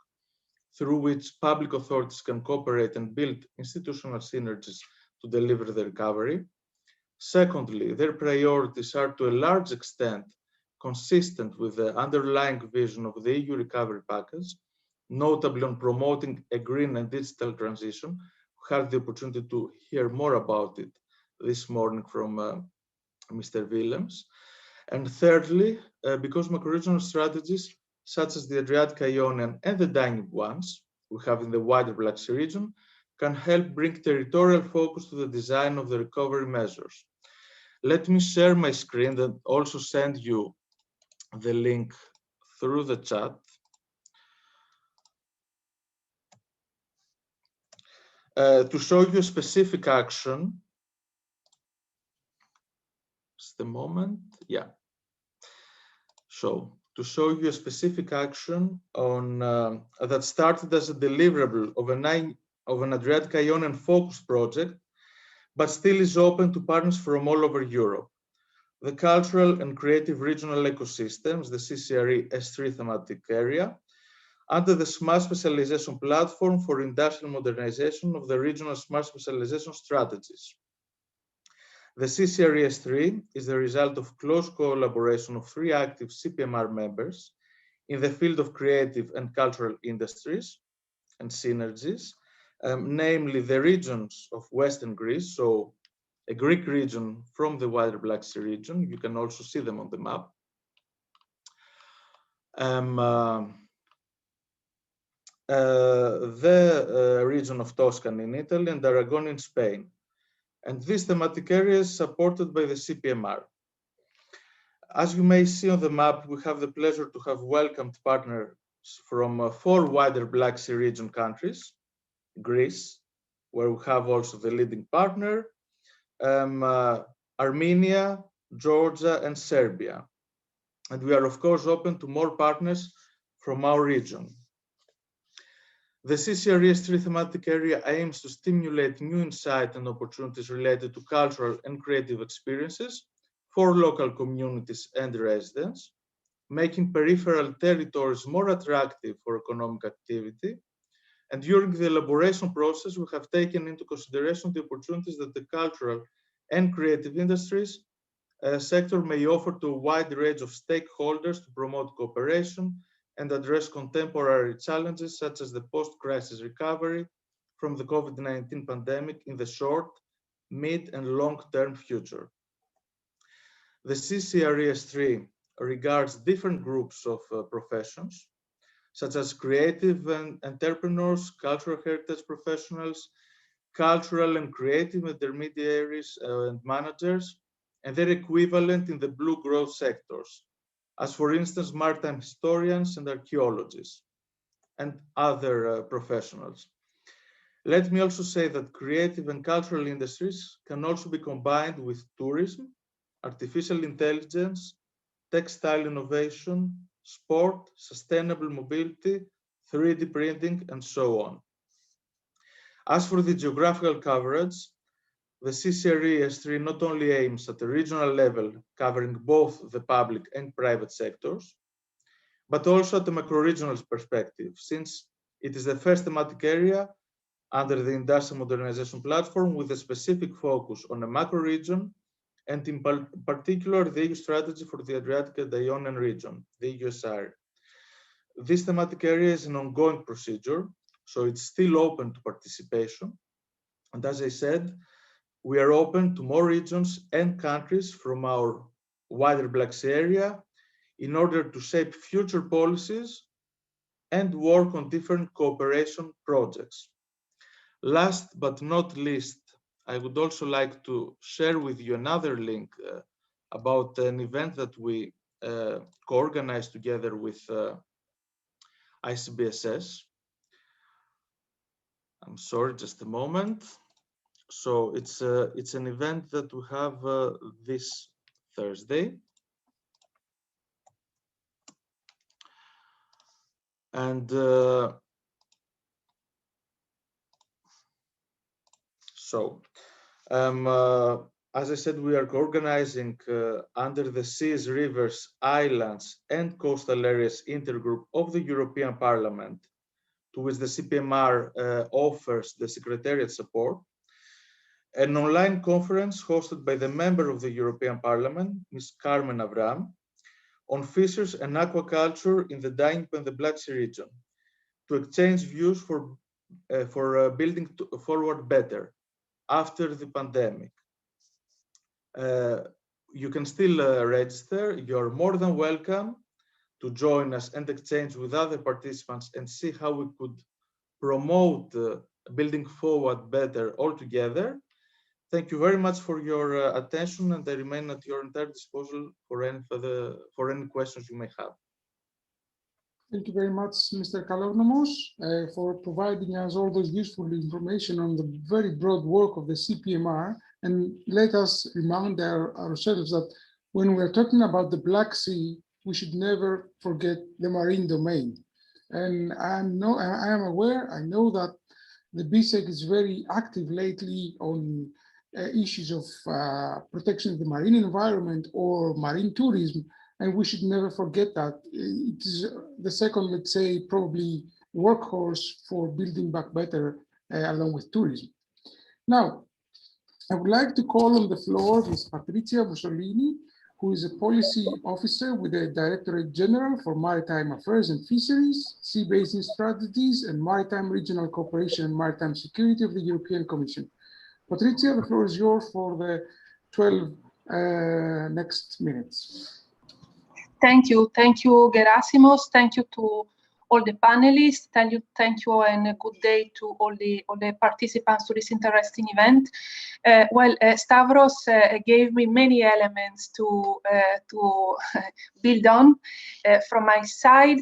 through which public authorities can cooperate and build institutional synergies to deliver the recovery. Secondly, their priorities are to a large extent consistent with the underlying vision of the EU recovery package, notably on promoting a green and digital transition. We had the opportunity to hear more about it this morning from Mr. Willems. And thirdly, because macro-regional strategies such as the Adriatic Ionian and the Danube ones we have in the wider Black Sea region can help bring territorial focus to the design of the recovery measures. Let me share my screen and also send you the link through the chat. To show you a specific action. Just a moment, yeah. So to show you a specific action on that started as a deliverable of an Adriatic Ionian focus project, but still is open to partners from all over Europe. The Cultural and Creative Regional Ecosystems, the CCRE S3 thematic area, under the Smart Specialization Platform for Industrial Modernization of the Regional Smart Specialization Strategies. The CCRE S3 is the result of close collaboration of 3 active CPMR members in the field of creative and cultural industries and synergies, namely the regions of Western Greece, so a Greek region from the wider Black Sea region. You can also see them on the map. The region of Tuscany in Italy and Aragon in Spain. And this thematic area is supported by the CPMR. As you may see on the map, we have the pleasure to have welcomed partners from 4 wider Black Sea region countries, Greece, where we have also the leading partner, Armenia, Georgia, and Serbia. And we are, of course, open to more partners from our region. The CCRE S3 thematic area aims to stimulate new insight and opportunities related to cultural and creative experiences for local communities and residents, making peripheral territories more attractive for economic activity. And during the elaboration process, we have taken into consideration the opportunities that the cultural and creative industries sector may offer to a wide range of stakeholders to promote cooperation and address contemporary challenges such as the post-crisis recovery from the COVID-19 pandemic in the short, mid, and long-term future. The CCRE S3 regards different groups of professions, such as creative and entrepreneurs, cultural heritage professionals, cultural and creative intermediaries and managers, and their equivalent in the blue growth sectors, as for instance, maritime historians and archaeologists, and other professionals. Let me also say that creative and cultural industries can also be combined with tourism, artificial intelligence, textile innovation, sport, sustainable mobility, 3D printing, and so on. As for the geographical coverage, the CCRE S3 not only aims at the regional level, covering both the public and private sectors, but also at the macro-regional perspective, since it is the first thematic area under the Industrial Modernization Platform with a specific focus on a macro-region, and in particular, the EU strategy for the Adriatic and Ionian region, the EUSR. This thematic area is an ongoing procedure, so it's still open to participation. And as I said, we are open to more regions and countries from our wider Black Sea area in order to shape future policies and work on different cooperation projects. Last but not least, I would also like to share with you another link about an event that we co-organized together with ICBSS. I'm sorry, just a moment. So it's an event that we have this Thursday. And as I said, we are organizing under the Seas, Rivers, Islands, and Coastal Areas Intergroup of the European Parliament, to which the CPMR offers the Secretariat support, an online conference hosted by the member of the European Parliament, Ms. Carmen Avram, on fisheries and aquaculture in the Danube and the Black Sea region, to exchange views for building forward better after the pandemic. You can still register. You're more than welcome to join us and exchange with other participants and see how we could promote building forward better all together. Thank you very much for your attention, and I remain at your entire disposal for any questions you may have. Thank you very much, Mr. Kalognomos, for providing us all this useful information on the very broad work of the CPMR. And let us remind ourselves that when we're talking about the Black Sea, we should never forget the marine domain. And I am aware, I know that the BSEC is very active lately on issues of protection of the marine environment or marine tourism. And we should never forget that it is the second, let's say, probably workhorse for building back better along with tourism. Now, I would like to call on the floor Ms. Patrizia Mussolini, who is a policy officer with the Directorate General for Maritime Affairs and Fisheries, Sea Basin Strategies, and Maritime Regional Cooperation and Maritime Security of the European Commission. Patrizia, the floor is yours for the 12 next minutes. Thank you, Gerasimos. Thank you to all the panelists. Thank you, and a good day to all the participants to this interesting event. Stavros gave me many elements to build on from my side.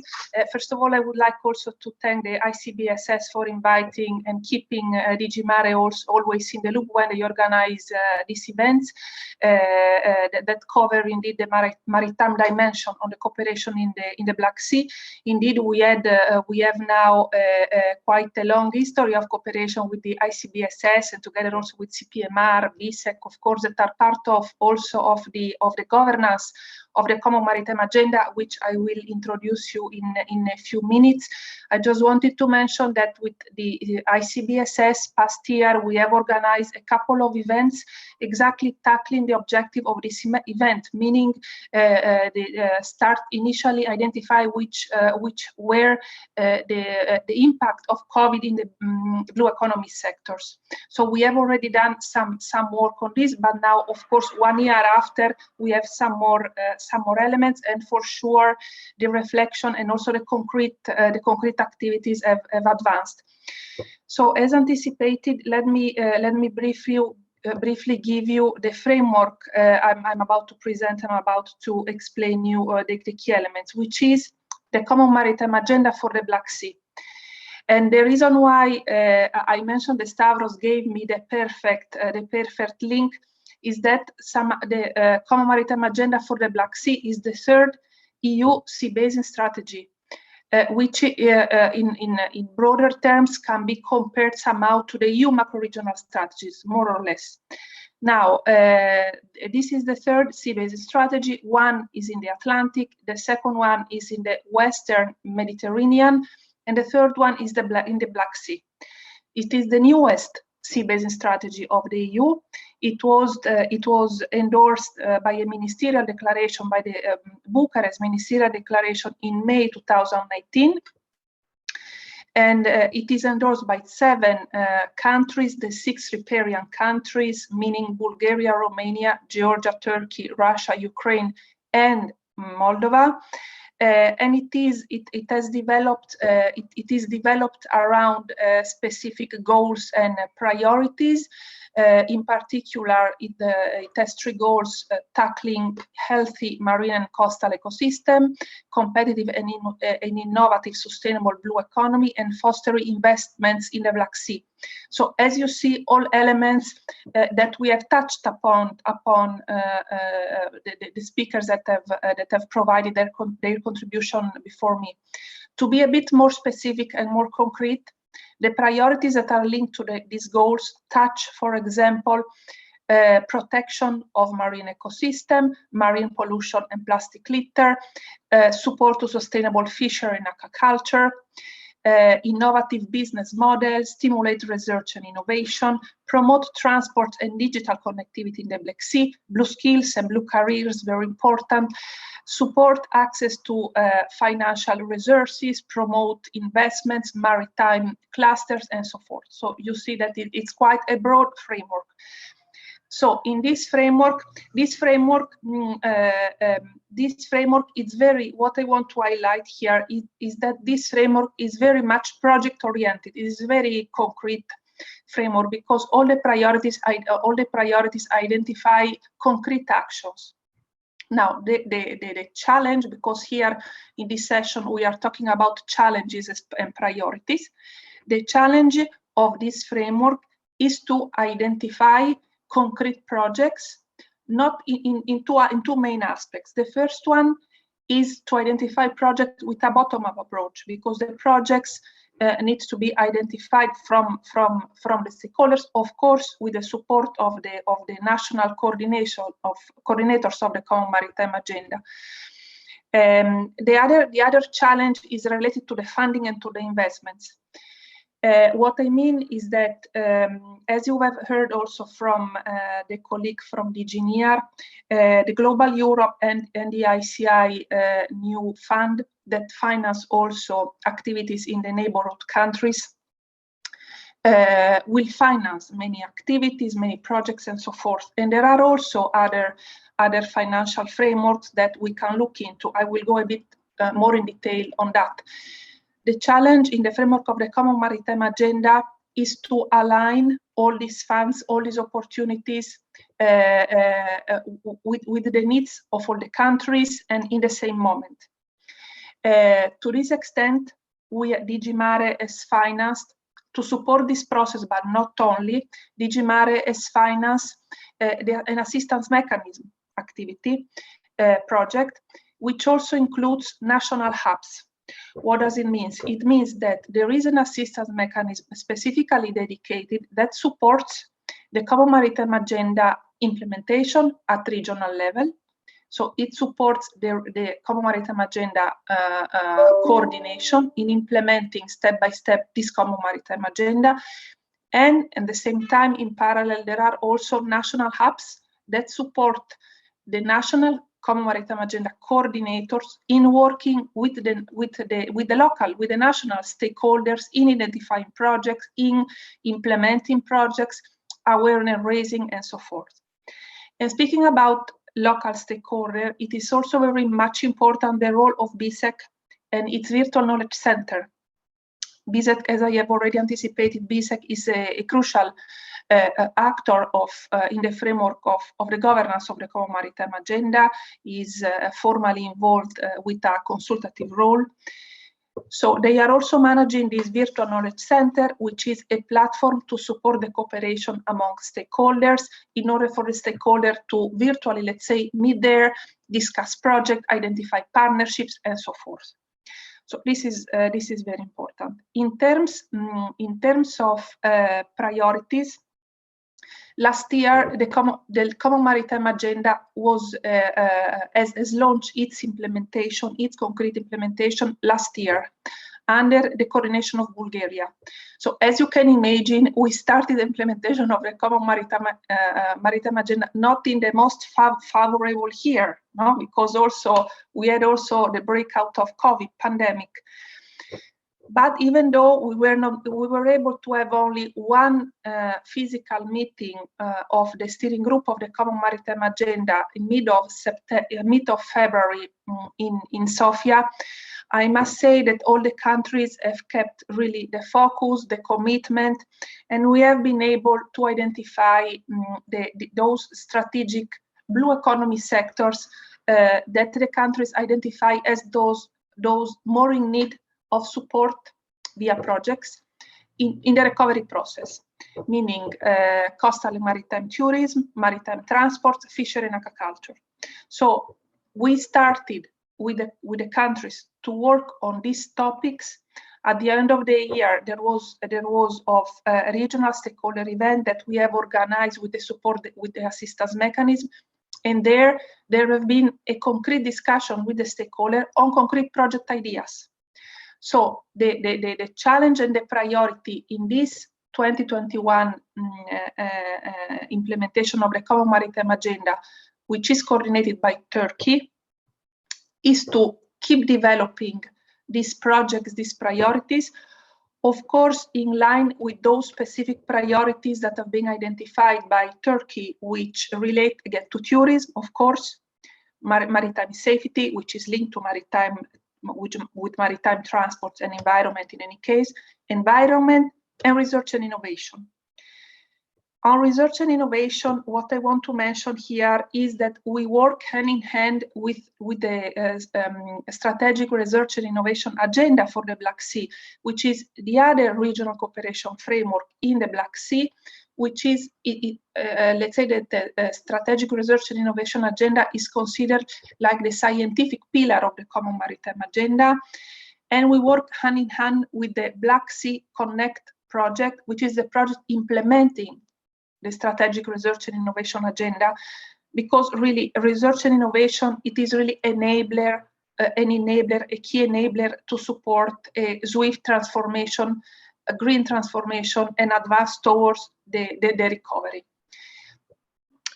First of all, I would like also to thank the ICBSS for inviting and keeping DG Mare always in the loop when they organize these events that cover indeed the maritime dimension on the cooperation in the Black Sea. Indeed, we have now quite a long history of cooperation with the ICBSS and together also with CPMR, BSEC, of course, that are part of the governance of the Common Maritime Agenda, which I will introduce you in a few minutes. I just wanted to mention that with the ICBSS past year, we have organized a couple of events exactly tackling the objective of this event, meaning start initially identify which were the impact of COVID in the blue economy sectors. So we have already done some work on this, but now, of course, 1 year after, we have some more elements, and for sure, the reflection and also the concrete activities have advanced. So, as anticipated, let me briefly give you the framework I'm about to present. I'm about to explain you the key elements, which is the Common Maritime Agenda for the Black Sea. And the reason why I mentioned that Stavros gave me the perfect link is that the Common Maritime Agenda for the Black Sea is the third EU sea basin strategy, which in broader terms can be compared somehow to the EU macro-regional strategies, more or less. Now, this is the third sea basin strategy. One is in the Atlantic, the second one is in the Western Mediterranean, and the third one is in the Black Sea. It is the newest sea basin strategy of the EU. It was endorsed by a ministerial declaration, by the Bucharest Ministerial Declaration in May 2019. And it is endorsed by 7 countries, the 6 riparian countries, meaning Bulgaria, Romania, Georgia, Turkey, Russia, Ukraine, and Moldova. And it is developed around specific goals and priorities. In particular, it has 3 goals: tackling healthy marine and coastal ecosystem, competitive and innovative sustainable blue economy, and fostering investments in the Black Sea. So, as you see, all elements that we have touched upon the speakers that have provided their contribution before me. To be a bit more specific and more concrete, the priorities that are linked to these goals touch, for example, protection of marine ecosystem, marine pollution and plastic litter, support to sustainable fishery and aquaculture, innovative business models, stimulate research and innovation, promote transport and digital connectivity in the Black Sea, blue skills and blue careers, very important, support access to financial resources, promote investments, maritime clusters, and so forth. So you see that it's quite a broad framework. So in this framework, it's very, what I want to highlight here is that this framework is very much project oriented. It is very concrete. framework because all the priorities identify concrete actions. Now, the challenge, because here in this session we are talking about challenges and priorities, the challenge of this framework is to identify concrete projects, not in two main aspects. The first one is to identify projects with a bottom-up approach, because the projects needs to be identified from the stakeholders, of course, with the support of the national coordinators of the Common Maritime Agenda. The other challenge is related to the funding and to the investments. What I mean is that, as you have heard also from the colleague from DG NEAR, the Global Europe and the ICI new fund that finance also activities in the neighborhood countries will finance many activities, many projects, and so forth. And there are also other financial frameworks that we can look into. I will go a bit more in detail on that. The challenge in the framework of the Common Maritime Agenda is to align all these funds, all these opportunities with the needs of all the countries and in the same moment. To this extent, we at DG Mare has financed, to support this process, but not only, DG Mare has financed an assistance mechanism activity project, which also includes national hubs. What does it mean? It means that there is an assistance mechanism specifically dedicated that supports the Common Maritime Agenda implementation at regional level. So it supports the Common Maritime Agenda coordination in implementing step by step this Common Maritime Agenda. And at the same time, in parallel, there are also national hubs that support the national Common Maritime Agenda coordinators in working with the national stakeholders in identifying projects, in implementing projects, awareness raising, and so forth. And speaking about local stakeholder, it is also very much important the role of BSEC and its virtual knowledge center. BSEC, as I have already anticipated, BSEC is a crucial actor in the framework of the governance of the Common Maritime Agenda, is formally involved with a consultative role. So they are also managing this virtual knowledge center, which is a platform to support the cooperation among stakeholders in order for the stakeholder to virtually, let's say, meet there, discuss projects, identify partnerships, and so forth. So this is very important. In terms of priorities, last year the Common Maritime Agenda has launched its implementation, its concrete implementation last year under the coordination of Bulgaria. So as you can imagine, we started the implementation of the Common Maritime Agenda not in the most favorable year, no? Because also we had the breakout of COVID pandemic. But even though we were able to have only one physical meeting of the steering group of the Common Maritime Agenda in mid of February in Sofia, I must say that all the countries have kept really the focus, the commitment, and we have been able to identify those strategic blue economy sectors that the countries identify as those more in need of support via projects in the recovery process, meaning coastal and maritime tourism, maritime transport, fishery and aquaculture. So we started with the countries to work on these topics. At the end of the year, there was a regional stakeholder event that we have organized with the support with the assistance mechanism, and there have been a concrete discussion with the stakeholder on concrete project ideas. So the challenge and the priority in this 2021 implementation of the Common Maritime Agenda, which is coordinated by Turkey, is to keep developing these projects, these priorities, of course, in line with those specific priorities that have been identified by Turkey, which relate again to tourism, of course, maritime safety, which is linked to maritime, with maritime transport and environment in any case, environment, and research and innovation. On research and innovation, what I want to mention here is that we work hand in hand with the strategic research and innovation agenda for the Black Sea, which is the other regional cooperation framework in the Black Sea, which is, let's say that the strategic research and innovation agenda is considered like the scientific pillar of the Common Maritime Agenda. And we work hand in hand with the Black Sea Connect project, which is the project implementing the strategic research and innovation agenda, because really research and innovation, it is really a key enabler to support a swift transformation, a green transformation, and advance towards the recovery.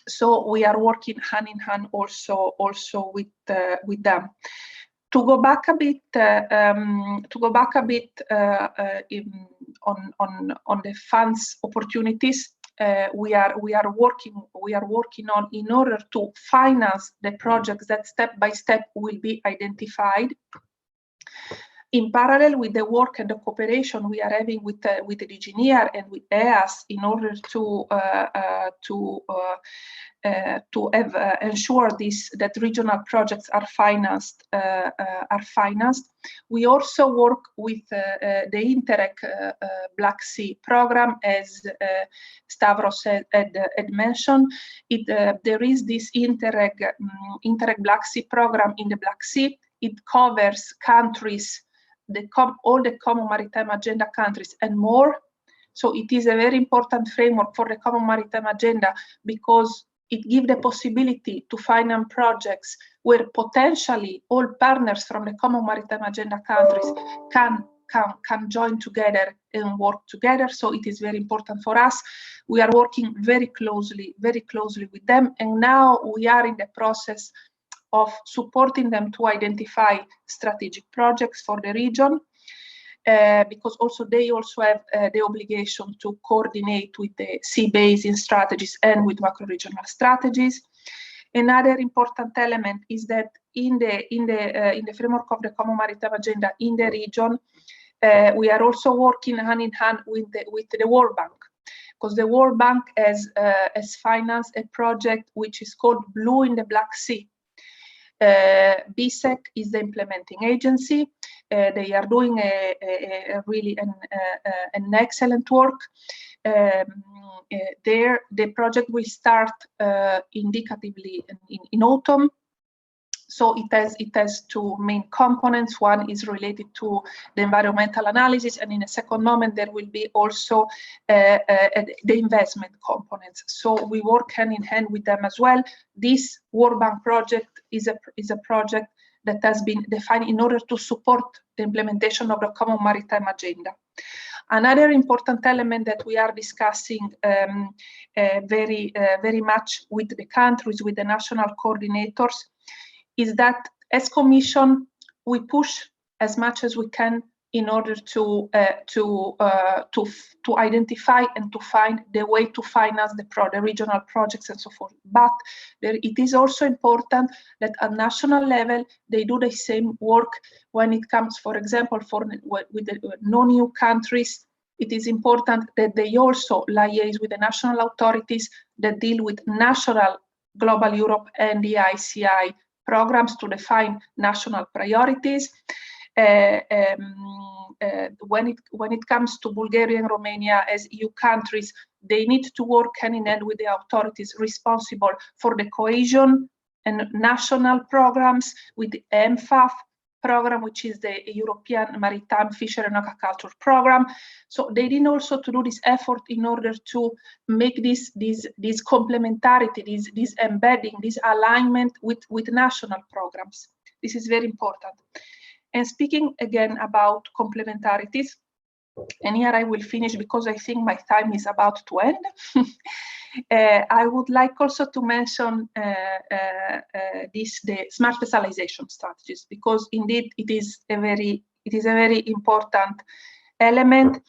So we are working hand in hand also with them. To go back a bit, on the funds opportunities. We are working on in order to finance the projects that step by step will be identified. In parallel with the work and the cooperation we are having with the DGNIR and with EAS in order to ensure that regional projects are financed. We also work with the Interac Black Sea program, as Stavros had mentioned. There is this Interac Black Sea program in the Black Sea. It covers countries, all the Common Maritime Agenda countries and more. So it is a very important framework for the Common Maritime Agenda, because it gives the possibility to finance projects where potentially all partners from the Common Maritime Agenda countries can join together and work together. So it is very important for us. We are working very closely with them, and now we are in the process of supporting them to identify strategic projects for the region, because they also have the obligation to coordinate with the sea basin strategies and with macro-regional strategies. Another important element is that in the framework of the Common Maritime Agenda in the region, we are also working hand in hand with the World Bank, because the World Bank has financed a project which is called Blue in the Black Sea. BSEC is the implementing agency. They are doing really an excellent work. The project will start indicatively in autumn. So it has two main components. One is related to the environmental analysis, and in a second moment there will be also the investment components. So we work hand in hand with them as well. This World Bank project is a project that has been defined in order to support the implementation of the Common Maritime Agenda. Another important element that we are discussing very much with the countries, with the national coordinators, is that as Commission, we push as much as we can in order to identify and to find the way to finance the regional projects and so forth. But it is also important that at national level, they do the same work when it comes, for example, with the non-EU countries. It is important that they also liaise with the national authorities that deal with national Global Europe and the ICI programs to define national priorities. When it comes to Bulgaria and Romania as EU countries, they need to work hand in hand with the authorities responsible for the cohesion and national programs, with the MFAF program, which is the European Maritime Fishery and Aquaculture Program. So they need also to do this effort in order to make this complementarity, this embedding, this alignment with national programs. This is very important. And speaking again about complementarities, and here I will finish because I think my time is about to end. I would like also to mention the smart specialization strategies, because indeed it is a very important element.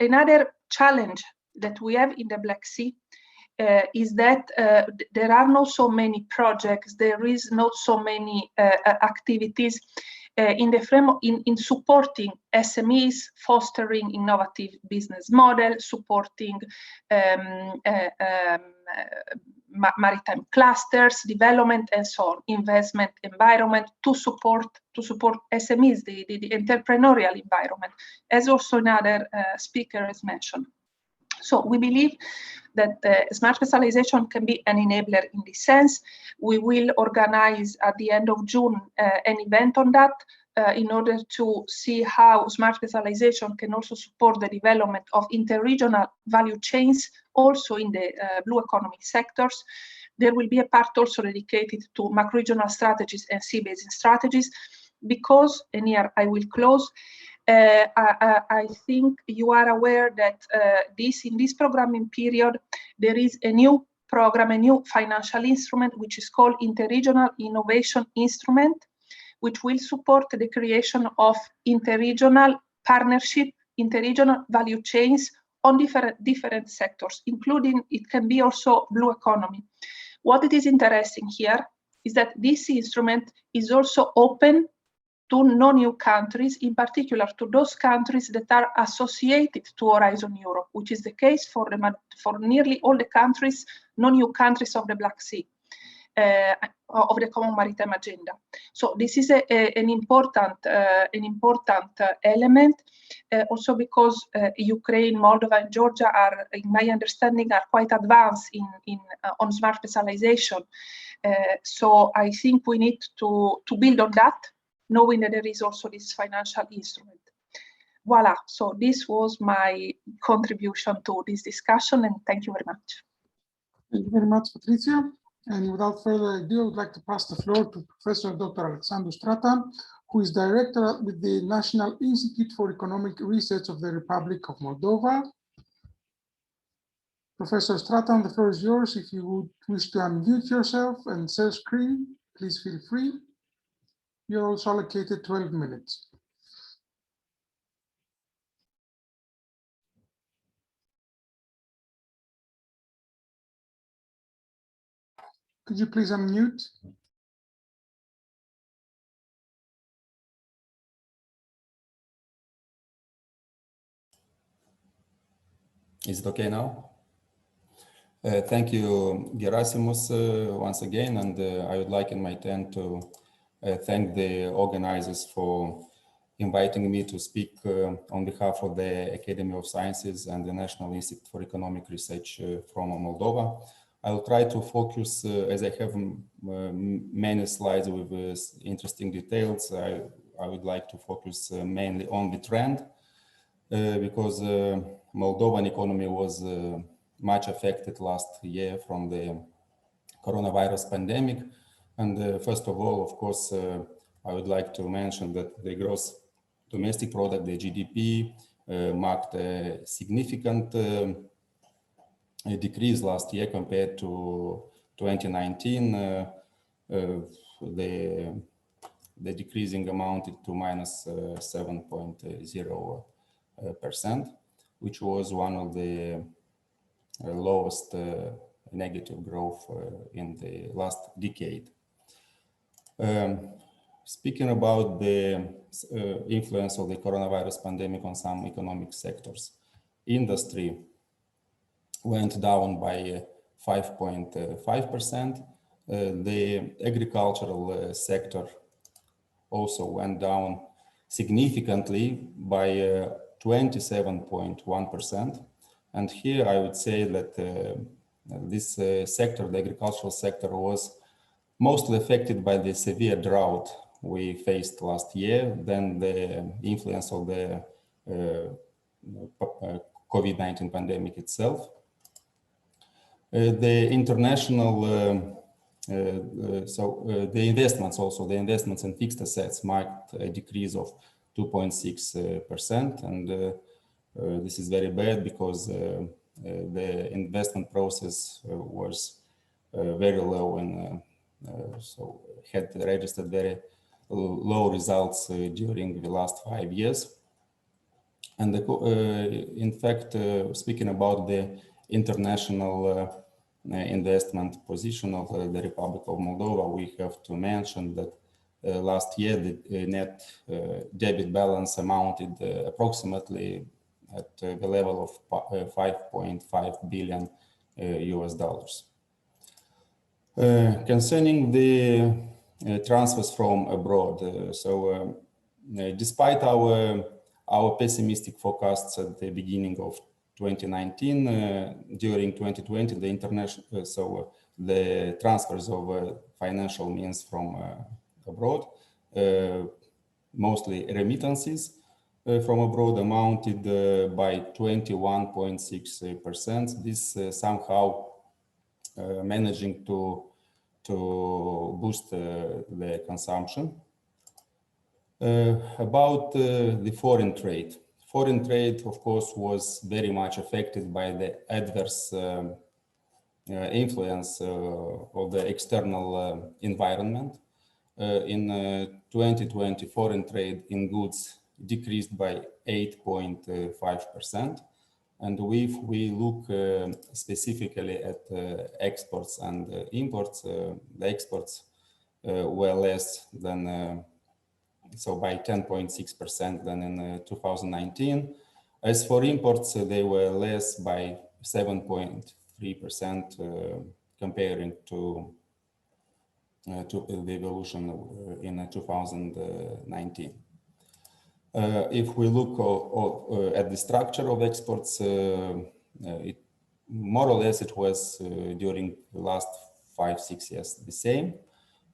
Another challenge that we have in the Black Sea is that there are not so many projects, there is not so many activities in the framework in supporting SMEs, fostering innovative business models, supporting maritime clusters, development, and so on, investment environment to support SMEs, the entrepreneurial environment, as also another speaker has mentioned. So we believe that smart specialization can be an enabler in this sense. We will organize at the end of June an event on that in order to see how smart specialization can also support the development of interregional value chains, also in the blue economy sectors. There will be a part also dedicated to macro-regional strategies and sea basin strategies, because, and here I will close, I think you are aware that in this programming period, there is a new program, a new financial instrument, which is called Interregional Innovation Instrument, which will support the creation of interregional partnership, interregional value chains on different sectors, including, it can be also blue economy. What it is interesting here is that this instrument is also open to non-EU countries, in particular to those countries that are associated to Horizon Europe, which is the case for nearly all the countries, non-EU countries of the Black Sea, of the Common Maritime Agenda. So this is an important element, also because Ukraine, Moldova, and Georgia are, in my understanding, are quite advanced on smart specialization. So I think we need to build on that, knowing that there is also this financial instrument. Voila, so this was my contribution to this discussion, and thank you very much. Thank you very much, Patricia. And without further ado, I would like to pass the floor to Professor Dr. Alexandru Stratan, who is Director with the National Institute for Economic Research of the Republic of Moldova. Professor Stratan, the floor is yours. If you would wish to unmute yourself and share screen, please feel free. You're also allocated 12 minutes. Could you please unmute? Is it okay now? Thank you, Gerasimus, once again, and I would like in my turn to thank the organizers for inviting me to speak on behalf of the Academy of Sciences and the National Institute for Economic Research from Moldova. I will try to focus, as I have many slides with interesting details, I would like to focus mainly on the trend, because Moldovan economy was much affected last year from the coronavirus pandemic. And first of all, of course, I would like to mention that the gross domestic product, the GDP, marked a significant decrease last year compared to 2019. The decreasing amounted to minus 7.0%, which was one of the lowest negative growth in the last decade. Speaking about the influence of the coronavirus pandemic on some economic sectors, industry went down by 5.5%. The agricultural sector also went down significantly by 27.1%. And here I would say that this sector, the agricultural sector, was mostly affected by the severe drought we faced last year, then the influence of the COVID-19 pandemic itself. The international, the investments in fixed assets marked a decrease of 2.6%, and this is very bad because the investment process was very low, and so had registered very low results during the last 5 years. And in fact, speaking about the international investment position of the Republic of Moldova, we have to mention that last year, the net debit balance amounted approximately at the level of 5.5 billion US dollars. Concerning the transfers from abroad, despite our pessimistic forecasts at the beginning of 2019, during 2020, the international the transfers of financial means from abroad, mostly remittances from abroad, amounted by 21.6%. This somehow managing to boost the consumption. About the foreign trade. Foreign trade, of course, was very much affected by the adverse influence of the external environment. In 2020, foreign trade in goods decreased by 8.5%. And if we look specifically at exports and imports, the exports were less than, so by 10.6% than in 2019. As for imports, they were less by 7.3% comparing to the evolution in 2019. If we look at the structure of exports, more or less it was during the last 5-6 years the same.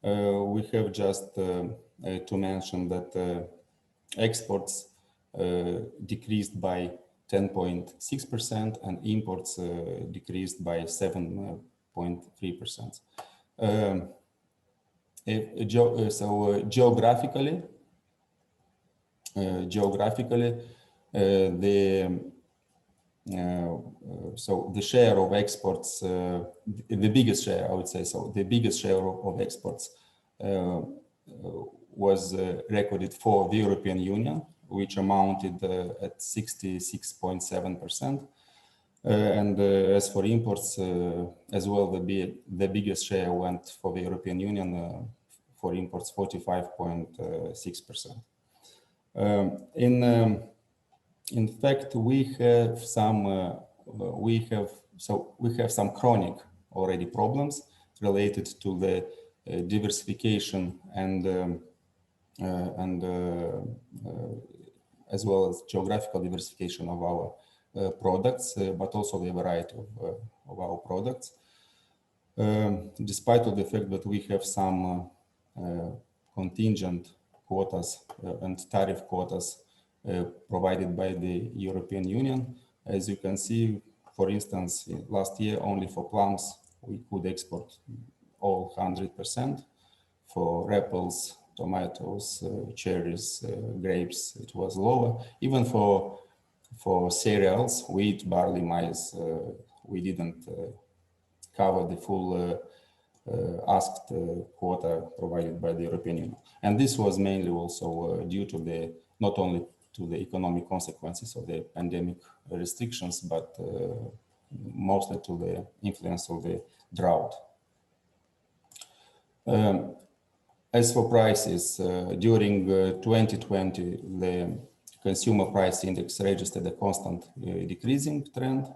We have just to mention that exports decreased by 10.6% and imports decreased by 7.3%. Geographically, the share of exports, the biggest share, I would say, the biggest share of exports was recorded for the European Union, which amounted at 66.7%. And as for imports, as well, the biggest share went for the European Union, for imports 45.6%. In fact, we have some chronic already problems related to the diversification and as well as geographical diversification of our products, but also the variety of our products. Despite of the fact that we have some contingent quotas and tariff quotas provided by the European Union. As you can see, for instance, last year only for plums we could export all 100%. For apples, tomatoes, cherries, grapes, it was lower. Even for cereals, wheat, barley, maize, we didn't cover the full asked quota provided by the European Union. And this was mainly also due to the, not only to the economic consequences of the pandemic restrictions, but mostly to the influence of the drought. As for prices, during 2020, the consumer price index registered a constant decreasing trend.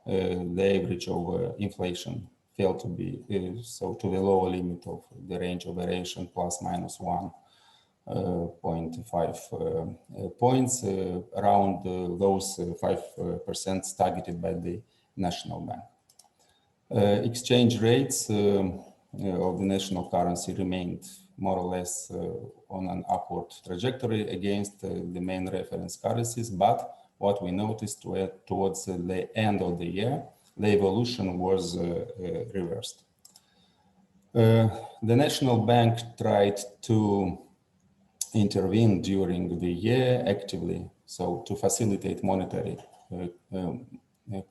The average of inflation fell to be to the lower limit of the range of variation plus minus 1.5 points, around those 5% targeted by the National Bank. Exchange rates of the national currency remained more or less on an upward trajectory against the main reference currencies, but what we noticed towards the end of the year, the evolution was reversed. The National Bank tried to intervene during the year actively, so to facilitate monetary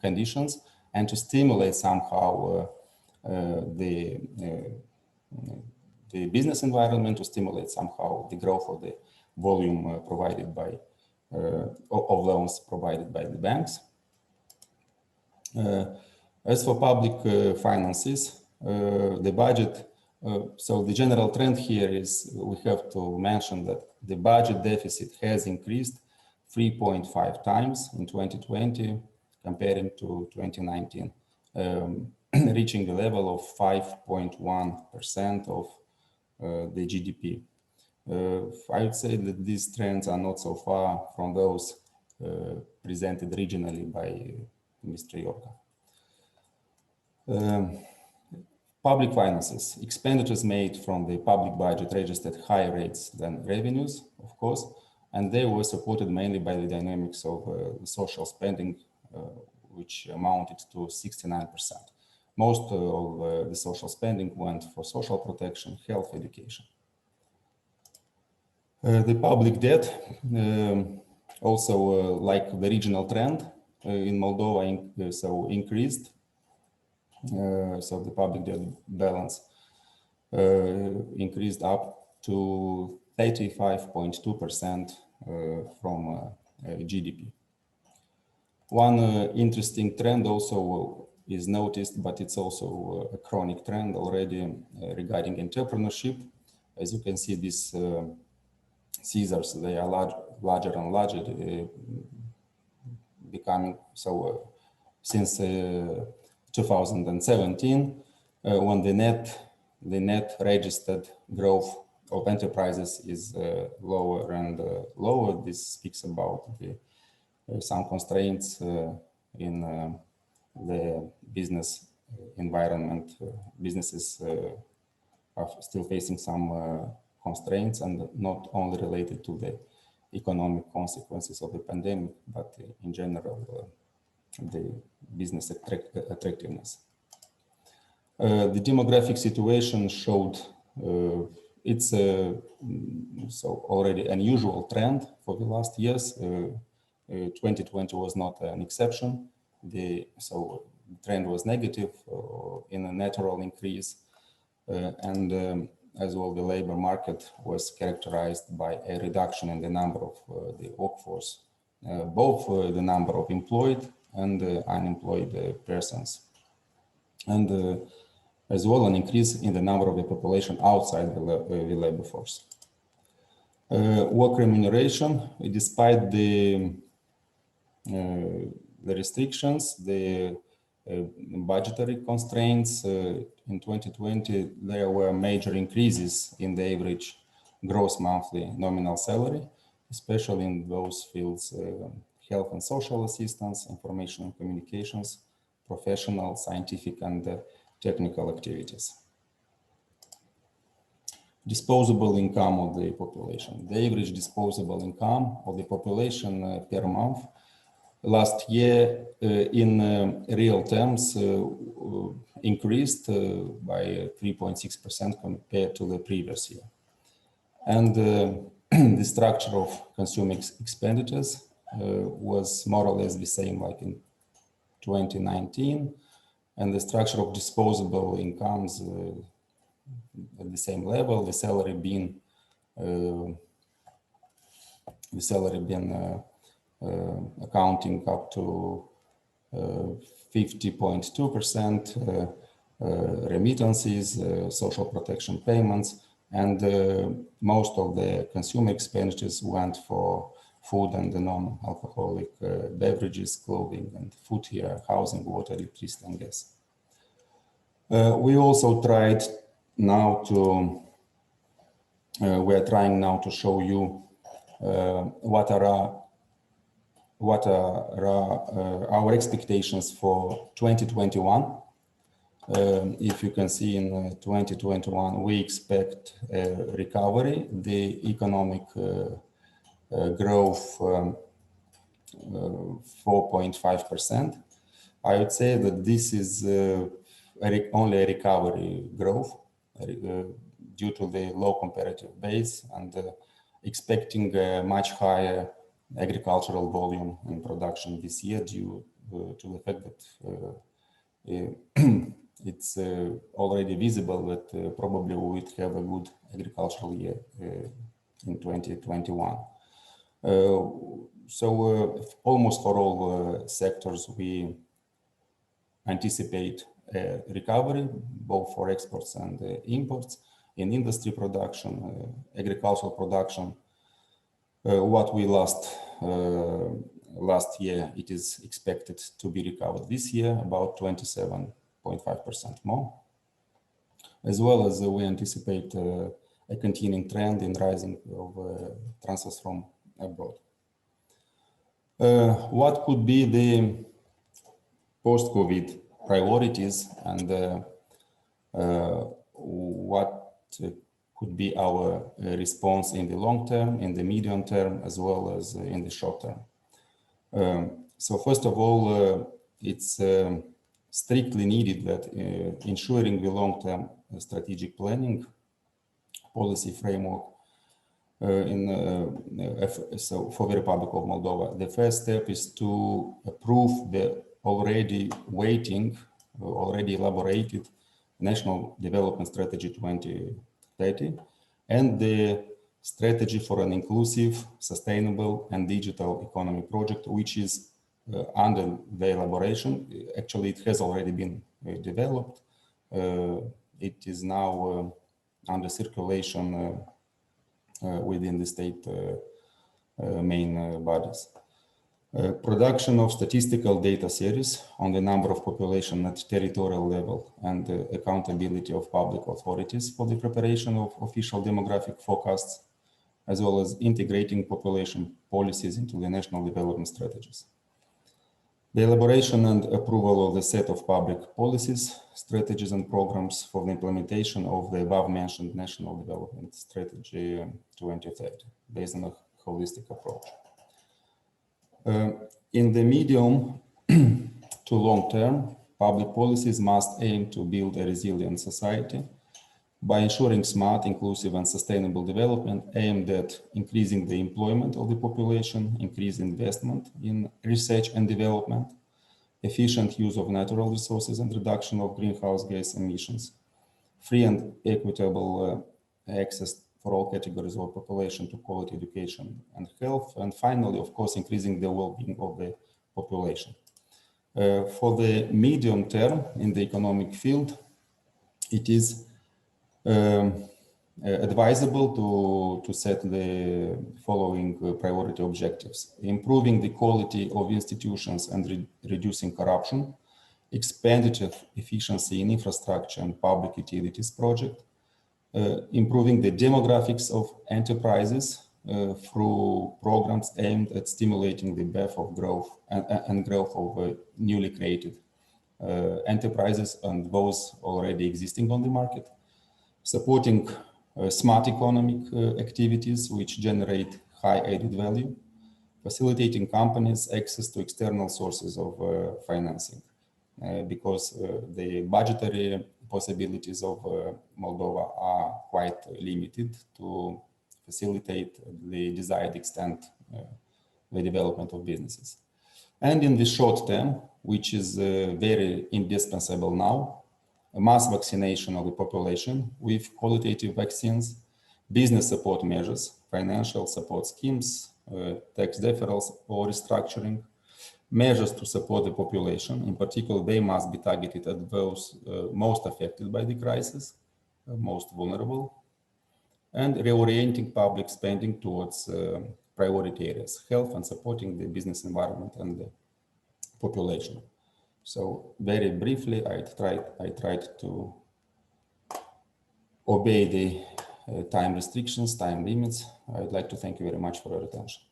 conditions and to stimulate somehow the business environment, to stimulate somehow the growth of the volume provided by of loans provided by the banks. As for public finances, the budget So the general trend here is we have to mention that the budget deficit has increased 3.5 times in 2020 comparing to 2019, reaching a level of 5.1% of the GDP. I would say that these trends are not so far from those presented regionally by Mr. Yorka. Public finances. Expenditures made from the public budget registered higher rates than revenues, of course, and they were supported mainly by the dynamics of social spending, which amounted to 69%. Most of the social spending went for social protection, health, education. The public debt, also like the regional trend in Moldova, increased. So the public debt balance increased up to 35.2% from GDP. One interesting trend also is noticed, but it's also a chronic trend already regarding entrepreneurship. As you can see, these scissors, they are larger and larger, becoming so since 2017, when the net registered growth of enterprises is lower and lower. This speaks about some constraints in the business environment. Businesses are still facing some constraints, and not only related to the economic consequences of the pandemic, but in general, the business attractiveness. The demographic situation showed it's so already unusual trend for the last years. 2020 was not an exception. The trend was negative in a natural increase, and as well, the labor market was characterized by a reduction in the number of the workforce, both the number of employed and unemployed persons, and as well an increase in the number of the population outside the labor force. Work remuneration, despite the restrictions, the budgetary constraints, in 2020, there were major increases in the average gross monthly nominal salary, especially in those fields, health and social assistance, information and communications, professional, scientific, and technical activities. Disposable income of the population. The average disposable income of the population per month last year in real terms increased by 3.6% compared to the previous year. And the structure of consumer expenditures was more or less the same like in 2019, and the structure of disposable incomes at the same level, the salary being accounting up to 50.2%, remittances, social protection payments, and most of the consumer expenditures went for food and the non-alcoholic beverages, clothing and footwear, housing, water, electricity, and gas. We also tried now to, we're trying now to show you what are our expectations for 2021. If you can see in 2021, we expect a recovery, the economic growth 4.5%. I would say that this is only a recovery growth due to the low comparative base, and expecting a much higher agricultural volume in production this year due to the fact that it's already visible that probably we would have a good agricultural year in 2021. So almost for all sectors, we anticipate recovery, both for exports and imports, in industry production, agricultural production. What we lost last year, it is expected to be recovered this year, about 27.5% more. As well as we anticipate a continuing trend in rising of transfers from abroad. What could be the post-COVID priorities and what could be our response in the long term, in the medium term, as well as in the short term? So first of all, it's strictly needed that ensuring the long-term strategic planning policy framework so for the Republic of Moldova. The first step is to approve the already elaborated National Development Strategy 2030 and the strategy for an inclusive, sustainable and digital economy project, which is under the elaboration. Actually, it has already been developed. It is now under circulation within the state main bodies. Production of statistical data series on the number of population at territorial level and accountability of public authorities for the preparation of official demographic forecasts, as well as integrating population policies into the national development strategies. The elaboration and approval of the set of public policies, strategies and programs for the implementation of the above-mentioned National Development Strategy 2030, based on a holistic approach. In the medium to long term, public policies must aim to build a resilient society by ensuring smart, inclusive and sustainable development aimed at increasing the employment of the population, increase investment in research and development, efficient use of natural resources and reduction of greenhouse gas emissions, free and equitable access for all categories of population to quality education and health, and finally, of course, increasing the well-being of the population. For the medium term in the economic field, it is advisable to set the following priority objectives: improving the quality of institutions and reducing corruption, expenditure efficiency in infrastructure and public utilities project, improving the demographics of enterprises through programs aimed at stimulating the birth of growth and growth of newly created enterprises and those already existing on the market, supporting smart economic activities which generate high added value, facilitating companies access to external sources of financing, because the budgetary possibilities of Moldova are quite limited to facilitate the desired extent the development of businesses. And in the short term, which is very indispensable now, a mass vaccination of the population with qualitative vaccines, business support measures, financial support schemes, tax deferrals or restructuring, measures to support the population. In particular, they must be targeted at those most affected by the crisis, most vulnerable, and reorienting public spending towards priority areas, health and supporting the business environment and the population. So very briefly, I tried to obey the time restrictions, time limits. I'd like to thank you very much for your attention.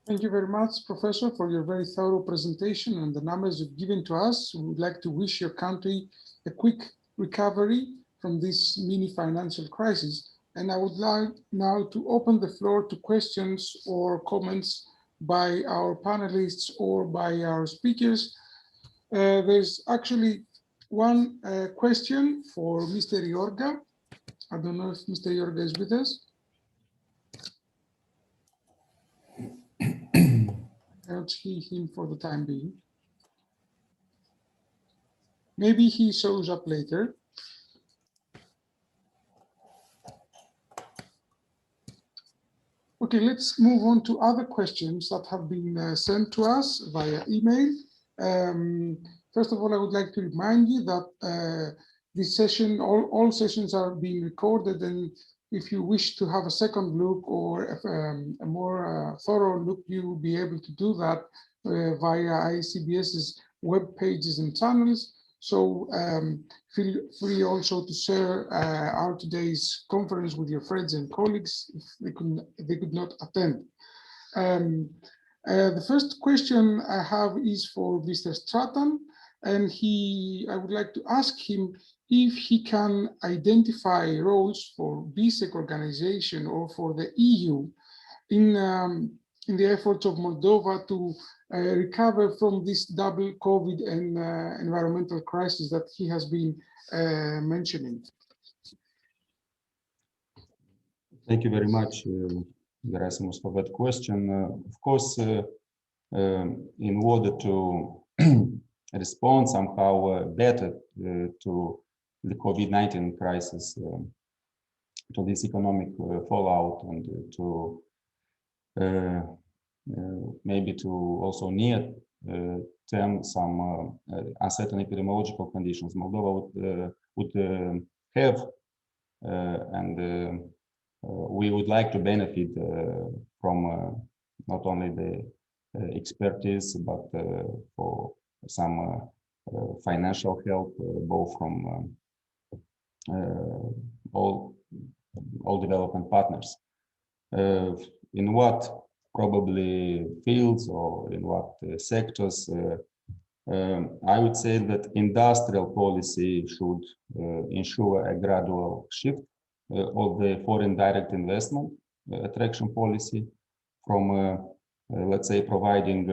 Thank you very much, Professor, for your very thorough presentation and the numbers you've given to us. We would like to wish your country a quick recovery from this mini financial crisis. And I would like now to open the floor to questions or comments by our panelists or by our speakers. There's actually one question for Mr. Iorga. I don't know if Mr. Iorga is with us. I don't see him for the time being. Maybe he shows up later. Okay, let's move on to other questions that have been sent to us via email. First of all, I would like to remind you that this session, all sessions are being recorded, and if you wish to have a second look or a more thorough look, you will be able to do that via ICBSS web pages and channels. So feel free also to share our today's conference with your friends and colleagues if they could not attend. The first question I have is for Mr. Stratton, and I would like to ask him if he can identify roles for BSEC organization or for the EU in the efforts of Moldova to recover from this double COVID and environmental crisis that he has been mentioning. Thank you very much, Gerasimus, for that question. Of course, in order to respond somehow better to the COVID-19 crisis, to this economic fallout, and to maybe to also near term some uncertain epidemiological conditions, Moldova would have and we would like to benefit from not only the expertise, but for some financial help, both from all development partners. In what probably fields or in what sectors, I would say that industrial policy should ensure a gradual shift of the foreign direct investment attraction policy from, let's say, providing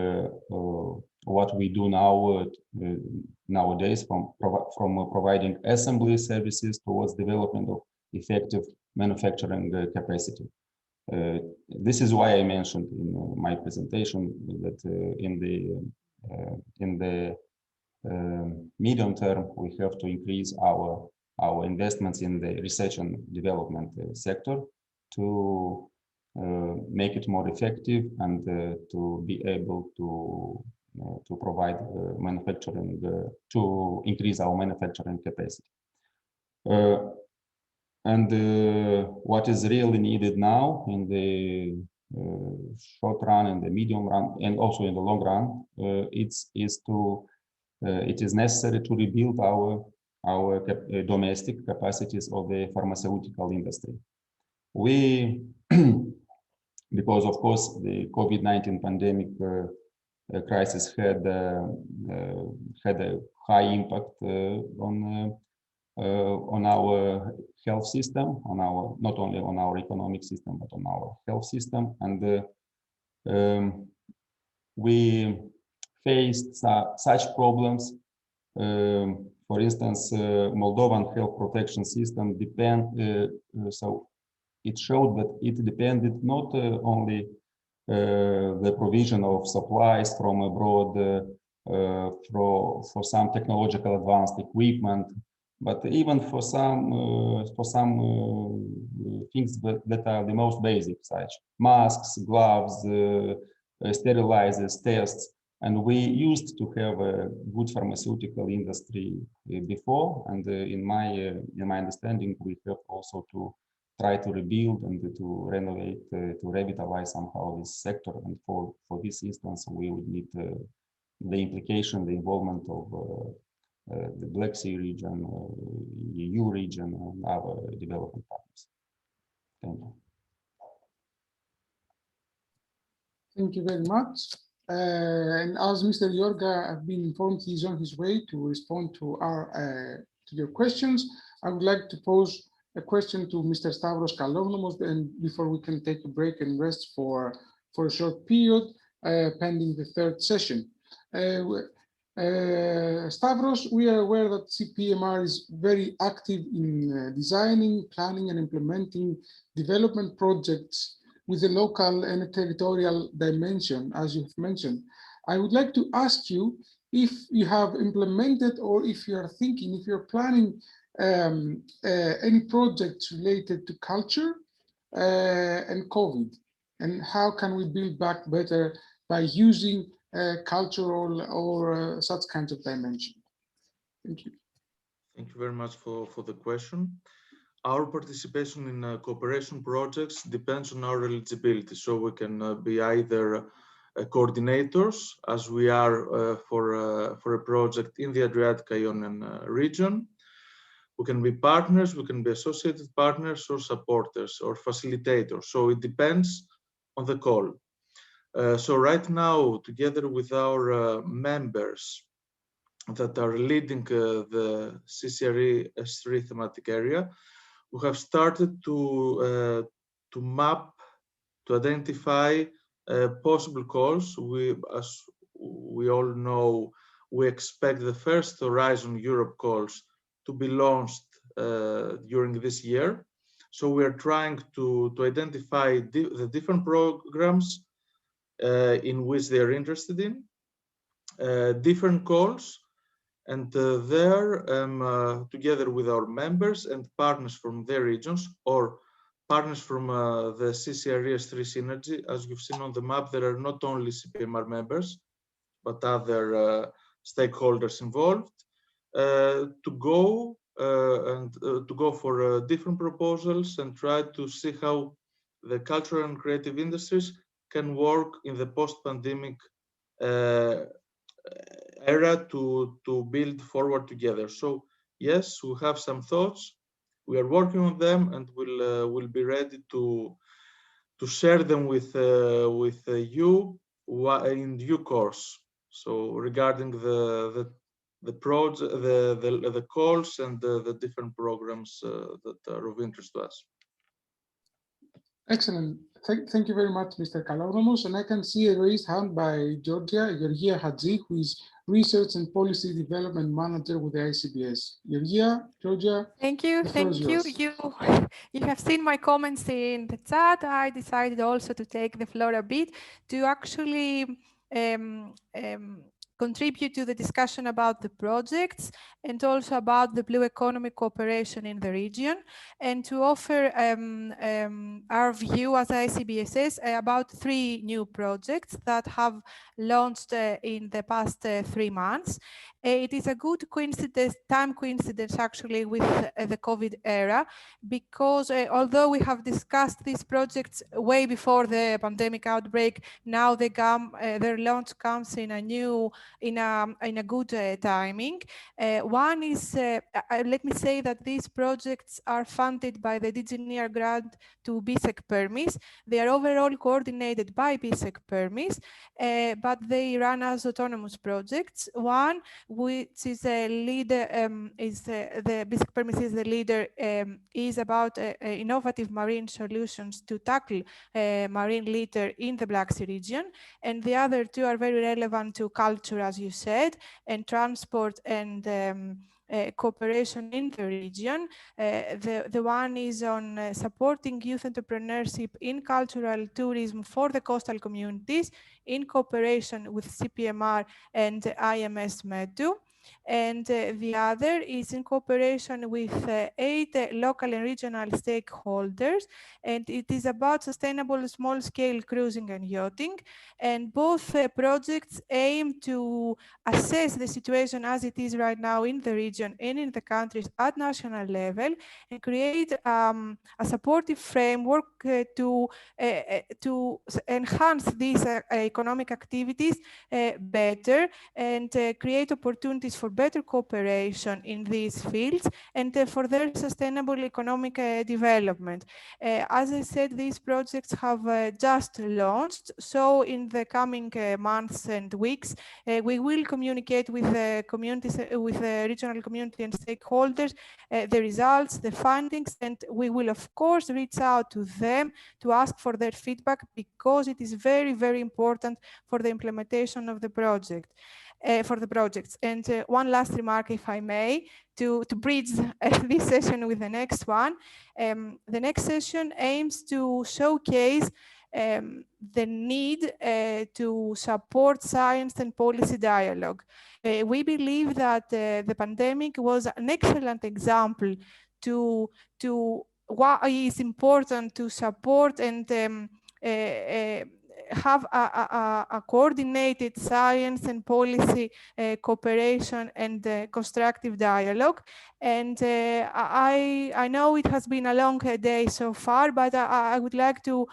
what we do now nowadays from providing assembly services towards development of effective manufacturing capacity. This is why I mentioned in my presentation that in the medium term we have to increase our investments in the research and development sector to make it more effective and to be able to provide manufacturing, to increase our manufacturing capacity. And what is really needed now in the short run and the medium run, and also in the long run, it is necessary to rebuild our domestic capacities of the pharmaceutical industry. We, because of course the COVID-19 pandemic crisis had a high impact on our health system, not only on our economic system, but on our health system, and we faced such problems. For instance, Moldovan health protection system so it showed that it depended not only the provision of supplies from abroad for some technological advanced equipment, but even for some things that are the most basic, such masks, gloves, sterilizers, tests. And we used to have a good pharmaceutical industry before, and in my understanding, we have also to try to rebuild and to renovate, to revitalize somehow this sector. And for this instance, we would need the implication, the involvement of the Black Sea region, EU region, and our development partners. Thank you. Thank you very much. And as Mr. Yorga have been informed, he's on his way to respond to your questions. I would like to pose a question to Mr. Stavros Kalognomos, and before we can take a break and rest for a short period, pending the third session. Stavros, we are aware that CPMR is very active in designing, planning, and implementing development projects with a local and a territorial dimension, as you've mentioned. I would like to ask you if you have implemented, or if you are thinking, if you're planning any projects related to culture and COVID, and how can we build back better by using cultural or such kinds of dimension? Thank you. Thank you very much for the question. Our participation in cooperation projects depends on our eligibility. So we can be either coordinators, as we are for a project in the Adriatic Ionian region. We can be partners, we can be associated partners, or supporters, or facilitators. So it depends on the call. So right now, together with our members that are leading the CCRE S3 thematic area, we have started to map, to identify possible calls. As we all know, we expect the first Horizon Europe calls to be launched during this year. So we are trying to identify the different programs in which they are interested in, different calls, and there, together with our members and partners from their regions, or partners from the CCRES3 Synergy, as you've seen on the map, there are not only CPMR members, but other stakeholders involved, to go for different proposals and try to see how the cultural and creative industries can work in the post-pandemic era to build forward together. So yes, we have some thoughts. We are working on them, and we'll be ready to share them with you in due course. So regarding the project, the calls, and the different programs that are of interest to us. Excellent. Thank you very much, Mr. Kalognomos. And I can see a raised hand by Georgia Hadzi, who is Research and Policy Development Manager with the ICBS. Georgia. Thank you. You have seen my comments in the chat. I decided also to take the floor a bit to actually contribute to the discussion about the projects and also about the blue economy cooperation in the region, and to offer our view as ICBSS about 3 new projects that have launched in the past 3 months. It is a good time coincidence actually with the COVID era, because although we have discussed these projects way before the pandemic outbreak, now their launch comes in a good timing. One is, let me say that these projects are funded by the DigiNear grant to BISEC Permis. They are overall coordinated by BISEC Permis, but they run as autonomous projects. One, which is a leader, the BISEC Permis is the leader, is about innovative marine solutions to tackle marine litter in the Black Sea region. And the other 2 are very relevant to culture, as you said, and transport and cooperation in the region. The one is on supporting youth entrepreneurship in cultural tourism for the coastal communities in cooperation with CPMR and IMS MEDU. And the other is in cooperation with 8 local and regional stakeholders, and it is about sustainable small-scale cruising and yachting. And both projects aim to assess the situation as it is right now in the region and in the countries at national level, and create a supportive framework to enhance these economic activities better, and create opportunities for better cooperation in these fields and for their sustainable economic development. As I said, these projects have just launched, so in the coming months and weeks, we will communicate with the communities, with the regional community and stakeholders, the results, the findings, and we will of course reach out to them to ask for their feedback, because it is very, very important for the implementation of the project. For the projects. And one last remark, if I may, to bridge this session with the next one. The next session aims to showcase the need to support science and policy dialogue. We believe that the pandemic was an excellent example to why is important to support and have a coordinated science and policy cooperation and constructive dialogue. And I know it has been a long day so far, but I would like to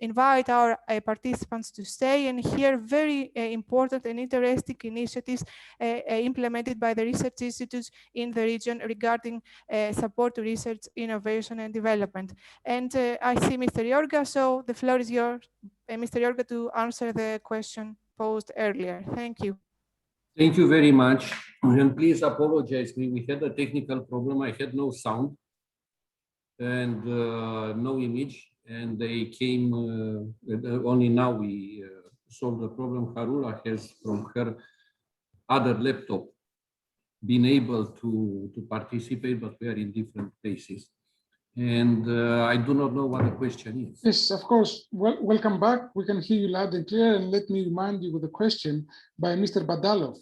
invite our participants to stay and hear very important and interesting initiatives implemented by the research institutes in the region regarding support to research, innovation and development. And I see Mr. Yorga, so the floor is yours, Mr. Yorga, to answer the question posed earlier. Thank you. Thank you very much. And please apologize me. We had a technical problem. I had no sound and no image. And they came, only now we solved the problem. Harula has, from her other laptop, been able to participate, but we are in different places. And I do not know what the question is. Yes, of course. Welcome back. We can hear you loud and clear. And let me remind you with a question by Mr. Badalov.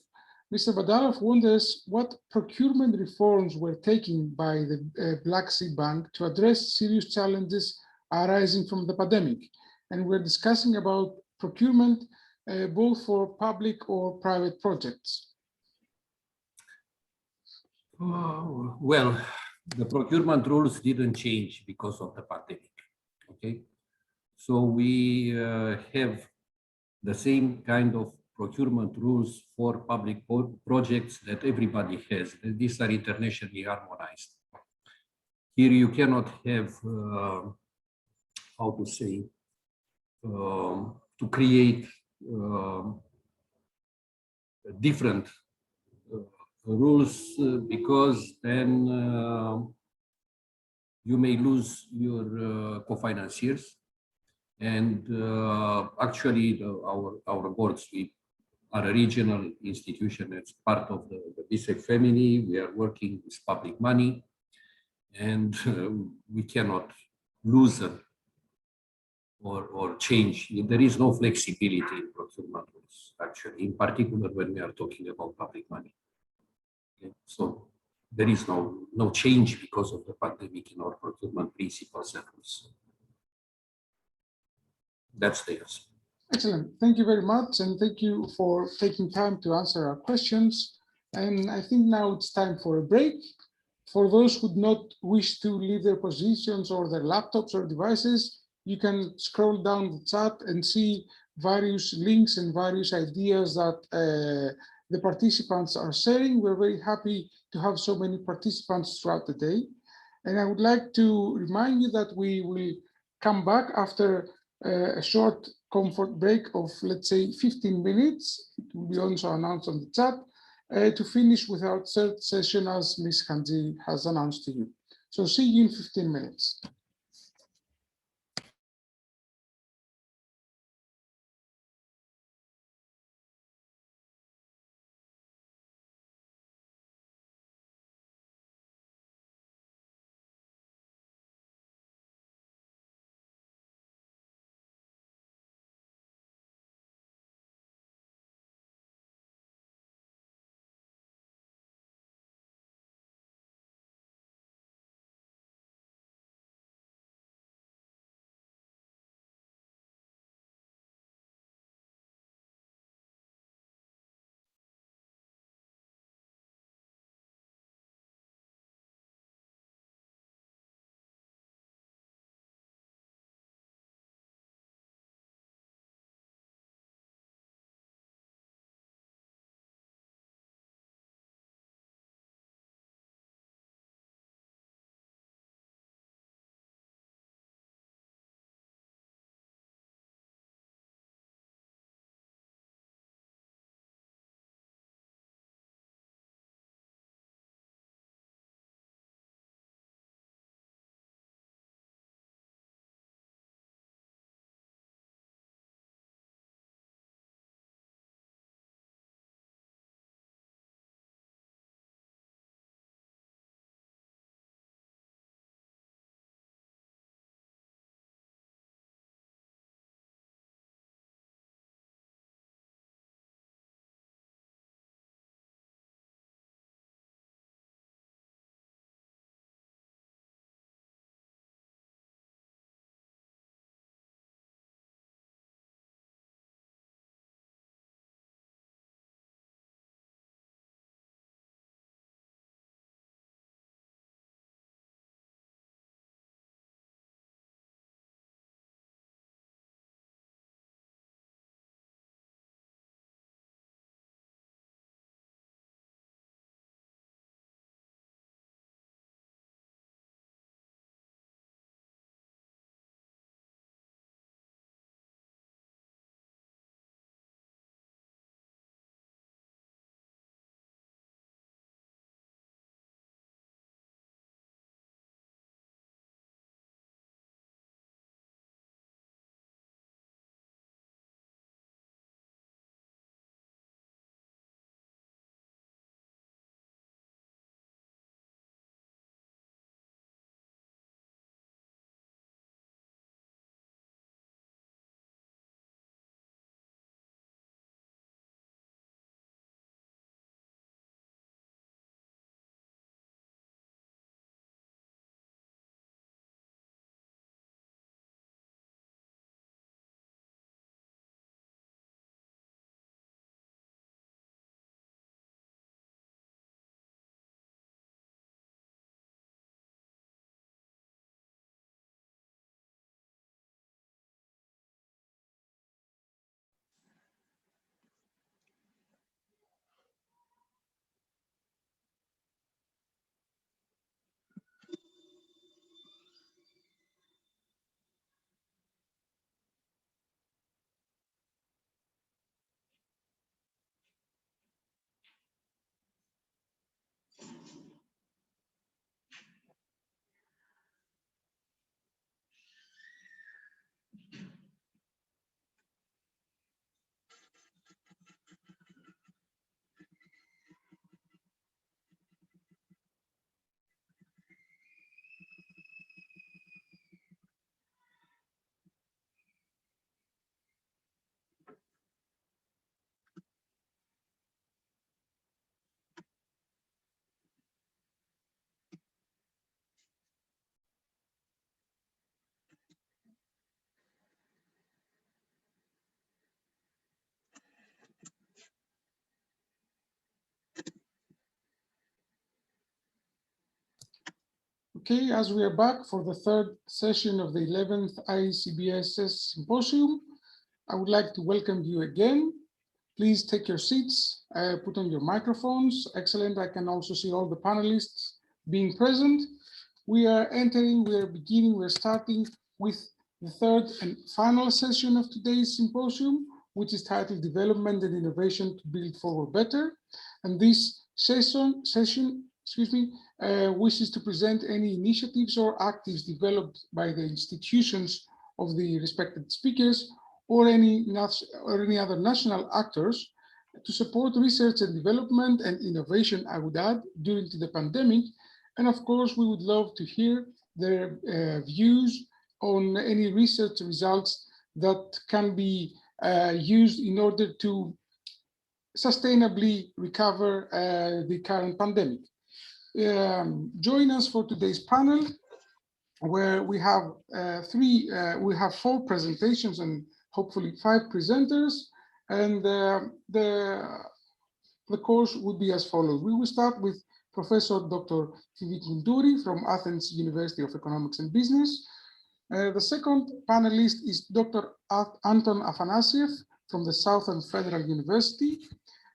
Mr. Badalov wonders what procurement reforms were taken by the Black Sea Bank to address serious challenges arising from the pandemic. And we're discussing about procurement both for public or private projects. Well, the procurement rules didn't change because of the pandemic, okay? So we have the same kind of procurement rules for public projects that everybody has. These are internationally harmonized. Here you cannot have, how to say, to create different rules because then you may lose your co-financiers. And actually our boards, we are a regional institution as part of the BISEC family. We are working with public money and we cannot lose it or change. There is no flexibility in procurement rules, actually, in particular when we are talking about public money. Okay. So there is no change because of the pandemic in our procurement principles and rules. That's the answer. Excellent. Thank you very much. And thank you for taking time to answer our questions. And I think now it's time for a break. For those who do not wish to leave their positions or their laptops or devices, you can scroll down the chat and see various links and various ideas that the participants are sharing. We're very happy to have so many participants throughout the day. And I would like to remind you that we will come back after a short comfort break of, let's say, 15 minutes. It will be also announced on the chat to finish with our third session as Ms. Khanji has announced to you. So see you in 15 minutes. Okay, as we are back for the third session of the 11th ICBSS Symposium, I would like to welcome you again. Please take your seats, put on your microphones. Excellent, I can also see all the panelists being present. We are starting with the third and final session of today's symposium, which is titled Development and Innovation to Build Forward Better. And this session wishes to present any initiatives or activities developed by the institutions of the respected speakers or any other national actors to support research and development and innovation, I would add, during the pandemic. And of course, we would love to hear their views on any research results that can be used in order to sustainably recover the current pandemic. Join us for today's panel, where we have four presentations and hopefully 5 presenters, and the course would be as follows. We will start with Professor Dr. Fivi Koundouri from Athens University of Economics and Business. The second panelist is Dr. Anton Afanassiev from the Southern Federal University.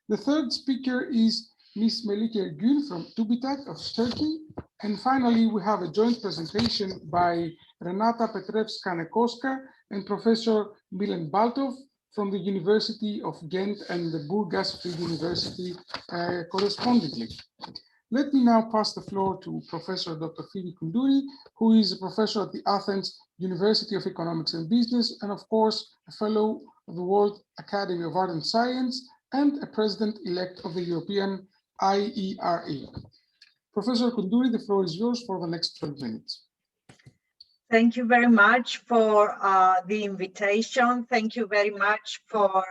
The third speaker is Ms. Melike Ergün from TÜBİTAK of Turkey. And finally, we have a joint presentation by Renata Petrevska-Nekoska and Professor Milen Baltov from the University of Ghent and the Burgas Free University correspondingly. Let me now pass the floor to Professor Dr. Fivi Koundouri, who is a professor at the Athens University of Economics and Business, and of course, a fellow of the World Academy of Art and Science, and a president-elect of the European IERE. Professor Koundouri, the floor is yours for the next 12 minutes. Thank you very much for the invitation. Thank you very much for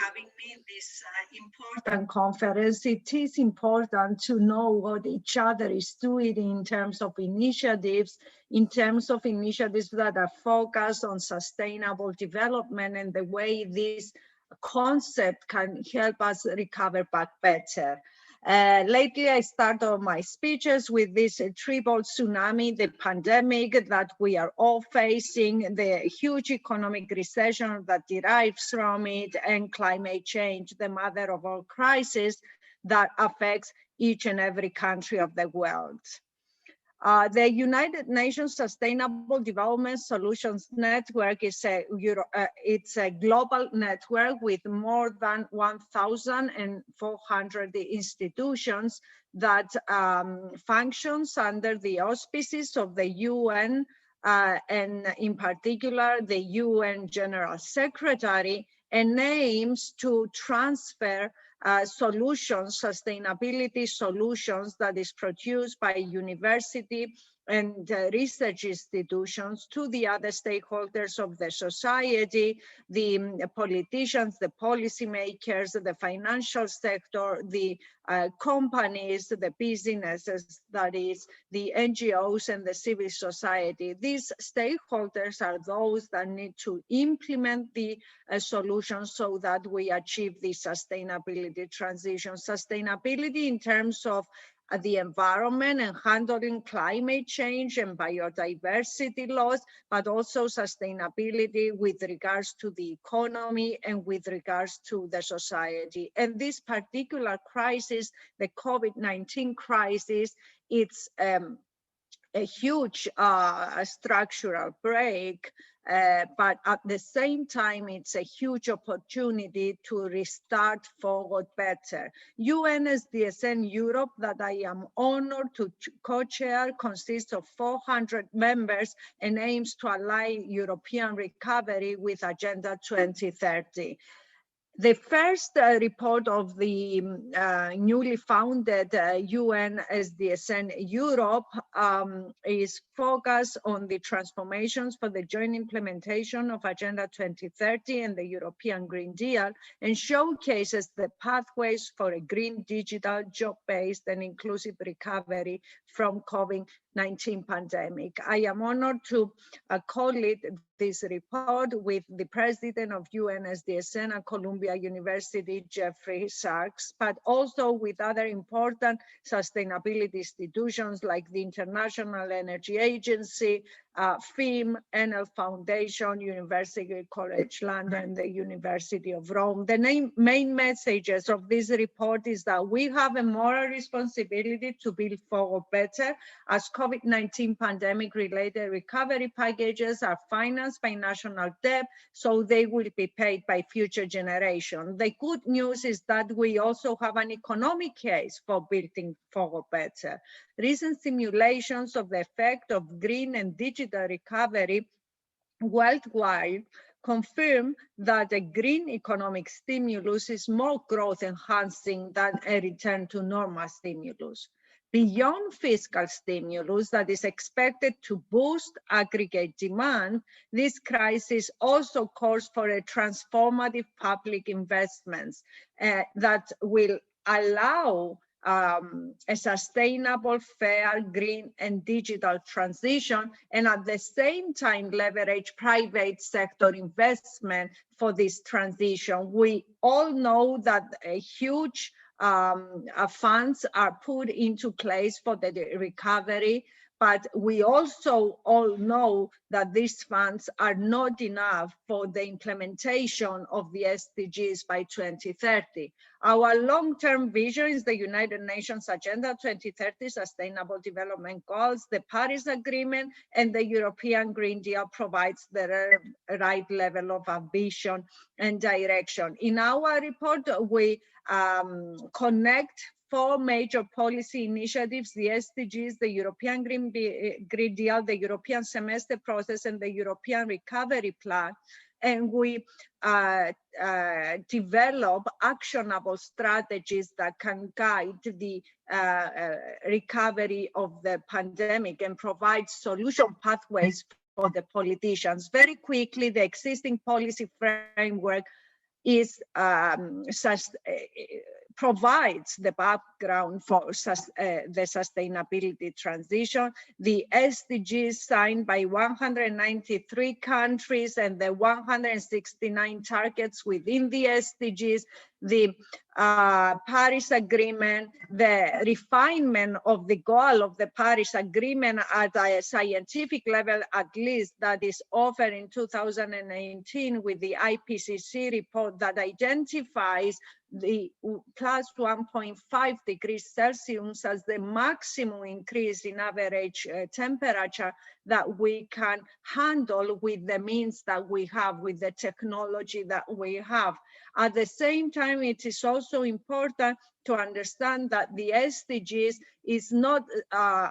having me in this important conference. It is important to know what each other is doing in terms of initiatives that are focused on sustainable development and the way this concept can help us recover back better. Lately, I start all my speeches with this triple tsunami, the pandemic that we are all facing, the huge economic recession that derives from it, and climate change, the mother of all crises that affects each and every country of the world. The United Nations Sustainable Development Solutions Network is it's a global network with more than 1,400 institutions that functions under the auspices of the UN and in particular the UN General Secretary, and aims to transfer sustainability solutions that is produced by university and research institutions to the other stakeholders of the society, the politicians, the policymakers, the financial sector, the companies, the businesses, that is the NGOs and the civil society. These stakeholders are those that need to implement the solutions so that we achieve the sustainability transition. Sustainability in terms of the environment and handling climate change and biodiversity loss, but also sustainability with regards to the economy and with regards to the society. And this particular crisis, the COVID-19 crisis, it's a huge structural break, but at the same time, it's a huge opportunity to restart forward better. UNSDSN Europe, that I am honored to co-chair, consists of 400 members and aims to align European recovery with Agenda 2030. The first report of the newly founded UNSDSN Europe is focused on the transformations for the joint implementation of Agenda 2030 and the European Green Deal, and showcases the pathways for a green, digital, job-based and inclusive recovery from COVID-19 pandemic. I am honored to co-lead this report with the president of UNSDSN at Columbia University, Jeffrey Sachs, but also with other important sustainability institutions like the International Energy Agency, FIM, NL Foundation, University College London, and the University of Rome. The main messages of this report is that we have a moral responsibility to build forward better, as COVID-19 pandemic-related recovery packages are financed by national debt, so they will be paid by future generations. The good news is that we also have an economic case for building forward better. Recent simulations of the effect of green and digital recovery worldwide confirm that a green economic stimulus is more growth enhancing than a return to normal stimulus. Beyond fiscal stimulus that is expected to boost aggregate demand, this crisis also calls for a transformative public investments that will allow a sustainable, fair, green, and digital transition, and at the same time leverage private sector investment for this transition. We all know that a huge funds are put into place for the recovery, but we also all know that these funds are not enough for the implementation of the SDGs by 2030. Our long-term vision is the United Nations Agenda 2030 Sustainable Development Goals, the Paris Agreement, and the European Green Deal provides the right level of ambition and direction. In our report, we connect 4 major policy initiatives: the SDGs, the European Green Deal, the European Semester Process, and the European Recovery Plan. And we develop actionable strategies that can guide the recovery of the pandemic and provide solution pathways for the politicians. Very quickly, the existing policy framework is provides the background for the sustainability transition. The SDGs signed by 193 countries and the 169 targets within the SDGs, the Paris Agreement, the refinement of the goal of the Paris Agreement at a scientific level, at least, that is offered in 2018 with the IPCC report that identifies the plus 1.5 degrees Celsius as the maximum increase in average temperature that we can handle with the means that we have, with the technology that we have. At the same time, it is also important to understand that the SDGs is not a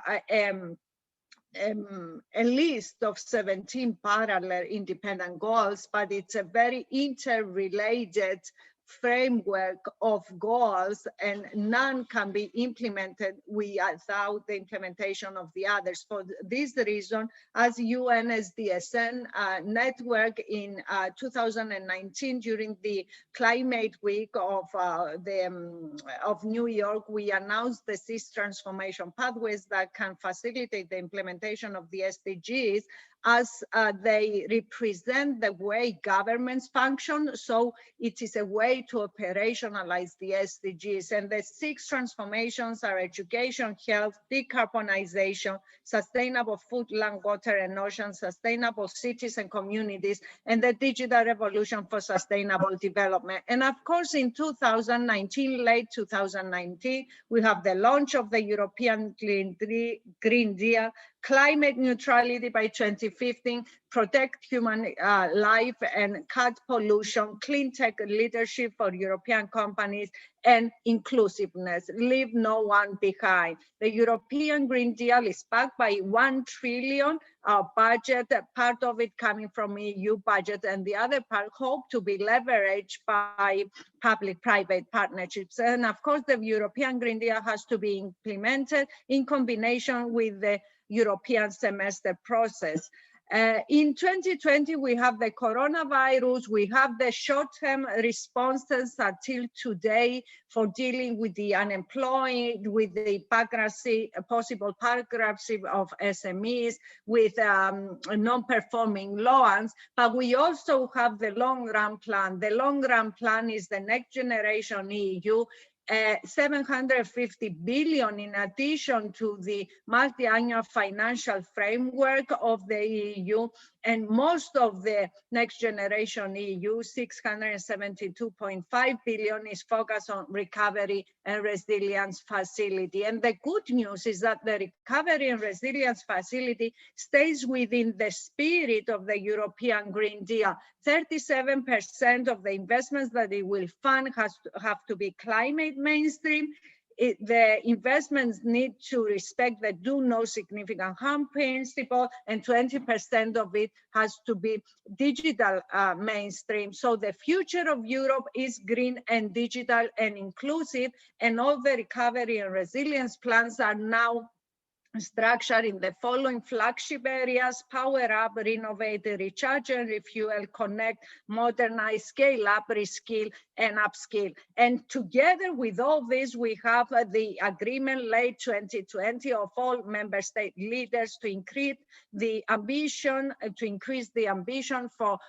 list of 17 parallel independent goals, but it's a very interrelated framework of goals, and none can be implemented without the implementation of the others. For this reason, as UNSDSN network in 2019 during the Climate Week of New York, we announced the 6 transformation pathways that can facilitate the implementation of the SDGs, as they represent the way governments function. So it is a way to operationalize the SDGs. And the 6 transformations are education, health, decarbonization, sustainable food, land, water, and ocean, sustainable cities and communities, and the digital revolution for sustainable development. And of course, in 2019, late 2019, we have the launch of the European Green Deal, climate neutrality by 2015, protect human life and cut pollution, clean tech leadership for European companies, and inclusiveness, leave no one behind. The European Green Deal is backed by 1 trillion budget, part of it coming from EU budget, and the other part hope to be leveraged by public-private partnerships. And of course, the European Green Deal has to be implemented in combination with the European semester process. In 2020, we have the coronavirus, we have the short-term responses until today for dealing with the unemployed, with the bankruptcy, possible bankruptcy of SMEs, with non-performing loans, but we also have the long-run plan. The long-run plan is the Next Generation EU, 750 billion in addition to the multi-annual financial framework of the EU, and most of the Next Generation EU, 672.5 billion, is focused on recovery and resilience facility. And the good news is that the recovery and resilience facility stays within the spirit of the European Green Deal. 37% of the investments that it will fund have to be climate mainstream. The investments need to respect the do no significant harm principle, and 20% of it has to be digital mainstream. So the future of Europe is green and digital and inclusive, and all the recovery and resilience plans are now structured in the following flagship areas: power up, renovate, recharge and refuel, connect, modernize, scale up, reskill and upskill. And together with all this, we have the agreement late 2020 of all member state leaders to increase the ambition, for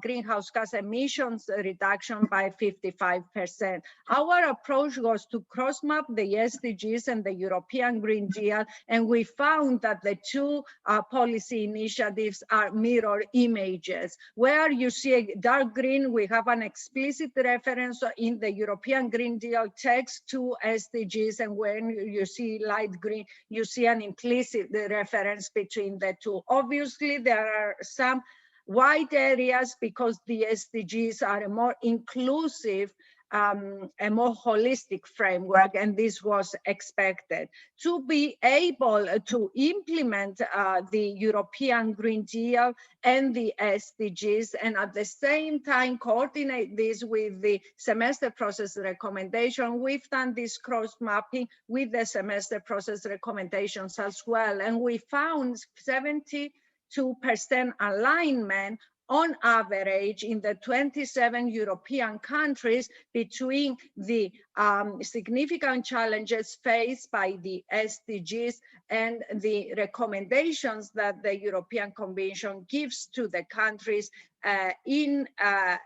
greenhouse gas emissions reduction by 55%. Our approach was to cross-map the SDGs and the European Green Deal, and we found that the two policy initiatives are mirror images. Where you see dark green, we have an explicit reference in the European Green Deal text to SDGs, and when you see light green, you see an implicit reference between the two. Obviously, there are some wide areas because the SDGs are a more inclusive, a more holistic framework, and this was expected. To be able to implement the European Green Deal and the SDGs, and at the same time coordinate this with the semester process recommendation, we've done this cross-mapping with the semester process recommendations as well, and we found 72% alignment on average in the 27 European countries between the significant challenges faced by the SDGs and the recommendations that the European Commission gives to the countries in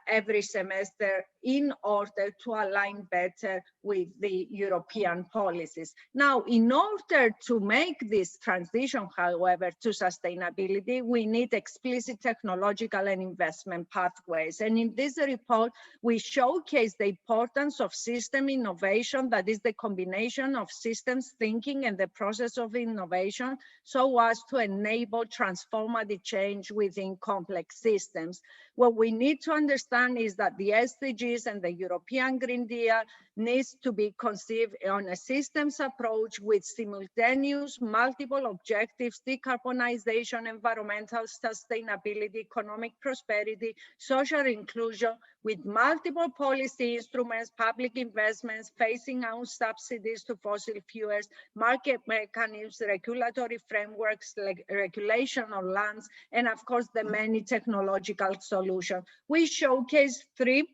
every semester in order to align better with the European policies. Now, in order to make this transition, however, to sustainability, we need explicit technological and investment pathways. And in this report, we showcase the importance of system innovation, that is the combination of systems thinking and the process of innovation, so as to enable transformative change within complex systems. What we need to understand is that the SDGs and the European Green Deal needs to be conceived on a systems approach with simultaneous multiple objectives: decarbonization, environmental sustainability, economic prosperity, social inclusion, with multiple policy instruments, public investments, phasing out subsidies to fossil fuels, market mechanisms, regulatory frameworks, like regulation of lands, and of course the many technological solutions. We showcase three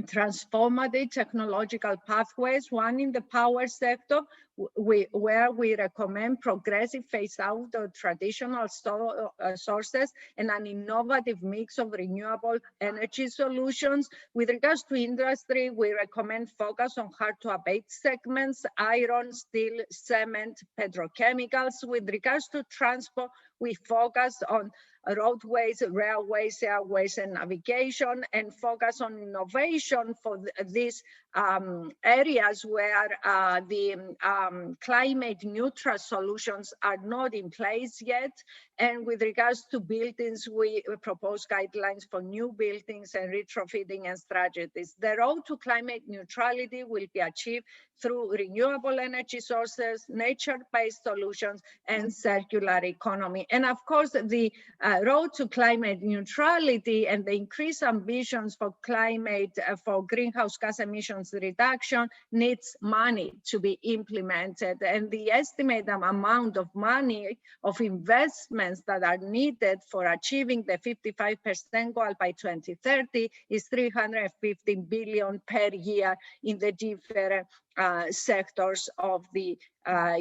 transformative technological pathways, one in the power sector, where we recommend progressive phase out of traditional sources and an innovative mix of renewable energy solutions. With regards to industry, we recommend focus on hard to abate segments: iron, steel, cement, petrochemicals. With regards to transport, we focus on roadways, railways, airways, and navigation, and focus on innovation for these areas where the climate neutral solutions are not in place yet. And with regards to buildings, we propose guidelines for new buildings and retrofitting and strategies. The road to climate neutrality will be achieved through renewable energy sources, nature-based solutions, and circular economy. And of course, the road to climate neutrality and the increased ambitions for climate, for greenhouse gas emissions reduction needs money to be implemented. And the estimated amount of money, of investments that are needed for achieving the 55% goal by 2030 is 350 billion per year in the different sectors of the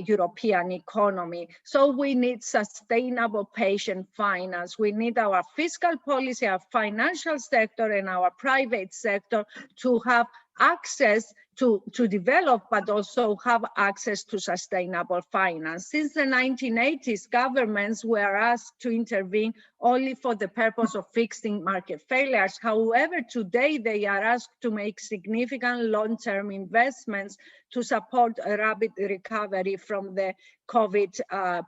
European economy. So we need sustainable patient finance. We need our fiscal policy, our financial sector, and our private sector to have access to develop, but also have access to sustainable finance. Since the 1980s, governments were asked to intervene only for the purpose of fixing market failures. However, today they are asked to make significant long-term investments to support a rapid recovery from the COVID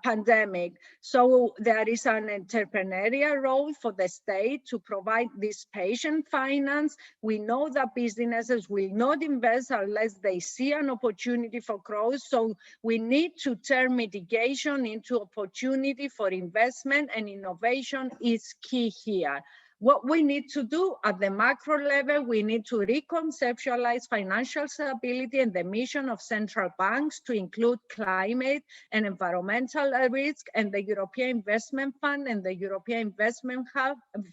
pandemic. So there is an entrepreneurial role for the state to provide this patient finance. We know that businesses will not invest unless they see an opportunity for growth. So we need to turn mitigation into opportunity for investment, and innovation is key here. What we need to do at the macro level, we need to reconceptualize financial stability and the mission of central banks to include climate and environmental risk, and the European Investment Fund and the European Investment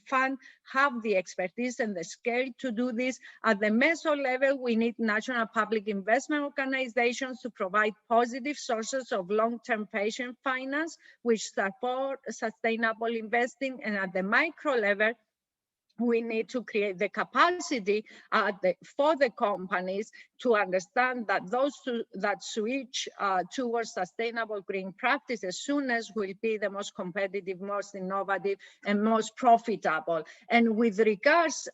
Fund have the expertise and the scale to do this. At the meso level, we need national public investment organizations to provide positive sources of long-term patient finance, which support sustainable investing. And at the micro level, we need to create the capacity for the companies to understand that those that switch towards sustainable green practice as soon as will be the most competitive, most innovative, and most profitable. And with regards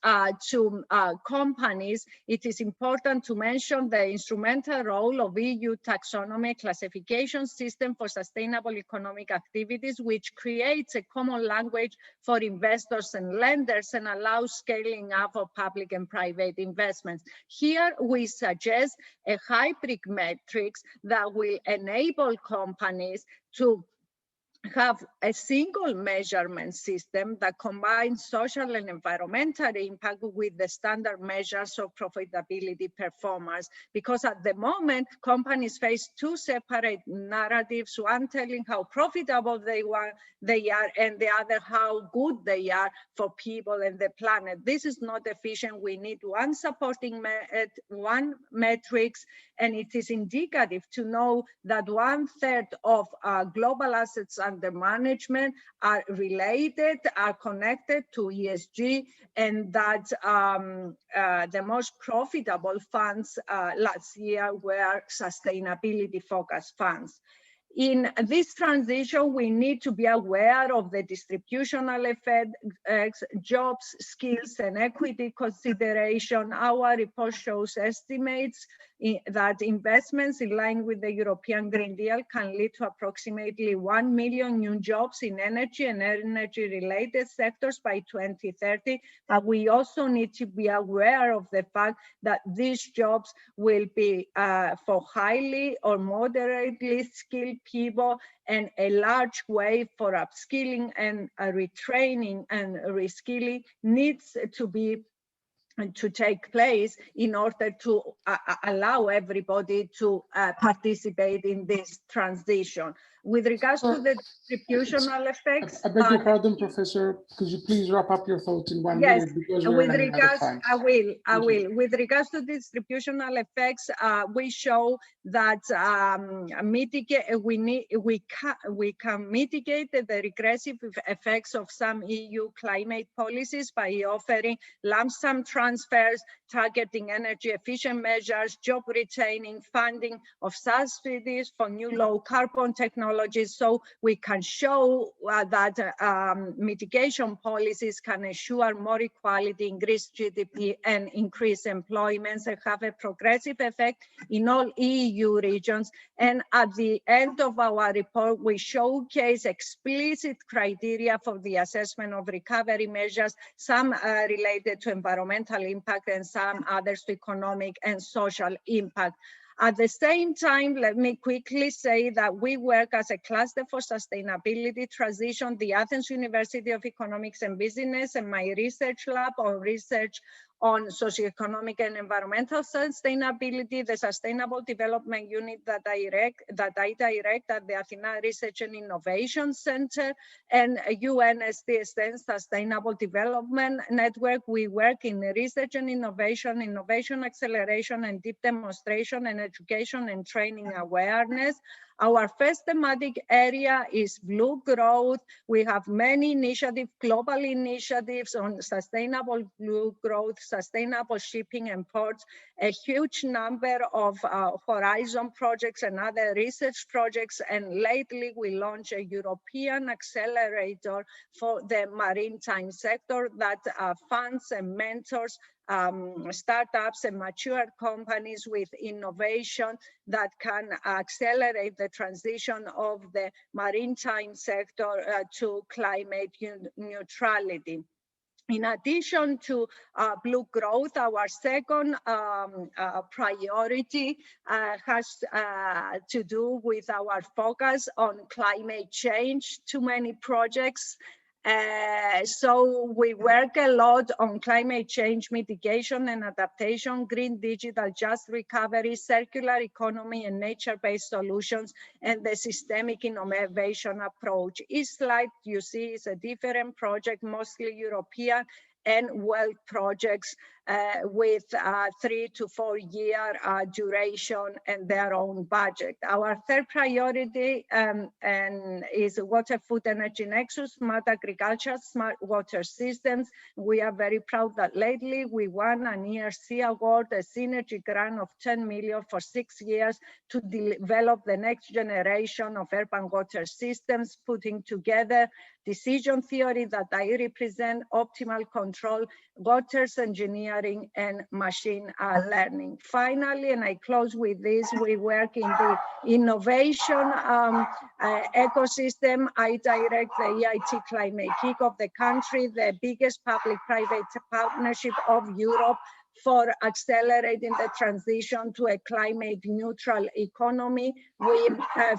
to companies, it is important to mention the instrumental role of EU taxonomy classification system for sustainable economic activities, which creates a common language for investors and lenders and allows scaling up of public and private investments. Here we suggest a hybrid matrix that will enable companies to have a single measurement system that combines social and environmental impact with the standard measures of profitability performance. Because at the moment, companies face two separate narratives, one telling how profitable they are, and the other how good they are for people and the planet. This is not efficient. We need one supporting one metrics, and it is indicative to know that 1/3 of global assets under management are related, are connected to ESG, and that the most profitable funds last year were sustainability focused funds. In this transition, we need to be aware of the distributional effects, jobs, skills, and equity consideration. Our report shows estimates that investments in line with the European Green Deal can lead to approximately 1 million new jobs in energy and energy-related sectors by 2030. But we also need to be aware of the fact that these jobs will be for highly or moderately skilled people, and a large wave for upskilling and retraining and reskilling needs to take place in order to allow everybody to participate in this transition. With regards to the distributional effects, I beg your pardon, Professor. Could you please wrap up your thoughts in 1 minute, because we're running out of time. I will. With regards to distributional effects, we show that we can mitigate the regressive effects of some EU climate policies by offering lump sum transfers, targeting energy efficient measures, job retaining, funding of subsidies for new low carbon technologies. So we can show that mitigation policies can ensure more equality, increase GDP, and increase employment, and have a progressive effect in all EU regions. And at the end of our report, we showcase explicit criteria for the assessment of recovery measures, some related to environmental impact and some others to economic and social impact. At the same time, let me quickly say that we work as a cluster for sustainability transition, the Athens University of Economics and Business, and my research lab on research on socioeconomic and environmental sustainability, the Sustainable Development Unit that I direct at the Athena Research and Innovation Center, and UNSDSN Sustainable Development Network. We work in research and innovation, innovation acceleration and deep demonstration, and education and training awareness. Our first thematic area is blue growth. We have many initiatives, global initiatives on sustainable blue growth, sustainable shipping and ports, a huge number of horizon projects and other research projects. And lately we launched a European accelerator for the maritime sector that funds and mentors startups and mature companies with innovation that can accelerate the transition of the maritime sector to climate neutrality. In addition to blue growth, our second priority has to do with our focus on climate change. Too many projects. So we work a lot on climate change mitigation and adaptation, green, digital, just recovery, circular economy, and nature-based solutions, and the systemic innovation approach. Each slide you see is a different project, mostly European and world projects with 3 to 4 year duration and their own budget. Our third priority is water, food, energy nexus, smart agriculture, smart water systems. We are very proud that lately we won an ERC award, a synergy grant of 10 million for 6 years to develop the next generation of urban water systems, putting together decision theory that I represent, optimal control, waters engineering, and machine learning. Finally, and I close with this, we work in the innovation ecosystem. I direct the EIT Climate Kick of the country, the biggest public-private partnership of Europe for accelerating the transition to a climate neutral economy. We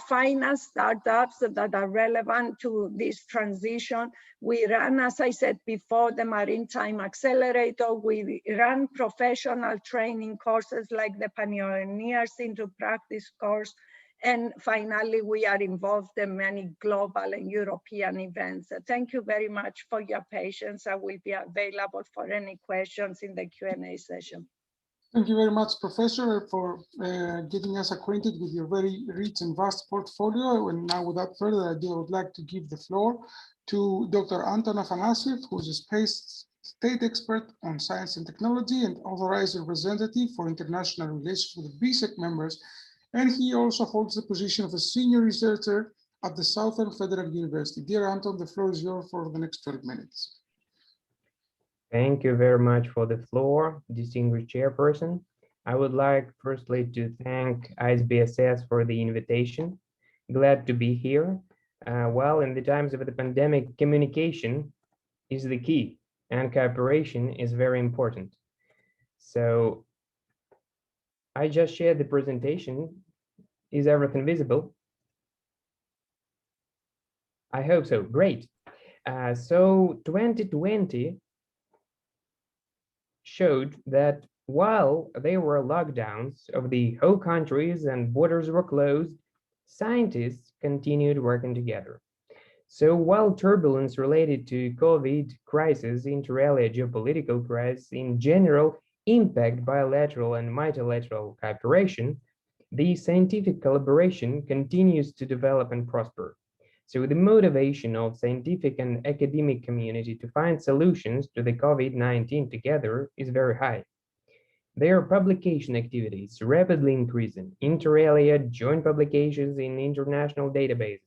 finance startups that are relevant to this transition. We run, as I said before, the Maritime Accelerator. We run professional training courses like the Pioneers into Practice course. And finally, we are involved in many global and European events. Thank you very much for your patience. I will be available for any questions in the Q&A session. Thank you very much, Professor, for getting us acquainted with your very rich and vast portfolio. And now, without further ado, I would like to give the floor to Dr. Anton Afanassiev, who is a space state expert on science and technology and authorized representative for international relations with the BSEC members. And he also holds the position of a senior researcher at the Southern Federal University. Dear Anton, the floor is yours for the next 12 minutes. Thank you very much for the floor, distinguished chairperson. I would like firstly to thank ICBSS for the invitation. Glad to be here. Well, in the times of the pandemic, communication is the key and cooperation is very important. So I just shared the presentation. Is everything visible? I hope so. Great. So 2020 showed that while there were lockdowns of the whole countries and borders were closed, scientists continued working together. So while turbulence related to COVID crisis, inter alia geopolitical crisis in general impact bilateral and multilateral cooperation, the scientific collaboration continues to develop and prosper. So the motivation of scientific and academic community to find solutions to the COVID-19 together is very high. Their publication activities rapidly increasing, inter alia joint publications in international databases.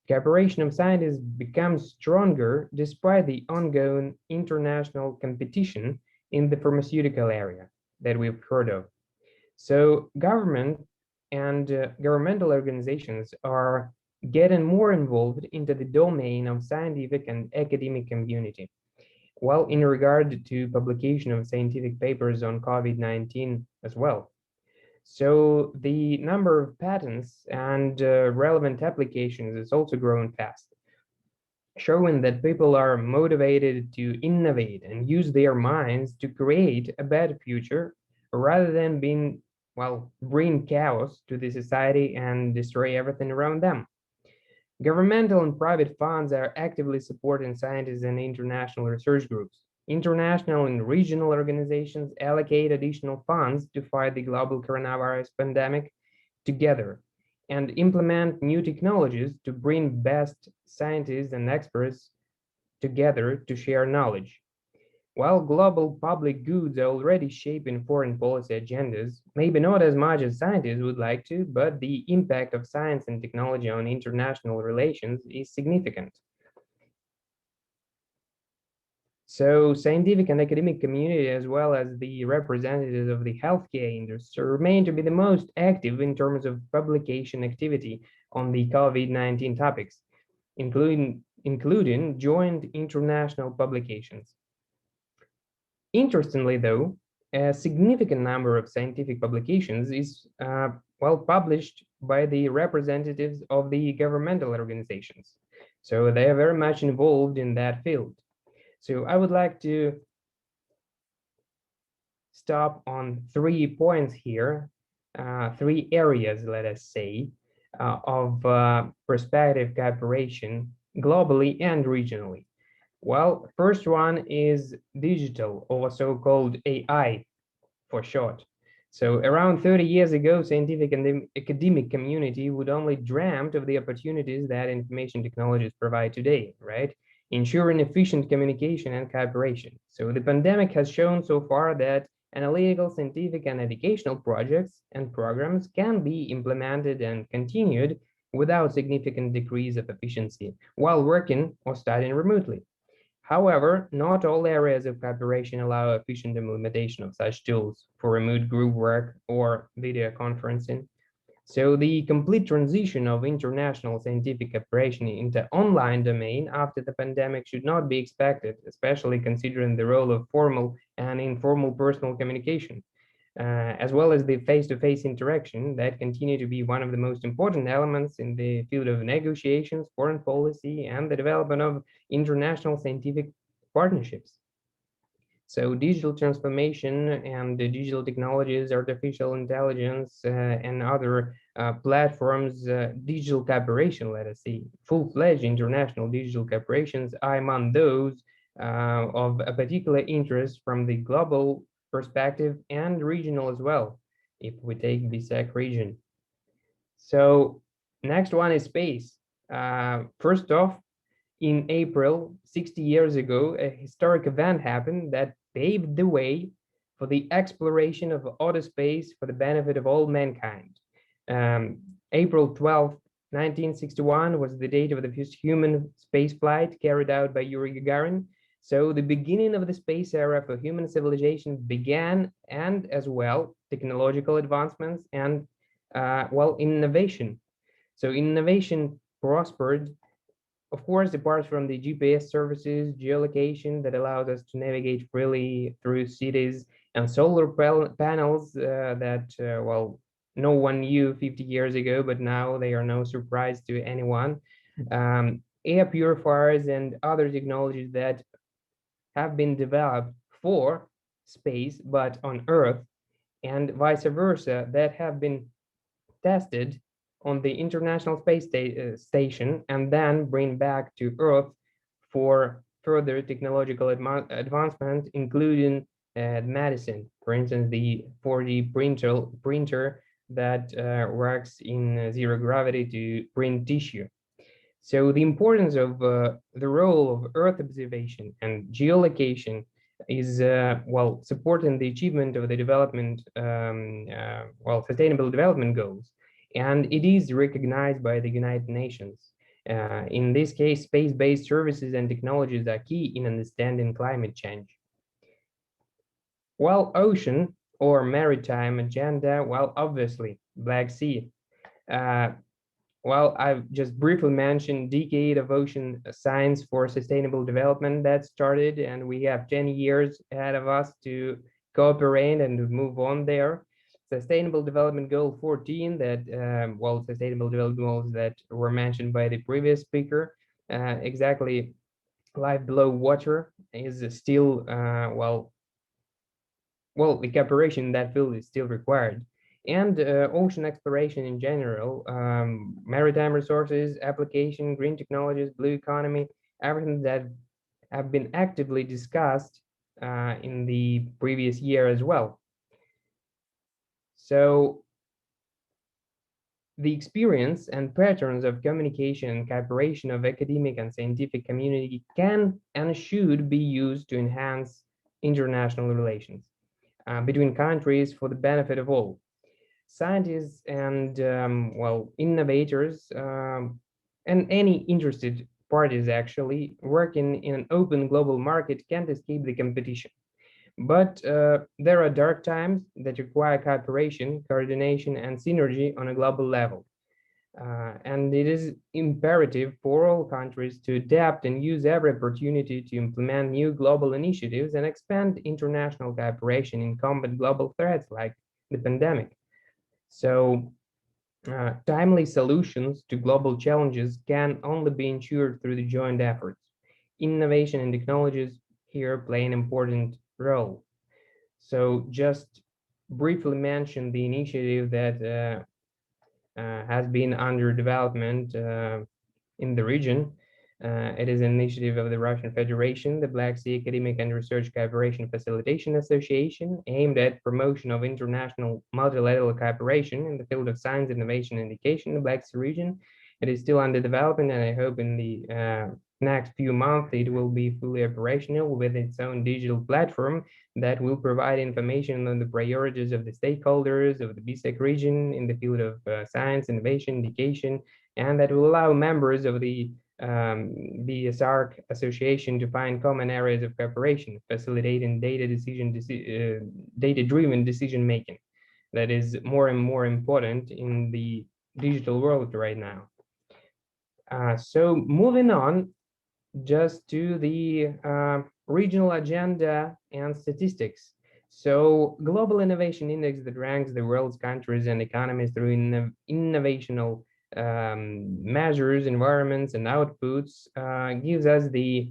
Cooperation of scientists becomes stronger despite the ongoing international competition in the pharmaceutical area that we've heard of. So government and governmental organizations are getting more involved into the domain of scientific and academic community. While in regard to publication of scientific papers on COVID-19 as well. So the number of patents and relevant applications is also growing fast, showing that people are motivated to innovate and use their minds to create a better future rather than being, well, bring chaos to the society and destroy everything around them. Governmental and private funds are actively supporting scientists and international research groups. International and regional organizations allocate additional funds to fight the global coronavirus pandemic together and implement new technologies to bring best scientists and experts together to share knowledge. While global public goods are already shaping foreign policy agendas, maybe not as much as scientists would like to, but the impact of science and technology on international relations is significant. So scientific and academic community, as well as the representatives of the healthcare industry, remain to be the most active in terms of publication activity on the COVID-19 topics, including joint international publications. Interestingly, though, a significant number of scientific publications is well published by the representatives of the governmental organizations. So they are very much involved in that field. So I would like to stop on 3 points here, 3 areas, let us say, of prospective cooperation globally and regionally. Well, first one is digital, or so-called AI for short. So around 30 years ago, scientific and academic community would only dreamt of the opportunities that information technologies provide today, right? Ensuring efficient communication and cooperation. So the pandemic has shown so far that analytical, scientific, and educational projects and programs can be implemented and continued without significant decrease of efficiency while working or studying remotely. However, not all areas of cooperation allow efficient implementation of such tools for remote group work or video conferencing. So the complete transition of international scientific cooperation into online domain after the pandemic should not be expected, especially considering the role of formal and informal personal communication, as well as the face-to-face interaction that continue to be one of the most important elements in the field of negotiations, foreign policy, and the development of international scientific partnerships. So digital transformation and the digital technologies, artificial intelligence, and other platforms, digital cooperation, let us see, full-fledged international digital cooperations are among those of a particular interest from the global perspective and regional as well, if we take BSEC region. So next one is space. First off, in April, 60 years ago, a historic event happened that paved the way for the exploration of outer space for the benefit of all mankind. April 12, 1961 was the date of the first human spaceflight carried out by Yuri Gagarin. So the beginning of the space era for human civilization began, and as well, technological advancements and, well, innovation. So innovation prospered, of course, apart from the GPS services, geolocation that allows us to navigate freely through cities, and solar panels that, well, no one knew 50 years ago, but now they are no surprise to anyone. Air purifiers and other technologies that have been developed for space, but on Earth, and vice versa, that have been tested on the International Space Station and then bring back to Earth for further technological advancement, including medicine. For instance, the 4D printer that works in zero gravity to print tissue. So the importance of the role of Earth observation and geolocation is, well, supporting the achievement of the development, well, sustainable development goals. And it is recognized by the United Nations. In this case, space-based services and technologies are key in understanding climate change. While ocean or maritime agenda, well, obviously, Black Sea. Well, I've just briefly mentioned decade of ocean science for sustainable development that started, and we have 10 years ahead of us to cooperate and move on there. Sustainable Development Goal 14 that, well, Sustainable Development Goals that were mentioned by the previous speaker, exactly life below water is still, well, the cooperation in that field is still required. And ocean exploration in general, maritime resources, application, green technologies, blue economy, everything that have been actively discussed in the previous year as well. So the experience and patterns of communication and cooperation of academic and scientific community can and should be used to enhance international relations between countries for the benefit of all. Scientists and, well, innovators and any interested parties actually working in an open global market can't escape the competition. But there are dark times that require cooperation, coordination, and synergy on a global level. And it is imperative for all countries to adapt and use every opportunity to implement new global initiatives and expand international cooperation in combat global threats like the pandemic. So timely solutions to global challenges can only be ensured through the joint efforts. Innovation and technologies here play an important role. So just briefly mention the initiative that has been under development in the region. It is an initiative of the Russian Federation, the Black Sea Academic and Research Cooperation Facilitation Association, aimed at promotion of international multilateral cooperation in the field of science, innovation, and education in the Black Sea region. It is still under development, and I hope in the next few months it will be fully operational with its own digital platform that will provide information on the priorities of the stakeholders of the BSEC region in the field of science, innovation, education, and that will allow members of the BSR association to find common areas of cooperation, facilitating data-driven decision making. That is more and more important in the digital world right now. So moving on just to the regional agenda and statistics. So Global Innovation Index that ranks the world's countries and economies through innovational measures, environments, and outputs gives us the,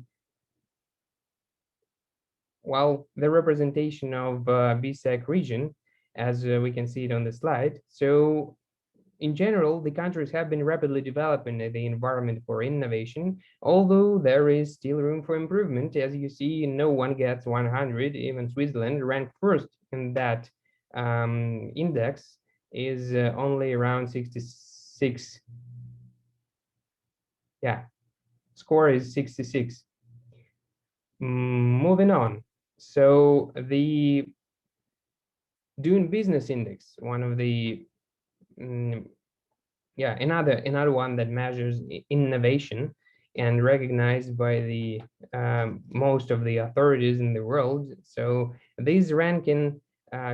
well, the representation of BSEC region, as we can see it on the slide. So in general, the countries have been rapidly developing the environment for innovation, although there is still room for improvement. As you see, no one gets 100, even Switzerland ranked first in that index is only around 66. Yeah, score is 66. Moving on. So the Doing Business Index, one of the yeah, another one that measures innovation and recognized by the most of the authorities in the world. So this ranking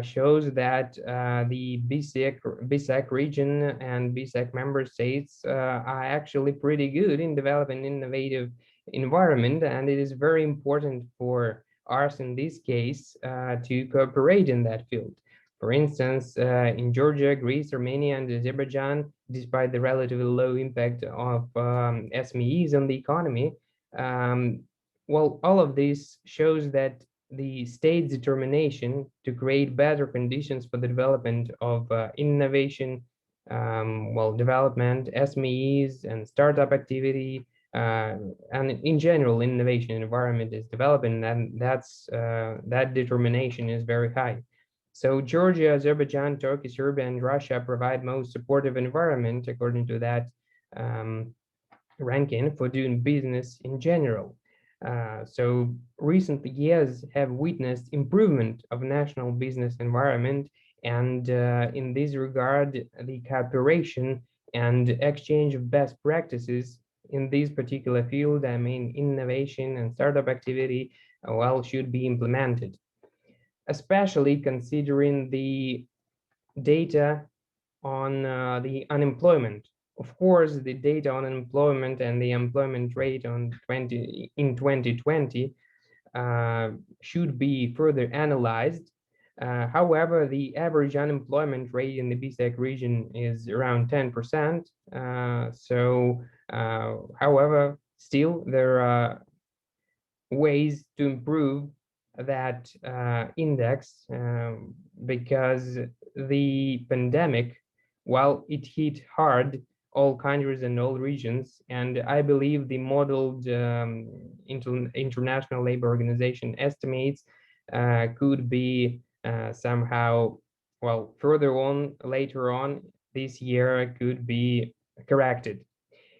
shows that the BSEC region and BSEC member states are actually pretty good in developing innovative environment, and it is very important for us in this case to cooperate in that field. For instance, in Georgia, Greece, Armenia, and Azerbaijan, despite the relatively low impact of SMEs on the economy, well, all of this shows that the state's determination to create better conditions for the development of innovation, well, development, SMEs, and startup activity, and in general, innovation environment is developing, and that's that determination is very high. So Georgia, Azerbaijan, Turkey, Serbia, and Russia provide most supportive environment according to that ranking for doing business in general. So recent years have witnessed improvement of national business environment, and in this regard, the cooperation and exchange of best practices in this particular field, I mean innovation and startup activity, well, should be implemented, especially considering the data on the unemployment. Of course, the data on unemployment and the employment rate in 2020 should be further analyzed, However, the average unemployment rate in the BSEC region is around 10%. However, still there are ways to improve that index because the pandemic, while it hit hard all countries and all regions, and I believe the modeled International Labor Organization estimates could be somehow, well, further on, later on this year could be corrected.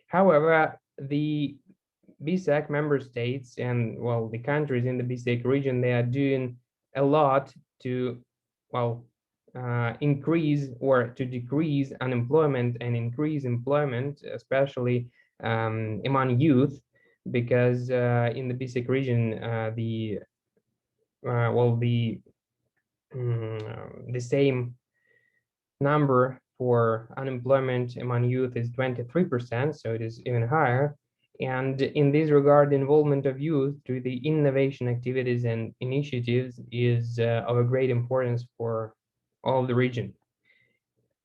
However, the BSEC member states and, well, the countries in the BSEC region, they are doing a lot to, well, increase or to decrease unemployment and increase employment, especially among youth, because in the BSEC region, the same number for unemployment among youth is 23%, so it is even higher. And in this regard, the involvement of youth to the innovation activities and initiatives is of a great importance for all of the region.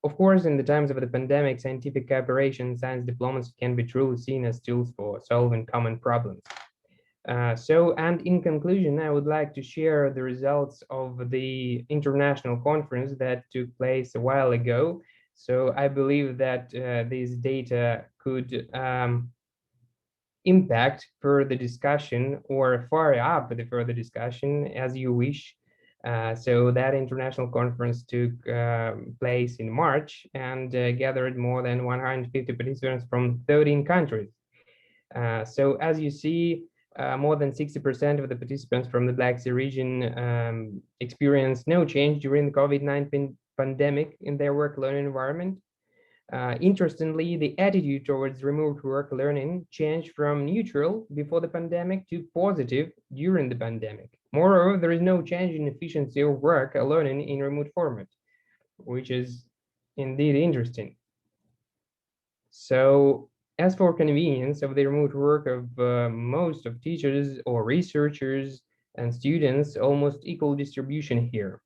Of course, in the times of the pandemic, scientific cooperation, science diplomacy can be truly seen as tools for solving common problems. And in conclusion, I would like to share the results of the international conference that took place a while ago. So I believe that these data could impact further discussion or fire up the further discussion as you wish. So that international conference took place in March and gathered more than 150 participants from 13 countries. So as you see, more than 60% of the participants from the Black Sea region experienced no change during the COVID-19 pandemic in their work-learning environment. Interestingly, the attitude towards remote work learning changed from neutral before the pandemic to positive during the pandemic. Moreover, there is no change in efficiency of work learning in remote format, which is indeed interesting. So, as for convenience of the remote work of most of teachers or researchers and students, almost equal distribution here,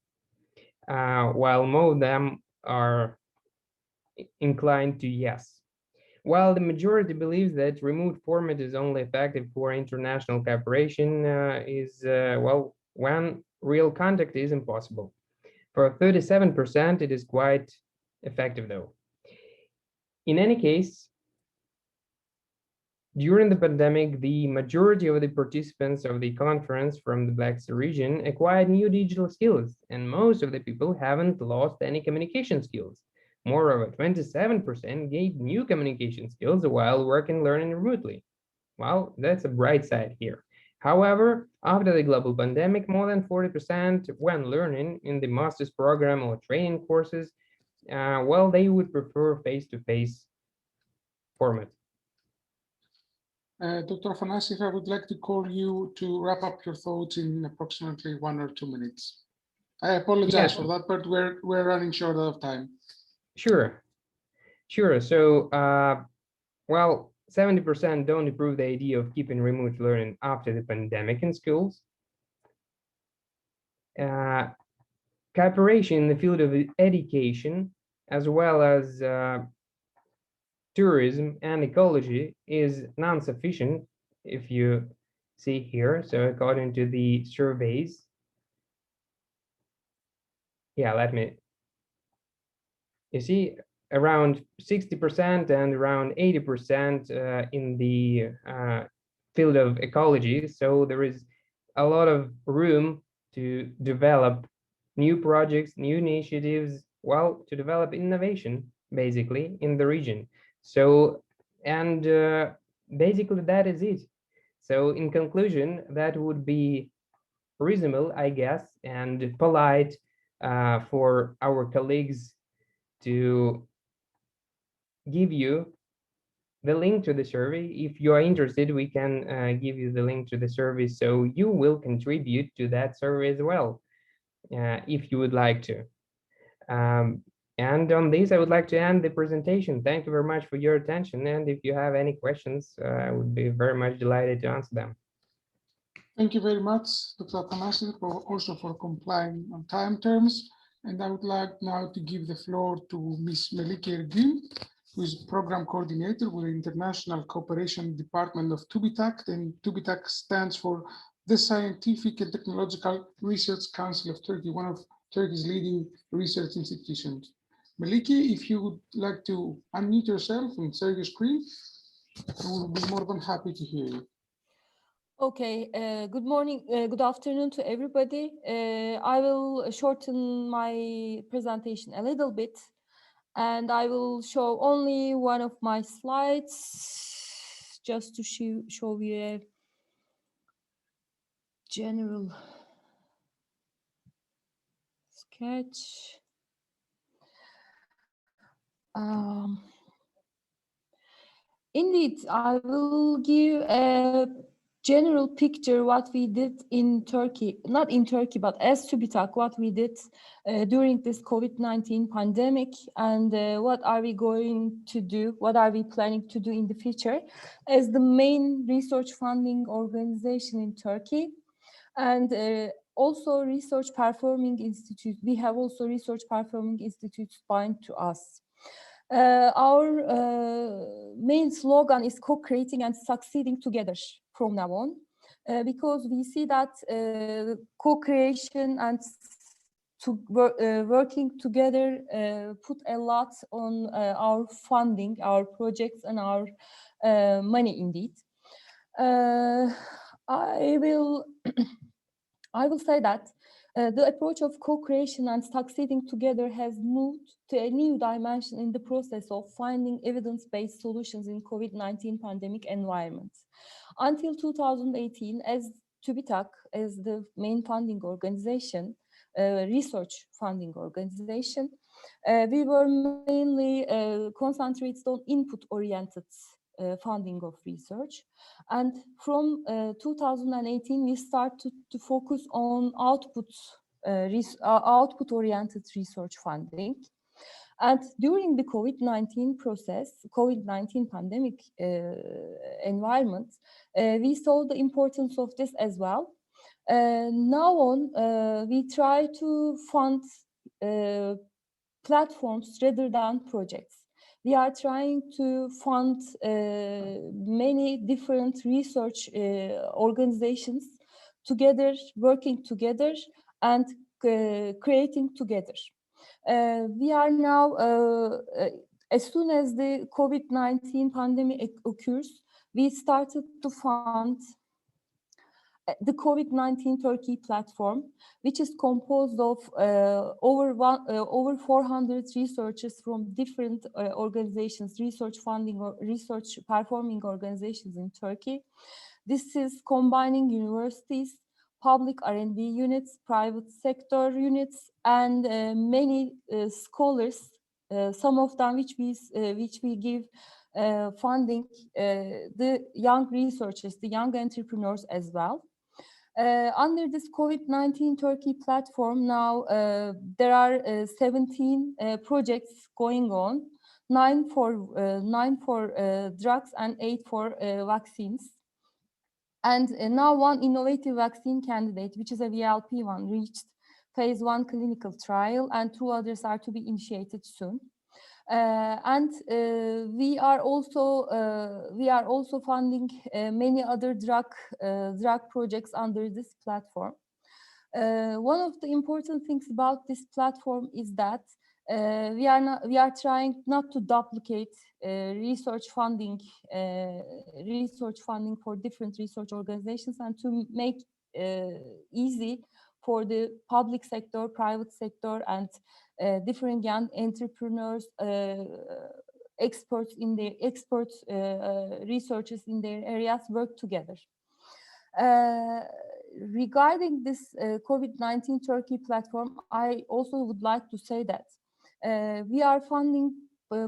while most of them are inclined to yes. While the majority believes that remote format is only effective for international cooperation, well, when real contact is impossible. For 37%, it is quite effective though. In any case, during the pandemic, the majority of the participants of the conference from the Black Sea region acquired new digital skills, and most of the people haven't lost any communication skills. Moreover, 27% gained new communication skills while working and learning remotely. Well, that's a bright side here. However, after the global pandemic, more than 40% when learning in the master's program or training courses, well, they would prefer face-to-face format. Dr. Afanasieff, I would like to call you to wrap up your thoughts in approximately 1 or 2 minutes. I apologize for that, but we're running short of time. Sure. So, well, 70% don't approve the idea of keeping remote learning after the pandemic in schools. Cooperation in the field of education, as well as tourism and ecology, is non-sufficient, if you see here. So according to the surveys, you see around 60% and around 80% in the field of ecology. So there is a lot of room to develop new projects, new initiatives, well, to develop innovation basically in the region. So, and basically that is it. So in conclusion, that would be reasonable, I guess, and polite for our colleagues to give you the link to the survey. If you are interested, we can give you the link to the survey, so you will contribute to that survey as well, if you would like to. And on this, I would like to end the presentation. Thank you very much for your attention. And if you have any questions, I would be very much delighted to answer them. Thank you very much, Dr. Athanasiou, also for complying on time terms. And I would like now to give the floor to Ms. Melike Ergün, who is Program Coordinator with the International Cooperation Department of TÜBİTAK, and TÜBİTAK stands for the Scientific and Technological Research Council of Turkey, one of Turkey's leading research institutions. Melike, if you would like to unmute yourself and share your screen, I will be more than happy to hear you. Okay, good morning, good afternoon to everybody. I will shorten my presentation a little bit, and I will show only one of my slides just to show you a general sketch. Indeed, I will give a general picture what we did in Turkey, not in Turkey, but as TÜBİTAK, what we did during this COVID-19 pandemic, and what are we going to do, what are we planning to do in the future as the main research funding organization in Turkey. And also research performing institutes. We have also research performing institutes bound to us. Our main slogan is co-creating and succeeding together from now on, because we see that co-creation and working together put a lot on our funding, our projects, and our money indeed. I will say that the approach of co-creation and succeeding together has moved to a new dimension in the process of finding evidence-based solutions in COVID-19 pandemic environment. Until 2018, as TÜBİTAK, as the main funding organization, research funding organization, we were mainly concentrated on input-oriented funding of research, and from 2018 we started to focus on output-oriented research funding. And during the COVID-19 process, COVID-19 pandemic environment, we saw the importance of this as well. Now on, we try to fund platforms rather than projects. We are trying to fund many different research organizations together, working together and creating together. We are now, as soon as the COVID-19 pandemic occurs, we started to fund the COVID-19 Turkey platform, which is composed of over 400 researchers from different organizations, research funding or research performing organizations in Turkey. This is combining universities, public R&D units, private sector units, and many scholars, some of them which we give funding, the young researchers, the young entrepreneurs as well. Under this COVID-19 Turkey platform now, there are 17 projects going on, 9 for drugs and 8 for vaccines. And now one innovative vaccine candidate, which is a VLP1, reached phase 1 clinical trial, and 2 others are to be initiated soon. We are also funding many other drug projects under this platform. One of the important things about this platform is that we are trying not to duplicate research funding for different research organizations, and to make easy for the public sector, private sector, and different young entrepreneurs, researchers in their areas work together. Regarding this COVID-19 Turkey platform, I also would like to say that we are funding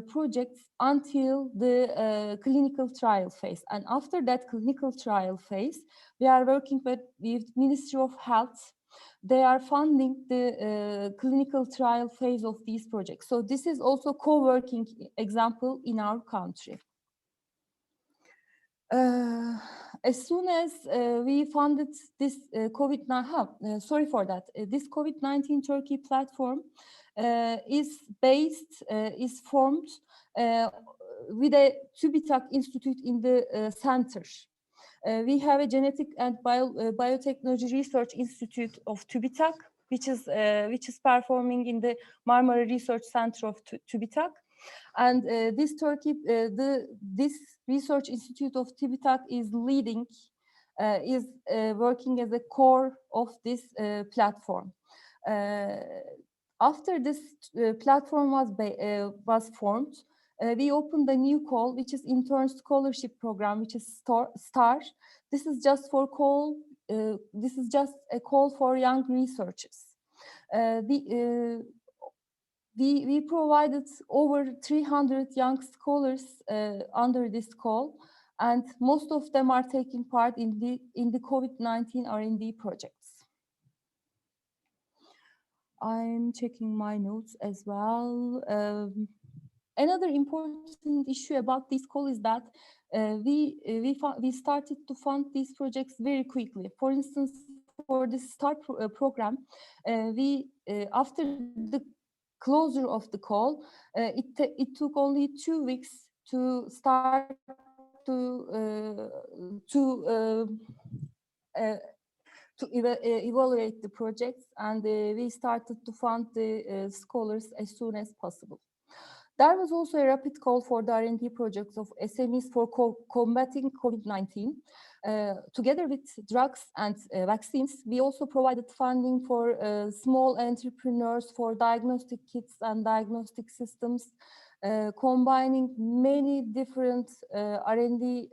projects until the clinical trial phase, and after that clinical trial phase, we are working with Ministry of Health. They are funding the clinical trial phase of these projects. So this is also co-working example in our country. As soon as we funded this this COVID-19 Turkey platform is formed with a TÜBİTAK Institute in the center. We have a Genetic and Biotechnology Research Institute of TÜBİTAK, which is performing in the Marmara Research Center of TÜBİTAK. And this Research Institute of TÜBİTAK is working as a core of this platform. After this platform was formed, we opened a new call, which is intern scholarship program, which is STAR. This is just a call for young researchers. We provided over 300 young scholars under this call, and most of them are taking part in the COVID-19 R&D projects. I'm checking my notes as well. Another important issue about this call is that we started to fund these projects very quickly. For instance, for the START program, after the closure of the call, it took only 2 weeks to start to evaluate the projects, and we started to fund the scholars as soon as possible. There was also a rapid call for the R&D projects of SMEs for combating COVID-19. Together with drugs and vaccines, we also provided funding for small entrepreneurs for diagnostic kits and diagnostic systems, combining many different R&D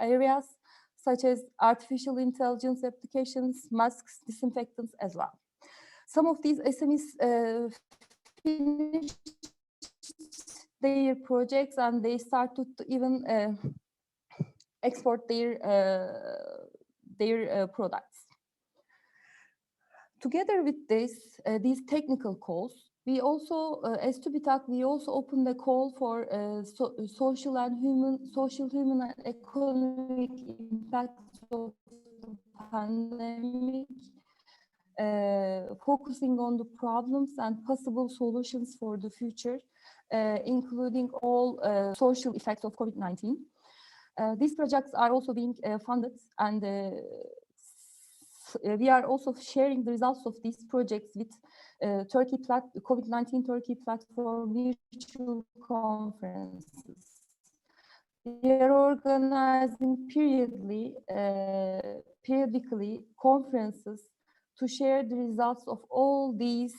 areas, such as artificial intelligence applications, masks, disinfectants as well. Some of these SMEs finished their projects, and they started to even export their products. Together with these technical calls, we also, as TÜBİTAK, we also opened a call for social, human, and economic impacts of the pandemic, focusing on the problems and possible solutions for the future, including all social effects of COVID-19. These projects are also being funded, and we are also sharing the results of these projects with COVID-19 Turkey platform virtual conferences. We are organizing periodically conferences to share the results of all these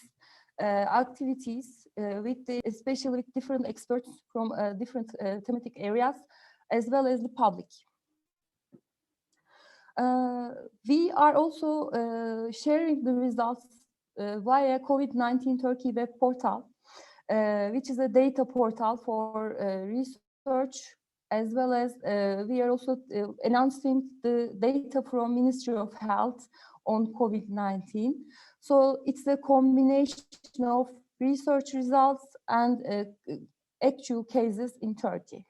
activities especially with different experts from different thematic areas, as well as the public. We are also sharing the results via COVID-19 Turkey web portal, which is a data portal for research, as well as we are also announcing the data from Ministry of Health on COVID-19. So it's a combination of research results and actual cases in Turkey.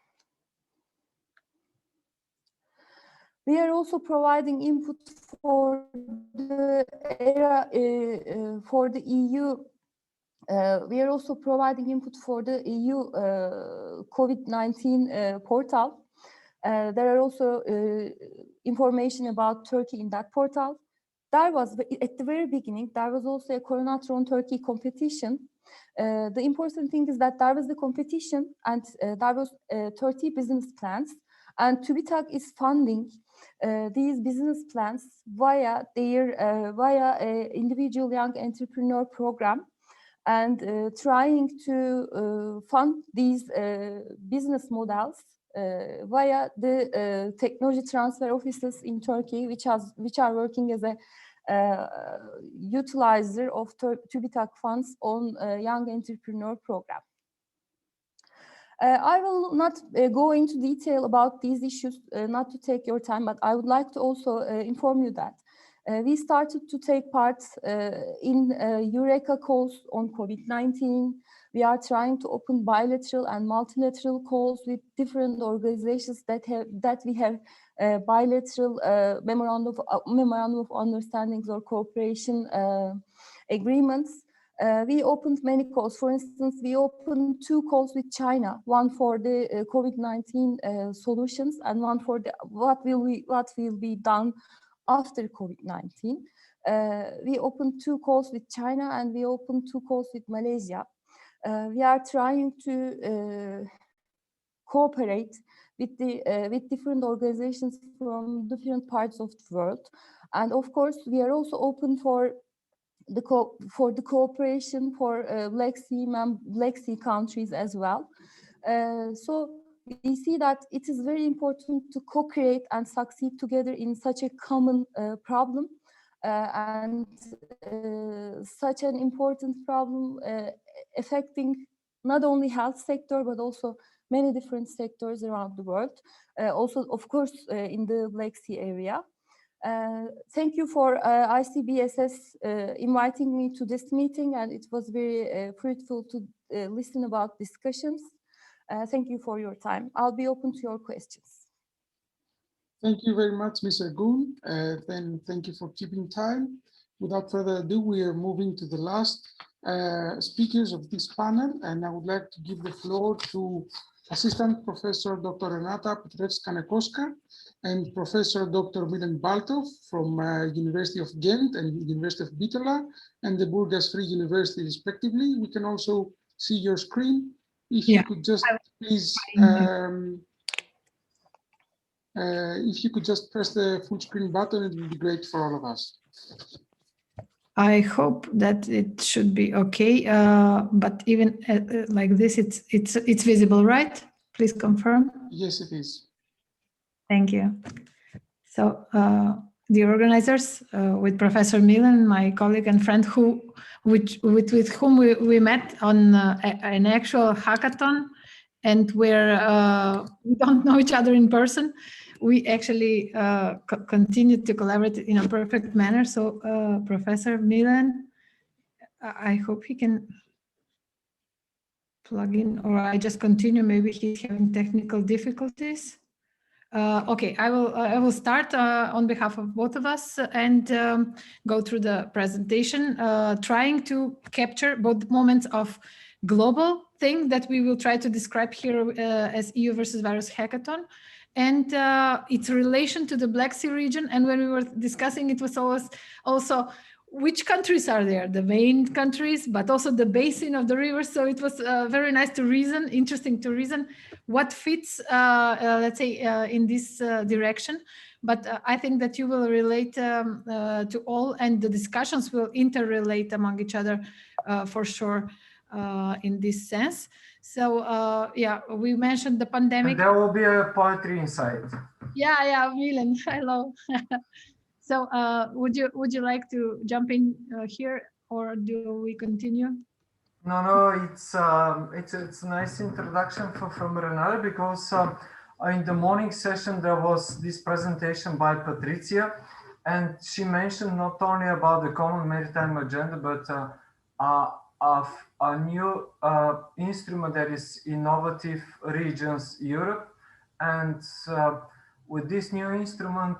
We are also providing input for the EU. We are also providing input for the EU COVID-19 portal. There are also information about Turkey in that portal. There was, at the very beginning, there was also a Coronatron Turkey competition. The important thing is that there was the competition, and there was 30 business plans, and TÜBİTAK is funding these business plans via a individual young entrepreneur program, and trying to fund these business models via the technology transfer offices in Turkey, which are working as a utilizer of TÜBİTAK funds on young entrepreneur program. I will not go into detail about these issues, not to take your time, but I would like to also inform you that We started to take part in Eureka calls on COVID-19. We are trying to open bilateral and multilateral calls with different organizations that we have bilateral memorandum of understandings or cooperation agreements. We opened many calls. For instance, we opened 2 calls with China, one for the COVID-19 solutions and one for the what will be done after COVID-19. We opened 2 calls with China and we opened 2 calls with Malaysia. We are trying to cooperate with different organizations from different parts of the world, and of course we are also open for the cooperation for Black Sea countries as well. So we see that it is very important to co-create and succeed together in such a common problem, and such an important problem affecting not only health sector but also many different sectors around the world, also of course in the Black Sea area. Thank you for ICBSS inviting me to this meeting, and it was very fruitful to listen about discussions. Thank you for your time. I'll be open to your questions. Thank you very much, Ms. Ergun. Then thank you for keeping time. Without further ado, we are moving to the last speakers of this panel, and I would like to give the floor to Assistant Professor Dr. Renata Petrevska-Nekoska and Professor Dr. Milan Baltov from University of Ghent and University of Bitola and the Burgas Free University respectively. We can also see your screen. If you could just please, if you could just press the full screen button, it would be great for all of us. I hope that it should be okay, but even like this, it's visible, right? Please confirm. Yes, it is. Thank you. So the organizers, with Professor Milan, my colleague and friend, with whom we met on an actual hackathon, and where we don't know each other in person, we actually continued to collaborate in a perfect manner. So Professor Milan, I hope he can plug in, or I just continue. Maybe he's having technical difficulties. Okay, I will start on behalf of both of us and go through the presentation, trying to capture both moments of global thing that we will try to describe here as EU versus Virus Hackathon, and its relation to the Black Sea region. And when we were discussing, it was always also which countries are there, the main countries, but also the basin of the river. So it was very nice to reason, interesting to reason what fits, let's say, in this direction. But I think that you will relate to all, and the discussions will interrelate among each other for sure in this sense. So yeah, we mentioned the pandemic. And there will be a poetry inside. Yeah, Milan, hello. So would you like to jump in here, or do we continue? No, it's a nice introduction from Renata, because in the morning session there was this presentation by Patricia, and she mentioned not only about the common maritime agenda, but a new instrument that is Innovative Regions Europe. And with this new instrument,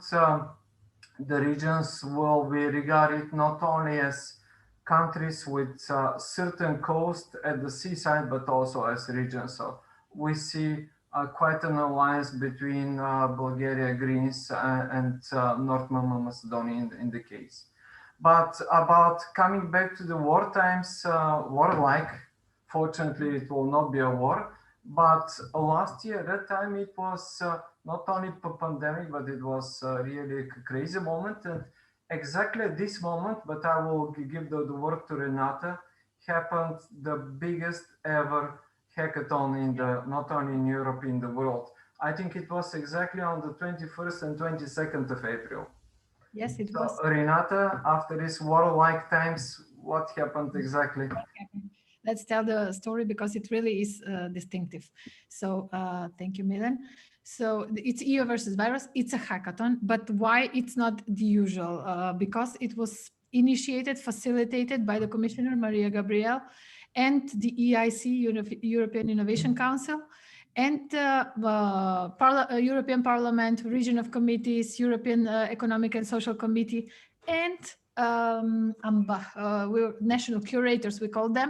the regions will be regarded not only as countries with certain coast at the seaside, but also as regions. So we see quite an alliance between Bulgaria, Greece, and North Macedonia in the case. But about coming back to the war times, warlike, fortunately it will not be a war, but last year, at that time, it was not only a pandemic, but it was really a crazy moment. And exactly at this moment, but I will give the word to Renata, happened the biggest ever hackathon in not only in Europe, in the world. I think it was exactly on the 21st and 22nd of April. Yes, it was. Renata, after this warlike times, what happened exactly? let's tell the story because it really is distinctive. So thank you, Milan. So it's EU versus virus. It's a hackathon, but why it's not the usual? Because it was initiated, facilitated by the Commissioner Maria Gabriel and the EIC, European Innovation Council, and European Parliament, Region of Committees, European Economic and Social Committee, and national curators, we call them,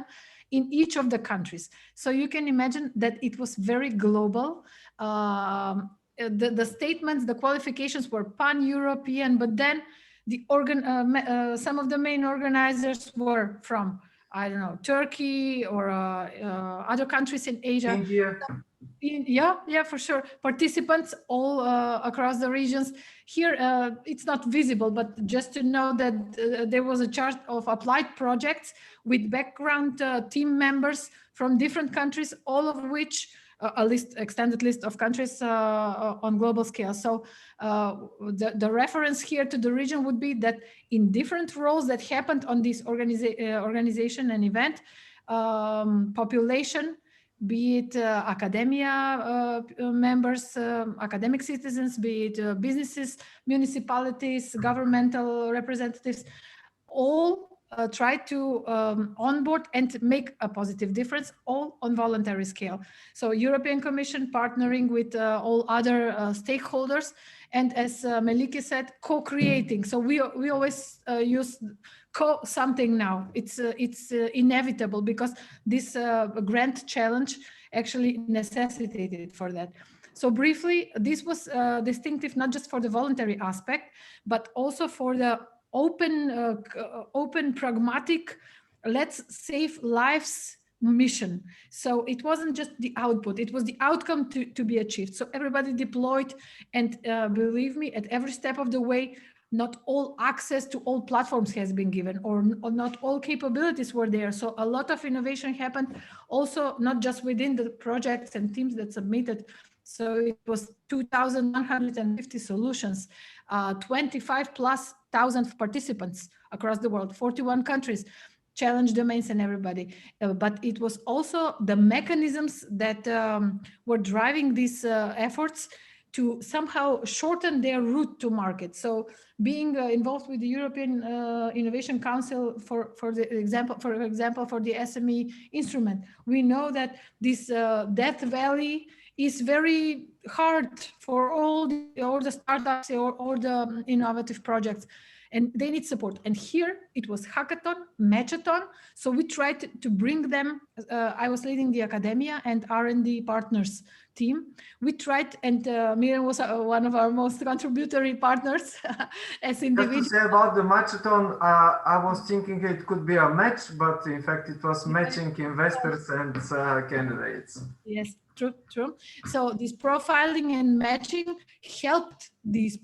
in each of the countries. So you can imagine that it was very global. The statements, the qualifications were pan-European, but then the some of the main organizers were from, I don't know, Turkey or other countries in Asia. India. Yeah, for sure. Participants all across the regions. Here, it's not visible, but just to know that there was a chart of applied projects with background team members from different countries, all of which extended list of countries on global scale. So the reference here to the region would be that in different roles that happened on this organization and event, population, be it academia members, academic citizens, be it businesses, municipalities, governmental representatives, all try to onboard and make a positive difference, all on voluntary scale. So European Commission partnering with all other stakeholders, and as Melike said, co-creating. So we always use something now. It's inevitable because this grant challenge actually necessitated for that. So briefly, this was distinctive not just for the voluntary aspect, but also for the open, pragmatic, let's save lives mission. So it wasn't just the output, it was the outcome to be achieved. So everybody deployed, and believe me, at every step of the way, not all access to all platforms has been given, or not all capabilities were there. So a lot of innovation happened also, not just within the projects and teams that submitted. So it was 2,150 solutions, 25,000+ participants across the world, 41 countries, challenge domains and everybody. But it was also the mechanisms that were driving these efforts to somehow shorten their route to market. So being involved with the European Innovation Council, for example, for the SME instrument, we know that this Death Valley is very hard for all the startups or the innovative projects, and they need support. And here it was hackathon, matchathon. So we tried to bring them. I was leading the academia and R&D partners team. We tried, and Miriam was one of our most contributory partners as individuals. Just to say about the matchathon, I was thinking it could be a match, but in fact it was matching investors and candidates. Yes, true. So this profiling and matching helped these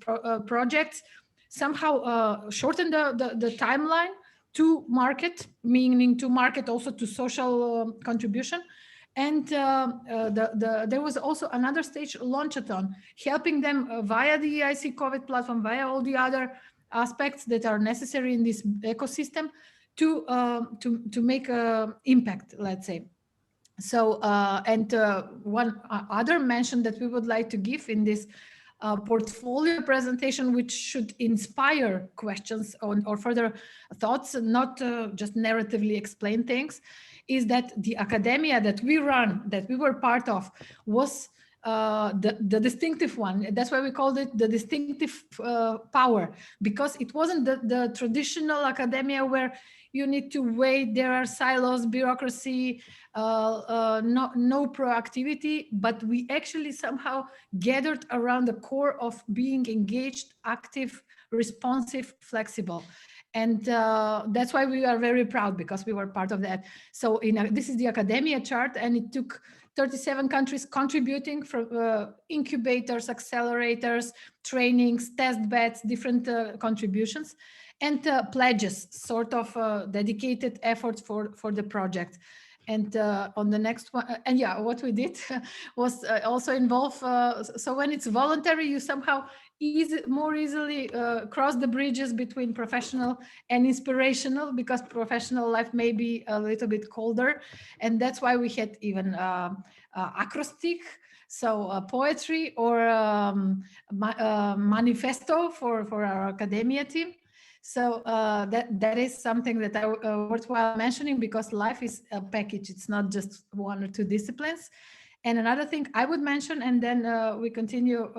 projects somehow shorten the timeline to market, meaning to market also to social contribution. And there was also another stage, launchathon, helping them via the EIC COVID platform, via all the other aspects that are necessary in this ecosystem to make an impact, let's say. So, one other mention that we would like to give in this portfolio presentation, which should inspire questions or further thoughts, not just narratively explain things, is that the academia that we run, that we were part of, was the distinctive one. That's why we called it the distinctive power, because it wasn't the traditional academia where you need to wait, there are silos, bureaucracy, no proactivity, but we actually somehow gathered around the core of being engaged, active, responsive, flexible. And that's why we are very proud, because we were part of that. So this is the academia chart, and it took 37 countries contributing from incubators, accelerators, trainings, test beds, different contributions, and pledges, sort of dedicated efforts for the project. And on the next one, and yeah, what we did was also involve, so when it's voluntary, you somehow more easily cross the bridges between professional and inspirational, because professional life may be a little bit colder, and that's why we had even acrostic, so poetry, or manifesto for our academia team. So that is something that I worthwhile mentioning, because life is a package. It's not just one or two disciplines. And another thing I would mention, and then we continue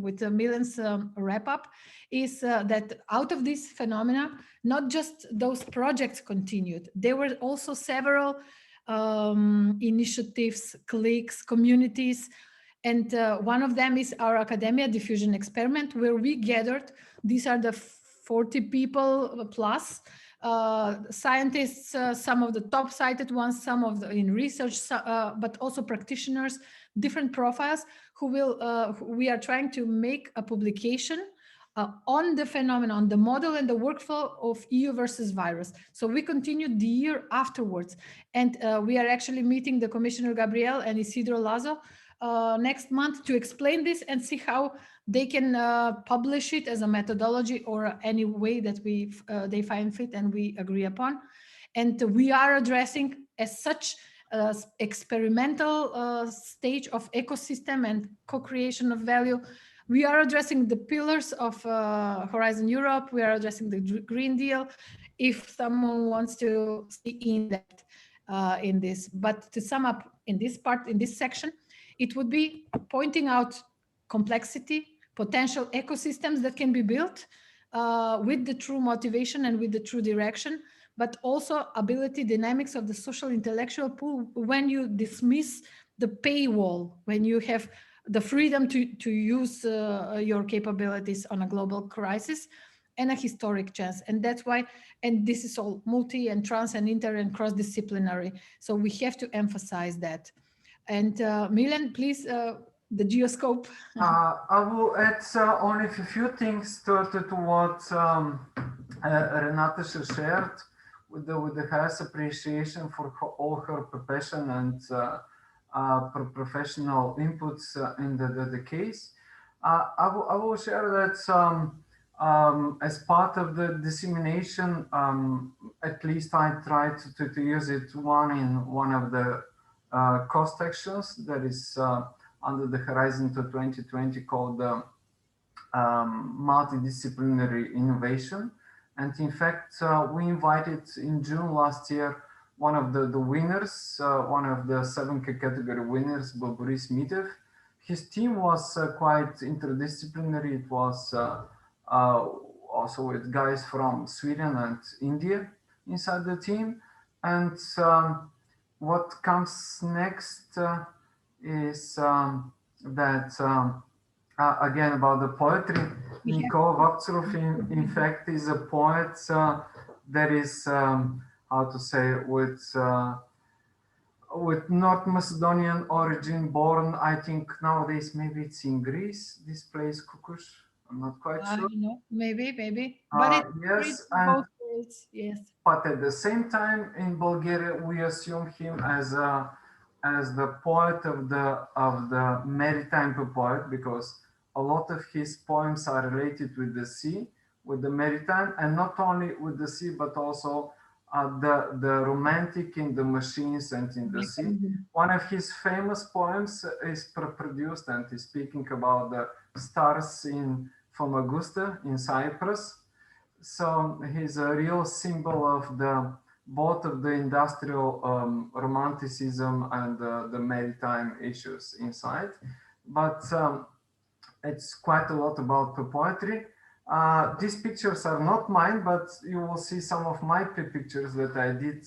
with Milan's wrap up, is that out of this phenomena, not just those projects continued, there were also several initiatives, cliques, communities. And one of them is our academia diffusion experiment, where we gathered, these are the 40 people plus, scientists, some of the top cited ones, some of the in research, but also practitioners, different profiles, who will, we are trying to make a publication on the phenomenon, the model and the workflow of EU versus virus. So we continued the year afterwards. And we are actually meeting the Commissioner Gabriel and Isidro Lazo next month to explain this and see how they can publish it as a methodology or any way that they find fit and we agree upon. And we are addressing as such experimental stage of ecosystem and co-creation of value. We are addressing the pillars of Horizon Europe. We are addressing the Green Deal. If someone wants to see in depth in this, but to sum up in this part, in this section, it would be pointing out complexity, potential ecosystems that can be built with the true motivation and with the true direction, but also ability dynamics of the social intellectual pool when you dismiss the paywall, when you have the freedom to use your capabilities on a global crisis and a historic chance. And that's why, and this is all multi and trans and inter and cross-disciplinary. So we have to emphasize that. And Milan, please, the geoscope. I will add only a few things to what Renata shared, with the highest appreciation for all her passion and professional inputs in the case. I will share that as part of the dissemination, at least I tried to use it in one of the cost actions that is under the Horizon to 2020 called multidisciplinary innovation. And in fact, we invited in June last year one of the winners, one of the 7 category winners, Boris Mitev. His team was quite interdisciplinary. It was also with guys from Sweden and India inside the team. And what comes next is that, again, about the poetry. Nikola Vaktsarov, in fact, is a poet that is, how to say, with North Macedonian origin, born, I think nowadays maybe it's in Greece, this place, Kukush. I'm not quite sure. I don't know, maybe. But yes, both worlds, yes. But at the same time, in Bulgaria, we assume him as the poet of the maritime poet, because a lot of his poems are related with the sea, with the maritime, and not only with the sea, but also the romantic in the machines and in the sea. One of his famous poems is produced and is speaking about the stars in Famagusta in Cyprus. So he's a real symbol of both of the industrial romanticism and the maritime issues inside. But it's quite a lot about the poetry. These pictures are not mine, but you will see some of my pictures that I did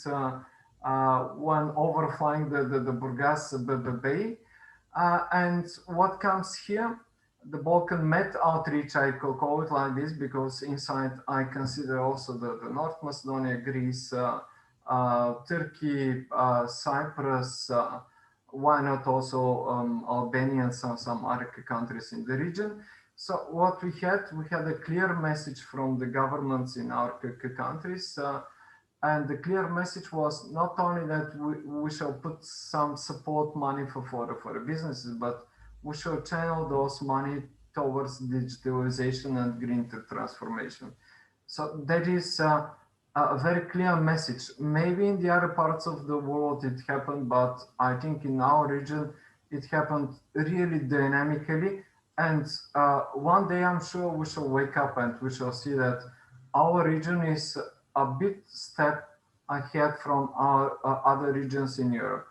when overflying the Burgas Bay. And what comes here, the Balkan Med outreach, I call it like this, because inside I consider also the North Macedonia, Greece, Turkey, Cyprus, why not also Albania and some other countries in the region. So what we had a clear message from the governments in our countries, and the clear message was not only that we shall put some support money for the businesses, but we shall channel those money towards digitalization and green transformation. So that is a very clear message. Maybe in the other parts of the world it happened, but I think in our region it happened really dynamically. And one day I'm sure we shall wake up and we shall see that our region is a bit step ahead from our other regions in Europe.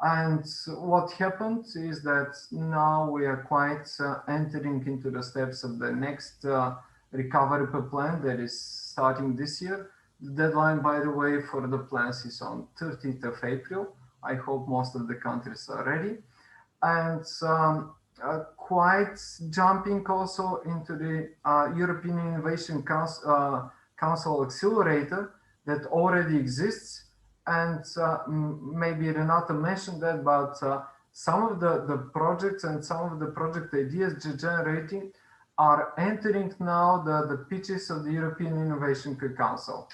And what happened is that now we are quite entering into the steps of the next recovery plan that is starting this year. The deadline, by the way, for the plans is on 30th of April. I hope most of the countries are ready. And quite jumping also into the European Innovation Council Accelerator that already exists. And maybe Renata mentioned that, but some of the projects and some of the project ideas generating are entering now the pitches of the European Innovation Council.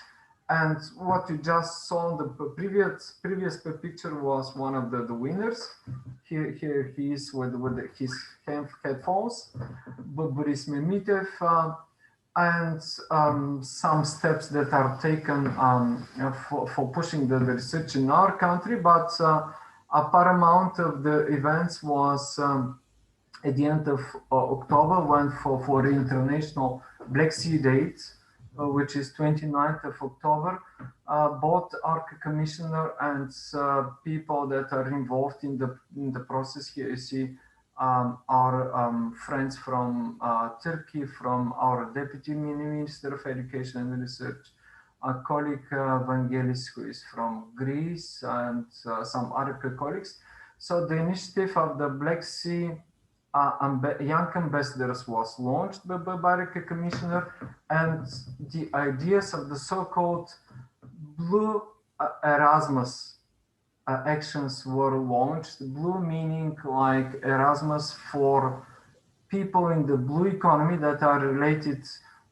And what you just saw in the previous picture was one of the winners. Here he is with his headphones, Boris Memitev, and some steps that are taken for pushing the research in our country. But a paramount of the events was at the end of October, went for the International Black Sea date, which is 29th of October. Both our commissioner and people that are involved in the process here, you see our friends from Turkey, from our Deputy Minister of Education and Research, a colleague Vangelis, who is from Greece, and some other colleagues. So the initiative of the Black Sea Young Ambassadors was launched by the Commissioner, and the ideas of the so-called Blue Erasmus actions were launched. Blue meaning like Erasmus for people in the blue economy that are related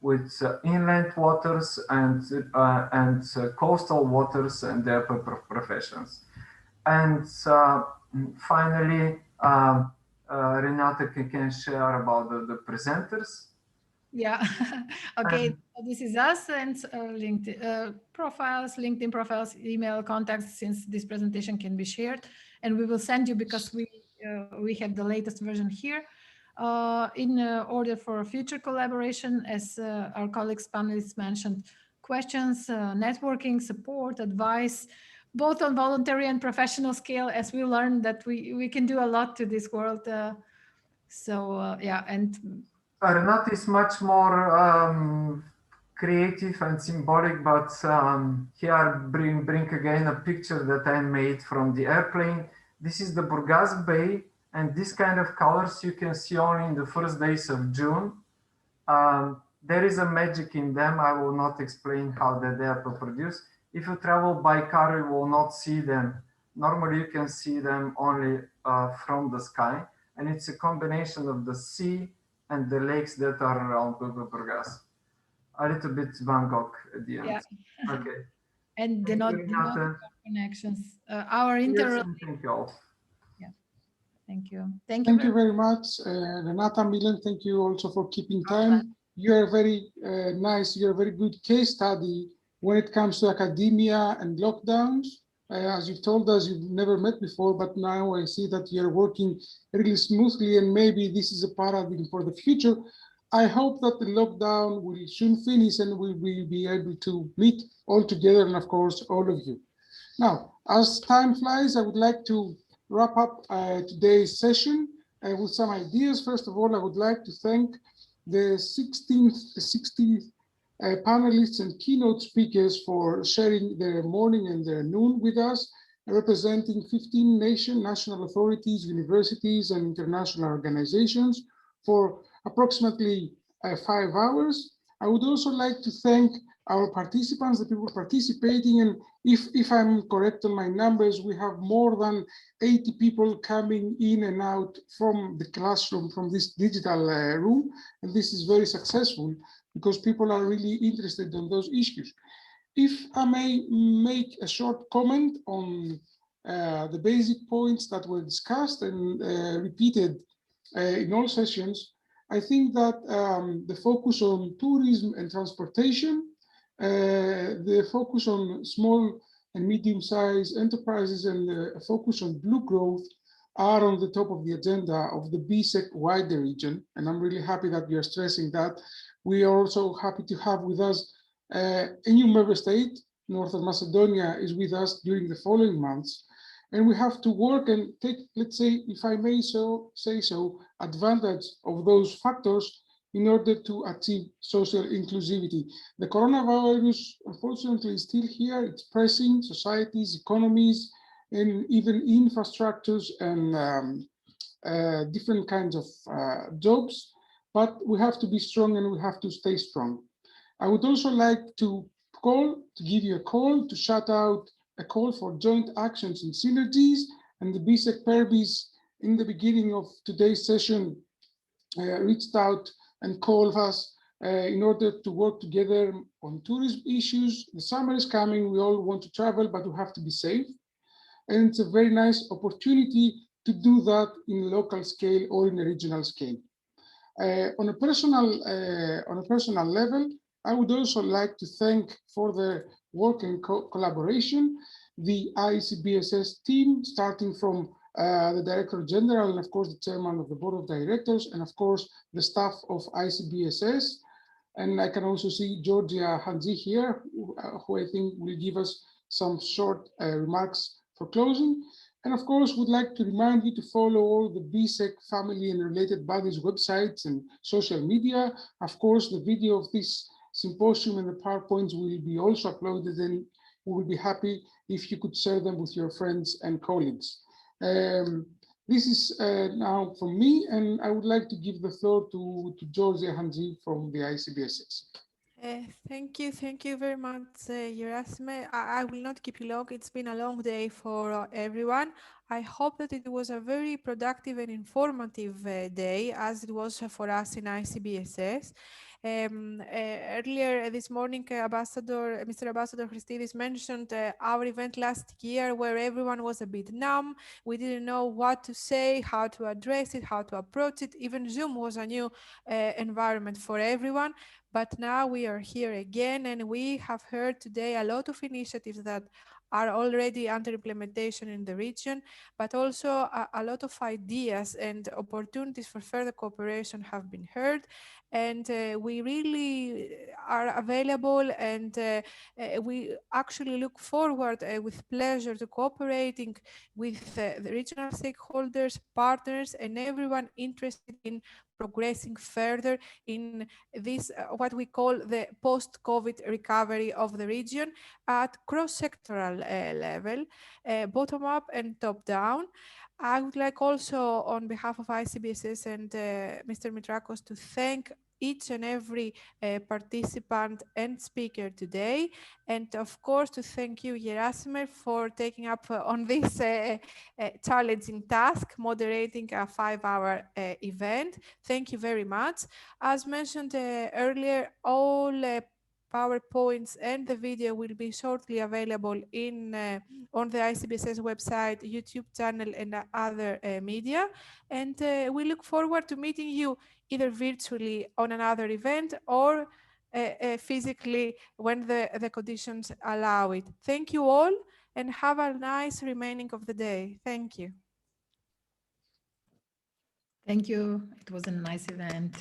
with inland waters and coastal waters and their professions. And finally, Renata can share about the presenters. Yeah, okay, this is us, and LinkedIn profiles, LinkedIn profiles, email contacts, since this presentation can be shared, and we will send you, because we have the latest version here, in order for future collaboration, as our colleagues panelists mentioned, questions, networking, support, advice, both on voluntary and professional scale, as we learned that we can do a lot to this world. Yeah, and Renata is much more creative and symbolic, but here bring again a picture that I made from the airplane. This is the Burgas Bay, and this kind of colors you can see only in the first days of June. There is a magic in them. I will not explain how they are produced. If you travel by car, you will not see them. Normally, you can see them only from the sky, and it's a combination of the sea and the lakes that are around Burgas. A little bit Bangkok at the end. Yeah. Okay. And the not connections. Our inter. Thank you all. Yeah. Thank you. Thank you very much, Renata, Milan. Thank you also for keeping time. You are very nice. You're a very good case study when it comes to academia and lockdowns. As you've told us, you've never met before, but now I see that you're working really smoothly, and maybe this is a paradigm for the future. I hope that the lockdown will soon finish and we will be able to meet all together, and of course, all of you. Now, as time flies, I would like to wrap up today's session with some ideas. First of all, I would like to thank the 60 panelists and keynote speakers for sharing their morning and their noon with us, representing 15 national authorities, universities, and international organizations for approximately 5 hours. I would also like to thank our participants, the people participating, and if I'm correct on my numbers, we have more than 80 people coming in and out from the classroom, from this digital room, and this is very successful because people are really interested in those issues. If I may make a short comment on the basic points that were discussed and repeated in all sessions, I think that the focus on tourism and transportation, the focus on small and medium-sized enterprises, and the focus on blue growth are on the top of the agenda of the BSEC wider region. And I'm really happy that we are stressing that. We are also happy to have with us a new member state. Northern Macedonia is with us during the following months. And we have to work and take, let's say, if I may say so, advantage of those factors in order to achieve social inclusivity. The coronavirus, unfortunately, is still here. It's pressing societies, economies, and even infrastructures and different kinds of jobs. But we have to be strong and we have to stay strong. I would also like to give you a call to shout out a call for joint actions and synergies, and the BSEC Perbis in the beginning of today's session reached out and called us in order to work together on tourism issues. The summer is coming, we all want to travel, but we have to be safe. And it's a very nice opportunity to do that in a local scale or in a regional scale. On a personal level, I would also like to thank for the work and collaboration the ICBSS team, starting from the Director General and of course the Chairman of the Board of Directors, and of course the staff of ICBSS. And I can also see Georgia Hanzi here, who I think will give us some short remarks for closing. And of course, would like to remind you to follow all the BSEC family and related bodies websites and social media. Of course, the video of this symposium and the PowerPoints will be also uploaded, and we will be happy if you could share them with your friends and colleagues. This is now from me, and I would like to give the floor to Georgia Hanzi from the ICBSS. Thank you very much, Gerasime. I will not keep you long. It's been a long day for everyone. I hope that it was a very productive and informative day, as it was for us in ICBSS. Earlier this morning, Mr. Ambassador Christidis mentioned our event last year, where everyone was a bit numb. We didn't know what to say, how to address it, how to approach it. Even Zoom was a new environment for everyone. But now we are here again, and we have heard today a lot of initiatives that are already under implementation in the region, but also a lot of ideas and opportunities for further cooperation have been heard. And we really are available, and we actually look forward with pleasure to cooperating with the regional stakeholders, partners, and everyone interested in progressing further in this, what we call the post-COVID recovery of the region at cross-sectoral level, bottom-up and top-down. I would like also, on behalf of ICBSS and Mr. Mitrakos, to thank each and every participant and speaker today, and of course to thank you, Gerasime, for taking up on this challenging task, moderating a 5-hour event. Thank you very much. As mentioned earlier, all PowerPoints and the video will be shortly available in on the ICBSS website, YouTube channel, and other media. And we look forward to meeting you either virtually on another event or physically when the conditions allow it. Thank you all, and have a nice remaining of the day. Thank you. Thank you. It was a nice event.